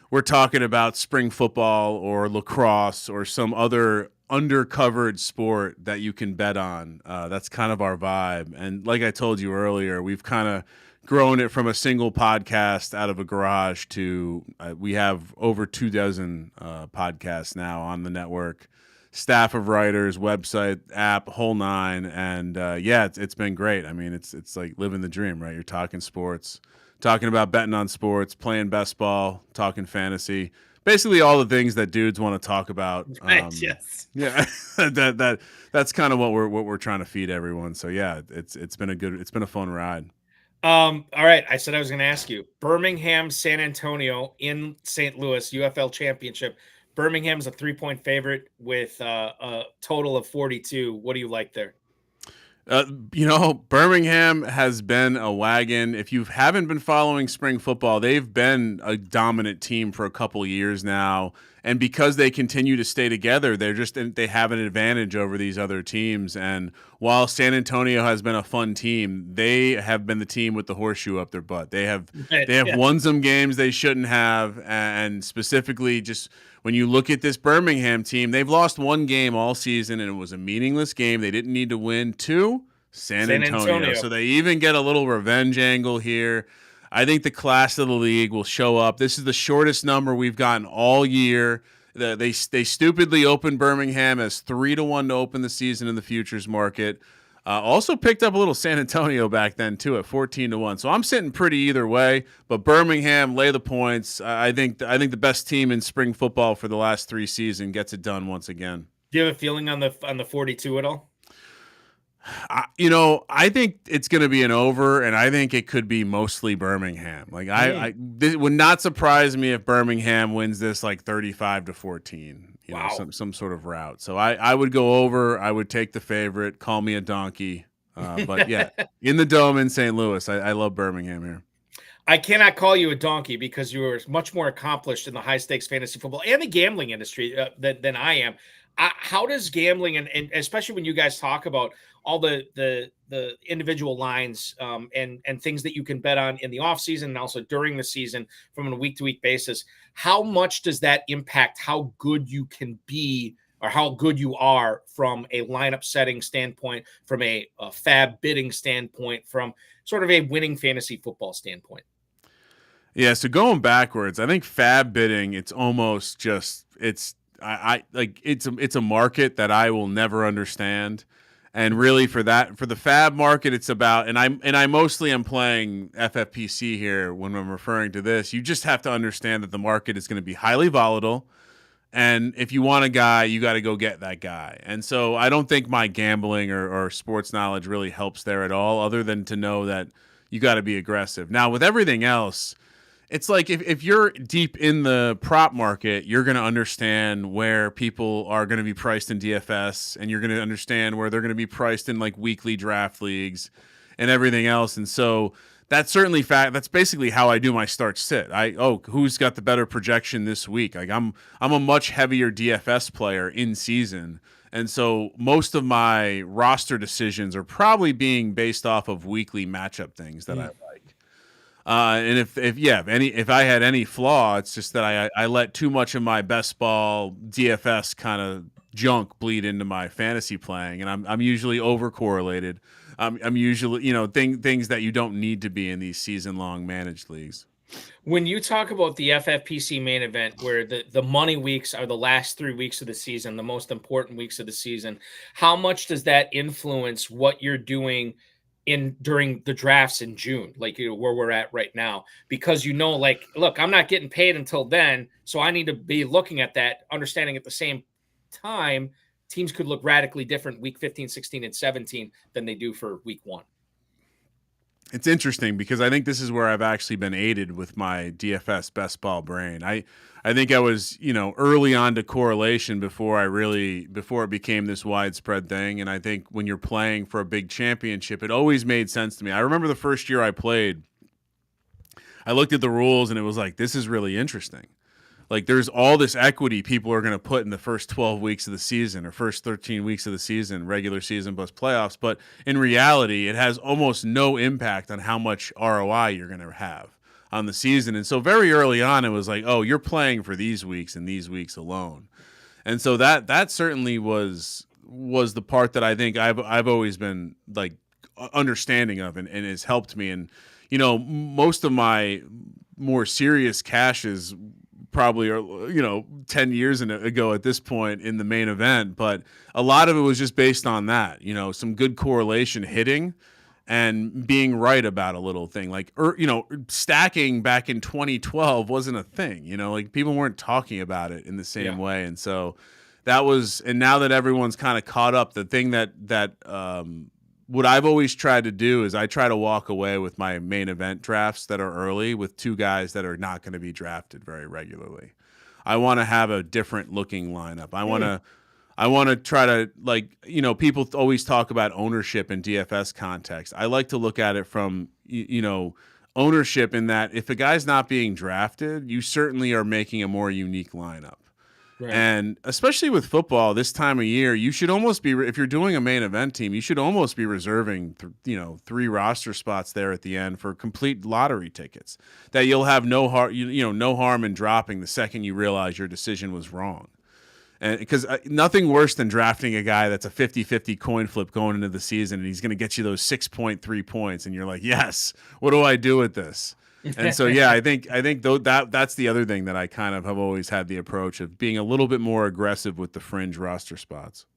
we're talking about spring football or lacrosse or some other undercovered sport that you can bet on. That's kind of our vibe. And like I told you earlier, we've kind of grown it from a single podcast out of a garage to we have over 24 podcasts now on the network, staff of writers, website, app, whole nine. And it's been great. I mean, it's like living the dream, right? You're talking sports, talking about betting on sports, playing best ball, talking fantasy, basically all the things that dudes want to talk about. Yes. Yeah. that's kind of what we're trying to feed everyone. So it's been a fun ride. All right. I said I was going to ask you Birmingham, San Antonio in St. Louis, UFL championship. Birmingham's a 3-point favorite with a total of 42. What do you like there? Birmingham has been a wagon. If you haven't been following spring football, they've been a dominant team for a couple years now. And because they continue to stay together, they have an advantage over these other teams. And while San Antonio has been a fun team, they have been the team with the horseshoe up their butt. They have won some games they shouldn't have, and specifically just when you look at this Birmingham team, they've lost one game all season, and it was a meaningless game. They didn't need to win to San Antonio. So they even get a little revenge angle here. I think the class of the league will show up. This is the shortest number we've gotten all year. They stupidly opened Birmingham as 3-1 to open the season in the futures market. Also picked up a little San Antonio back then too at 14-1. So I'm sitting pretty either way. But Birmingham, lay the points. I think the best team in spring football for the last 3 seasons gets it done once again. Do you have a feeling on the 42 at all? I think it's going to be an over, and I think it could be mostly Birmingham. Like this would not surprise me if Birmingham wins this like 35-14. Wow. Some sort of route. So I would go over. I would take the favorite. Call me a donkey. But in the Dome in St. Louis, I love Birmingham here. I cannot call you a donkey because you are much more accomplished in the high stakes fantasy football and the gambling industry than I am. How does gambling and especially when you guys talk about all the individual lines and things that you can bet on in the off season and also during the season from a week to week basis, how much does that impact how good you can be or how good you are from a lineup setting standpoint, from a fab bidding standpoint, from sort of a winning fantasy football standpoint? Yeah. So going backwards, I think fab bidding, it's almost just it's a market that I will never understand. And really for the fab market, it's about, and I mostly am playing FFPC here when I'm referring to this. You just have to understand that the market is going to be highly volatile. And if you want a guy, you got to go get that guy. And so I don't think my gambling or sports knowledge really helps there at all, other than to know that you got to be aggressive. Now with everything else, it's like if you're deep in the prop market, you're going to understand where people are going to be priced in DFS, and you're going to understand where they're going to be priced in like weekly draft leagues and everything else. And so that's certainly that's basically how I do my start sit. Who's got the better projection this week? Like I'm a much heavier DFS player in season. And so most of my roster decisions are probably being based off of weekly matchup things that I like. And if I had any flaw, it's just that I let too much of my best ball DFS kind of junk bleed into my fantasy playing, and I'm usually over correlated. I'm usually things that you don't need to be in these season long managed leagues. When you talk about the FFPC main event, where the money weeks are the last 3 weeks of the season, the most important weeks of the season, how much does that influence what you're doing during the drafts in June, like where we're at right now? Because like, look, I'm not getting paid until then, so I need to be looking at that, understanding at the same time teams could look radically different week 15, 16, and 17 than they do for week 1. It's interesting because I think this is where I've actually been aided with my DFS best ball brain. I think I was, early on to correlation before it became this widespread thing. And I think when you're playing for a big championship, it always made sense to me. I remember the first year I played, I looked at the rules and it was like, this is really interesting. Like, there's all this equity people are going to put in the first 12 weeks of the season or first 13 weeks of the season, regular season plus playoffs. But in reality, it has almost no impact on how much ROI you're going to have on the season. And so very early on, it was like, oh, you're playing for these weeks and these weeks alone. And so that certainly was the part that I think I've always been like understanding of and has helped me. And, most of my more serious cashes probably are 10 years ago at this point in the main event, but a lot of it was just based on that, some good correlation hitting and being right about a little thing like stacking back in 2012 wasn't a thing, like people weren't talking about it in the same way. And so and now that everyone's kind of caught up, the thing that what I've always tried to do is I try to walk away with my main event drafts that are early with 2 guys that are not going to be drafted very regularly. I want to have a different looking lineup. I want to try to people always talk about ownership in DFS context. I like to look at it from, ownership in that if a guy's not being drafted, you certainly are making a more unique lineup. Right. And especially with football this time of year, you should almost be, if you're doing a main event team, you should almost be reserving, 3 roster spots there at the end for complete lottery tickets that you'll have no harm in dropping the second you realize your decision was wrong. And because nothing worse than drafting a guy that's a 50-50 coin flip going into the season and he's going to get you those 6.3 points and you're like, yes, what do I do with this? And so, I think that's the other thing that I kind of have always had the approach of being a little bit more aggressive with the fringe roster spots.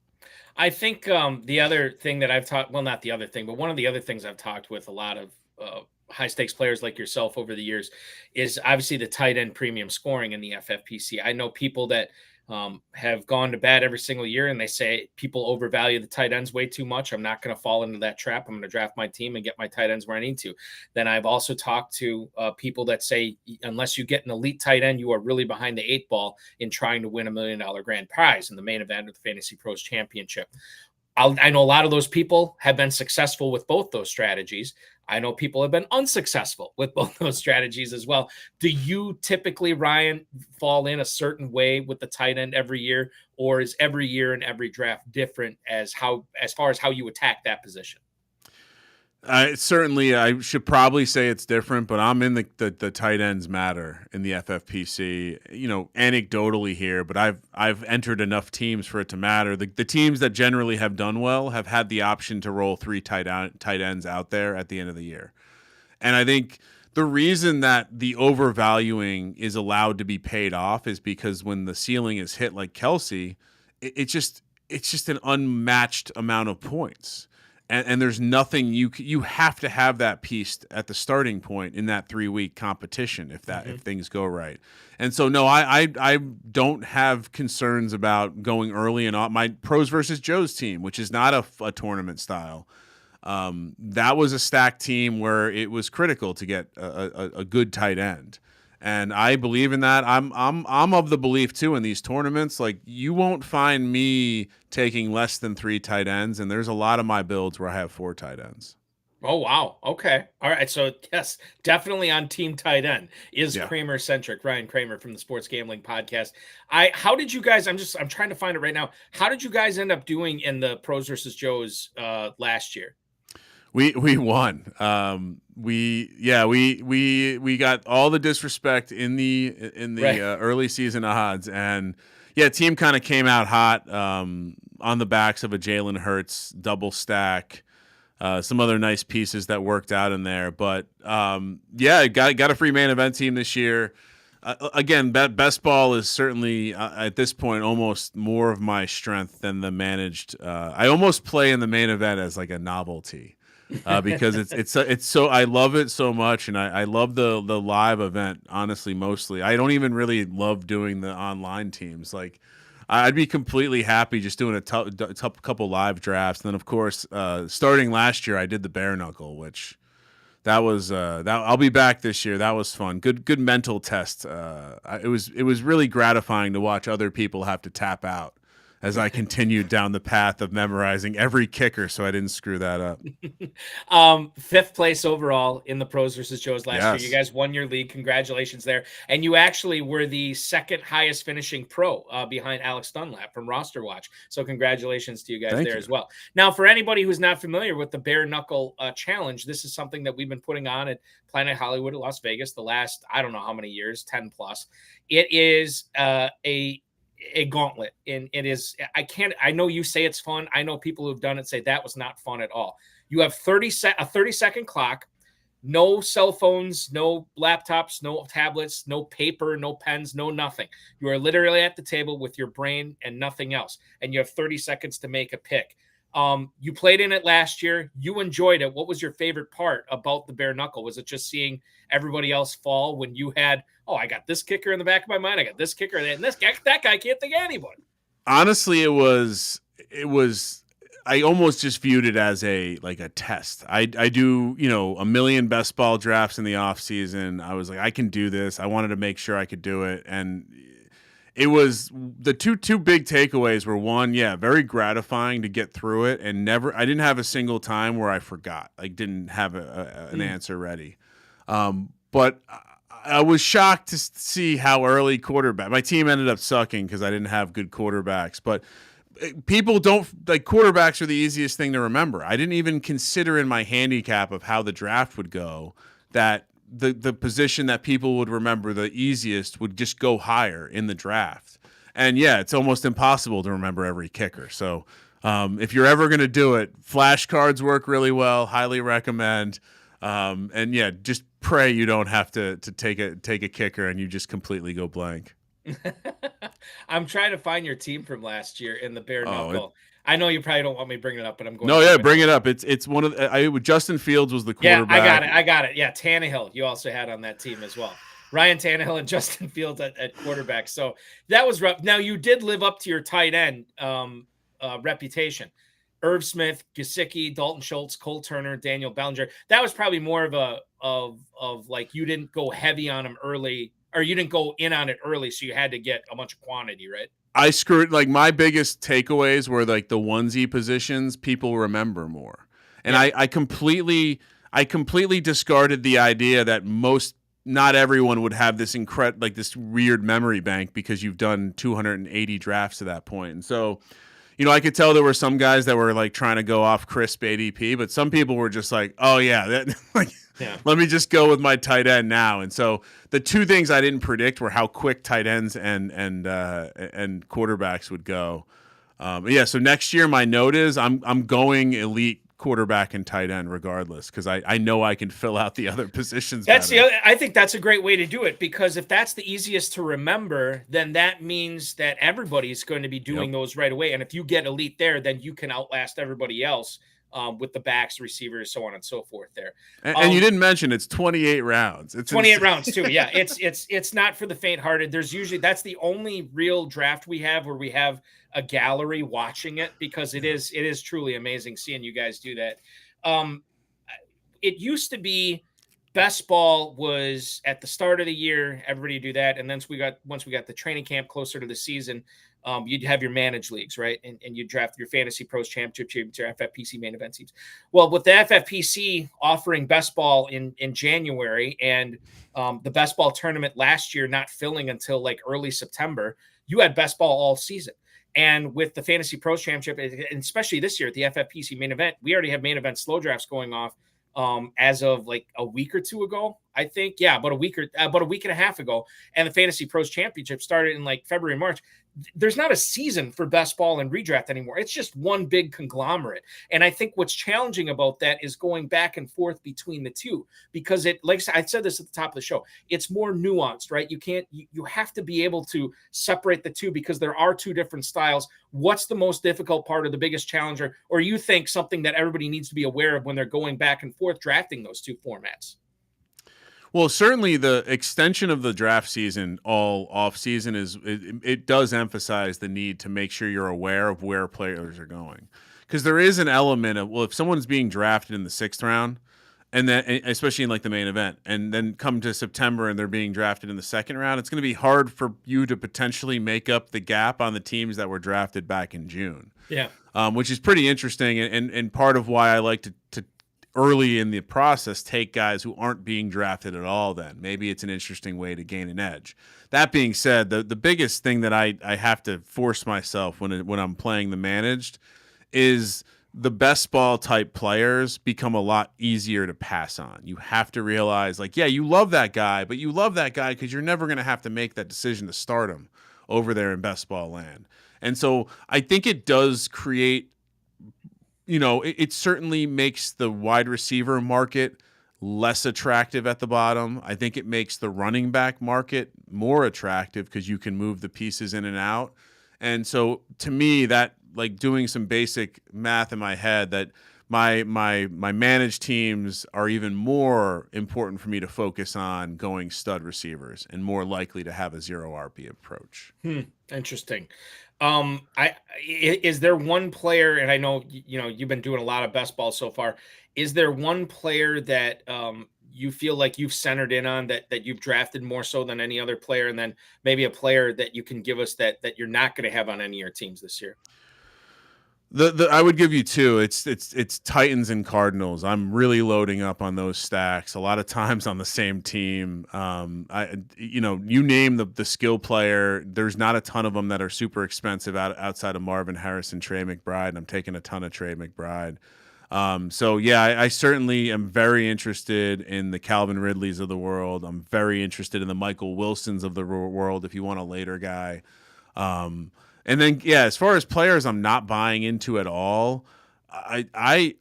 I think the other thing that I've talked, well, not the other thing, but one of the other things I've talked with a lot of high stakes players like yourself over the years is obviously the tight end premium scoring in the FFPC. I know people that have gone to bat every single year and they say people overvalue the tight ends way too much. I'm not going to fall into that trap. I'm going to draft my team and get my tight ends where I need to. Then I've also talked to people that say, unless you get an elite tight end, you are really behind the 8 ball in trying to win $1 million grand prize in the main event of the Fantasy Pros Championship. I know a lot of those people have been successful with both those strategies. I know people have been unsuccessful with both those strategies as well. Do you typically, Ryan, fall in a certain way with the tight end every year, or is every year and every draft different as far as how you attack that position? Certainly, I should probably say it's different, but I'm in the tight ends matter in the FFPC. Anecdotally here, but I've entered enough teams for it to matter. The teams that generally have done well have had the option to roll 3 tight ends out there at the end of the year, and I think the reason that the overvaluing is allowed to be paid off is because when the ceiling is hit, like Kelce, it's just an unmatched amount of points. And there's nothing you have to have that piece at the starting point in that 3-week competition if things go right. And so no, I don't have concerns about going early and on my pros versus Joe's team, which is not a tournament style. That was a stacked team where it was critical to get a good tight end. And I believe in that. I'm of the belief too in these tournaments, like you won't find me taking less than 3 tight ends, and there's a lot of my builds where I have 4 tight ends. Oh wow. Okay. All right. So yes, definitely on team tight end is Kramer centric. Ryan Kramer from the Sports Gambling Podcast. How did you guys? I'm trying to find it right now. How did you guys end up doing in the pros versus Joes last year? We won. We got all the disrespect in the Right. early season odds, and team kind of came out hot on the backs of a Jalen Hurts double stack. Some other nice pieces that worked out in there, but got a free main event team this year. Again, best ball is certainly at this point almost more of my strength than the managed. I almost play in the main event as like a novelty because it's so I love it so much, and I love the live event. Honestly, mostly I don't even really love doing the online teams. Like I'd be completely happy just doing a couple live drafts. And then of course, starting last year, I did the bare knuckle, which. That was I'll be back this year. That was fun. Good mental test. It was really gratifying to watch other people have to tap out as I continued down the path of memorizing every kicker, so I didn't screw that up. 5th place overall in the Pros versus Joes last year. You guys won your league. Congratulations there. And you actually were the 2nd highest finishing pro behind Alex Dunlap from Roster Watch. So congratulations to you guys as well. Now, for anybody who's not familiar with the Bare Knuckle Challenge, this is something that we've been putting on at Planet Hollywood at Las Vegas the last, I don't know how many years, 10 plus. It is a gauntlet, and it is I know you say it's fun. I know people who've done it say that was not fun at all. You have a 30-second clock, no cell phones, no laptops, no tablets, no paper, no pens, no nothing. You are literally at the table with your brain and nothing else, and you have 30 seconds to make a pick. You played in it last year. You enjoyed it. What was your favorite part about the bare knuckle? Was it just seeing everybody else fall when you had, I got this kicker in the back of my mind, I got this kicker, and that guy can't think of anybody? Honestly, it was. I almost just viewed it as a test. I do, a million best ball drafts in the off season. I was like, I can do this. I wanted to make sure I could do it, and it was the two big takeaways were, one, very gratifying to get through it, and I didn't have a single time where I forgot, didn't have an answer ready. But I was shocked to see how early my team ended up sucking because I didn't have good quarterbacks, but people don't quarterbacks are the easiest thing to remember. I didn't even consider in my handicap of how the draft would go that the position that people would remember the easiest would just go higher in the draft. And it's almost impossible to remember every kicker. So if you're ever going to do it, flashcards work really well. Highly recommend. And just pray you don't have to take a kicker and you just completely go blank. I'm trying to find your team from last year in the bare knuckle. I know you probably don't want me bringing it up, but I'm going. No, bring it up. It's one of Justin Fields was the quarterback. Yeah, I got it. Yeah, Tannehill you also had on that team as well. Ryan Tannehill and Justin Fields at quarterback. So that was rough. Now you did live up to your tight end reputation. Irv Smith, Gesicki, Dalton Schultz, Cole Turner, Daniel Bellinger. That was probably more of you didn't go heavy on him early, or you didn't go in on it early, so you had to get a bunch of quantity, right? I screwed my biggest takeaways were the onesie positions people remember more. And I completely discarded the idea that not everyone would have this this weird memory bank because you've done 280 drafts to that point. And so, I could tell there were some guys that were trying to go off crisp ADP, but some people were just let me just go with my tight end now. And so the two things I didn't predict were how quick tight ends and quarterbacks would go. So next year my note is I'm going elite quarterback and tight end regardless, because I know I can fill out the other positions. I think that's a great way to do it, because if that's the easiest to remember, then that means that everybody's going to be doing those right away. And if you get elite there, then you can outlast everybody else with the backs, receivers, so on and so forth there. And you didn't mention it's 28 rounds. It's 28 rounds too. Yeah, it's not for the faint-hearted. That's the only real draft we have where we have a gallery watching it, because it is truly amazing seeing you guys do that. It used to be best ball was at the start of the year, everybody do that, and then once we got the training camp closer to the season, you'd have your managed leagues, right? And you draft your Fantasy Pros Championship, your FFPC main event teams. Well, with the FFPC offering best ball in January, and the best ball tournament last year not filling until early September, you had best ball all season. And with the Fantasy Pros Championship, and especially this year at the FFPC main event, we already have main event slow drafts going off as of like a week or two ago, I think. Yeah, about a week and a half ago. And the Fantasy Pros Championship started in like February, March. There's not a season for best ball and redraft anymore. It's just one big conglomerate. And I think what's challenging about that is going back and forth between the two, because it, like I said this at the top of the show, it's more nuanced, right? You have to be able to separate the two because there are two different styles. What's the most difficult part or the biggest challenger, or you think something that everybody needs to be aware of when they're going back and forth drafting those two formats? Well, certainly the extension of the draft season all off season it does emphasize the need to make sure you're aware of where players are going, because there is an element of, well, if someone's being drafted in the 6th round, and then especially in like the main event, and then come to September and they're being drafted in the 2nd round, it's going to be hard for you to potentially make up the gap on the teams that were drafted back in June. Yeah, which is pretty interesting, and part of why I like to early in the process take guys who aren't being drafted at all. Then maybe it's an interesting way to gain an edge. That being said, the biggest thing that I have to force myself when I'm playing the managed is the best ball type players become a lot easier to pass on. You have to realize, like, yeah, you love that guy, but you love that guy because you're never going to have to make that decision to start him over there in best ball land. And so I think it does create, it certainly makes the wide receiver market less attractive at the bottom. I think it makes the running back market more attractive because you can move the pieces in and out. And so to me, that, like, doing some basic math in my head, that my managed teams are even more important for me to focus on going stud receivers and more likely to have a 0 RB approach. Interesting. Is there one player, and I know you've been doing a lot of best ball so far, is there one player that you feel like you've centered in on that you've drafted more so than any other player, and then maybe a player that you can give us that you're not going to have on any of your teams this year? I would give you two. It's Titans and Cardinals. I'm really loading up on those stacks. A lot of times on the same team. You name the skill player. There's not a ton of them that are super expensive outside of Marvin Harrison, Trey McBride, and I'm taking a ton of Trey McBride. So yeah, I certainly am very interested in the Calvin Ridleys of the world. I'm very interested in the Michael Wilsons of the world if you want a later guy. And then, yeah, as far as players I'm not buying into at all, I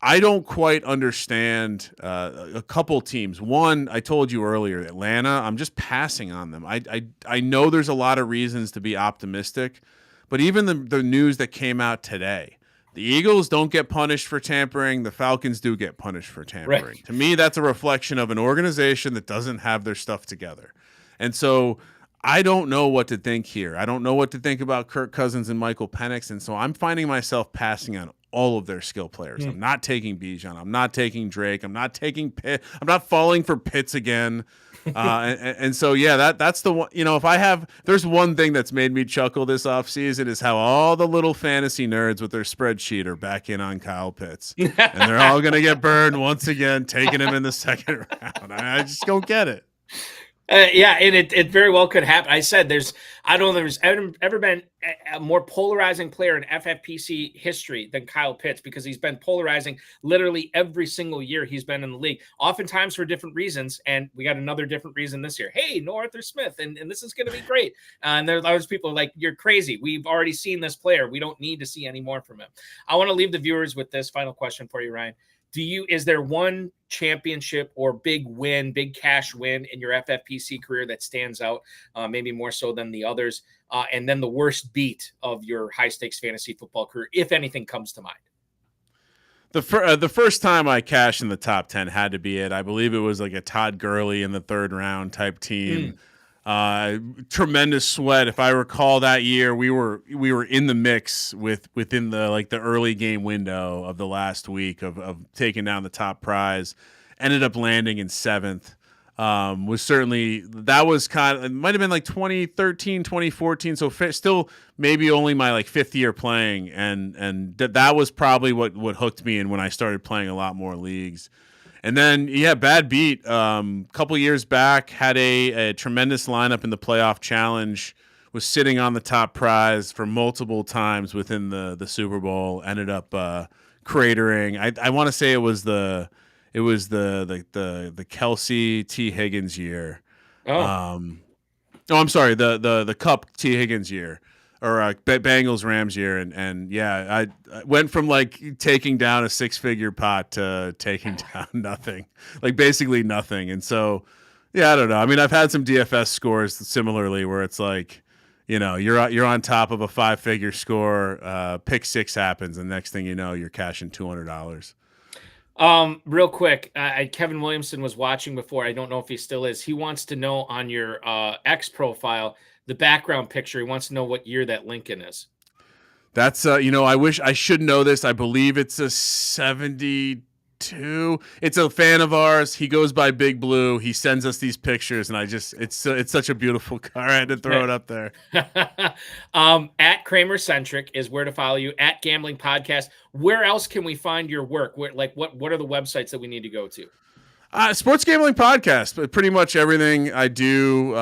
don't quite understand a couple teams. One, I told you earlier, Atlanta, I'm just passing on them. I know there's a lot of reasons to be optimistic, but even the news that came out today, the Eagles don't get punished for tampering. The Falcons do get punished for tampering. Right. To me, that's a reflection of an organization that doesn't have their stuff together. And so I don't know what to think here. I don't know what to think about Kirk Cousins and Michael Penix, and so I'm finding myself passing on all of their skill players. I'm not taking Bijan. I'm not taking Drake. I'm not taking Pitt. I'm not falling for Pitts again. And so, yeah, that's the one. There's one thing that's made me chuckle this offseason is how all the little fantasy nerds with their spreadsheet are back in on Kyle Pitts. And they're all going to get burned once again, taking him in the 2nd round. I just don't get it. Yeah, and it very well could happen. I said I don't know there's ever been a more polarizing player in FFPC history than Kyle Pitts, because he's been polarizing literally every single year he's been in the league, oftentimes for different reasons. And we got another different reason this year. Hey, no Arthur Smith, and this is going to be great. And there's those people like, you're crazy. We've already seen this player. We don't need to see any more from him. I want to leave the viewers with this final question for you, Ryan. Is there one championship or big cash win in your FFPC career that stands out, maybe more so than the others? And then the worst beat of your high stakes fantasy football career, if anything comes to mind. The first time I cashed in the top 10 had to be it. I believe it was like a Todd Gurley in the 3rd round type team. Tremendous sweat. If I recall that year, we were in the mix within the early game window of the last week of taking down the top prize. Ended up landing in 7th. That was it might have been like 2013, 2014. So still maybe only my 5th year playing. And that was probably what hooked me in when I started playing a lot more leagues. And then, yeah, bad beat. Couple years back, had a tremendous lineup in the playoff challenge was sitting on the top prize for multiple times within the Super Bowl. Ended up cratering. I want to say it was the Kelce T Higgins year. I'm sorry, the Cup T Higgins year, or Bengals Rams year, and yeah, I went from like taking down a 6-figure pot to taking down nothing, like basically nothing. And so, yeah, I don't know. I mean, I've had some DFS scores similarly where it's like, you're on top of a 5-figure score, pick 6 happens, and next thing you know, you're cashing $200. Real quick, Kevin Williamson was watching before. I don't know if he still is. He wants to know on your X profile, the background picture. He wants to know what year that Lincoln is. That's I wish I should know this. I believe it's a 72. It's a fan of ours. He goes by Big Blue. He sends us these pictures, and it's such a beautiful car. I had to throw it up there. At Kramer Centric is where to follow you. At Gambling Podcast. Where else can we find your work? What are the websites that we need to go to? Sports Gambling Podcast, but pretty much everything I do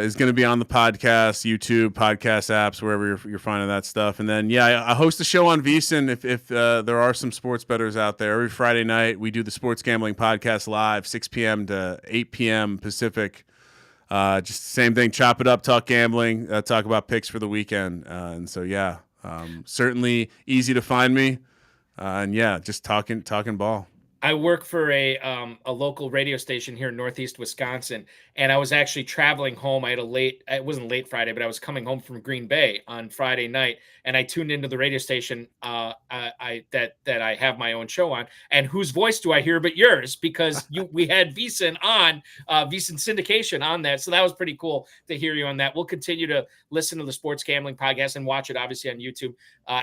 is going to be on the podcast, YouTube, podcast apps, wherever you're finding that stuff. And then, I host a show on VSiN if there are some sports bettors out there. Every Friday night, we do the Sports Gambling Podcast live, 6 p.m. to 8 p.m. Pacific. Just the same thing, chop it up, talk gambling, talk about picks for the weekend. And so, certainly easy to find me. Just talking ball. I work for a local radio station here in Northeast Wisconsin, and I was actually traveling home. It wasn't late Friday, but I was coming home from Green Bay on Friday night, and I tuned into the radio station that I have my own show on. And whose voice do I hear but yours? Because we had VSiN on, VSiN syndication on that. So that was pretty cool to hear you on that. We'll continue to listen to the Sports Gambling Podcast and watch it, obviously, on YouTube,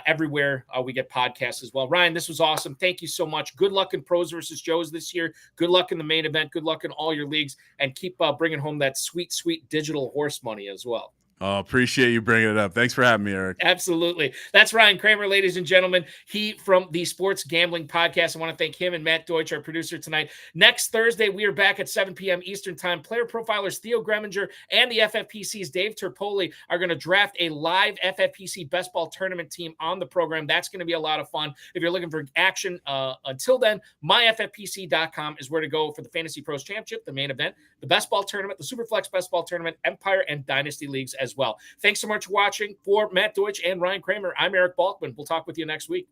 everywhere we get podcasts as well. Ryan, this was awesome. Thank you so much. Good luck in Pros versus Joes this year. Good luck in the main event. Good luck in all your leagues, and keep bringing home that sweet, sweet digital horse money as well. Oh, appreciate you bringing it up. Thanks for having me, Eric. Absolutely. That's Ryan Kramer, ladies and gentlemen. He from the Sports Gambling Podcast. I want to thank him and Matt Deutsch, our producer tonight. Next Thursday, we are back at 7 p.m. Eastern Time. Player profilers Theo Greminger and the FFPC's Dave Terpoli are going to draft a live FFPC best ball tournament team on the program. That's going to be a lot of fun. If you're looking for action, until then, myffpc.com is where to go for the Fantasy Pros Championship, the main event, the best ball tournament, the Superflex best ball tournament, Empire, and Dynasty Leagues as well. Thanks so much for watching. For Matt Deutsch and Ryan Kramer, I'm Eric Balkman. We'll talk with you next week.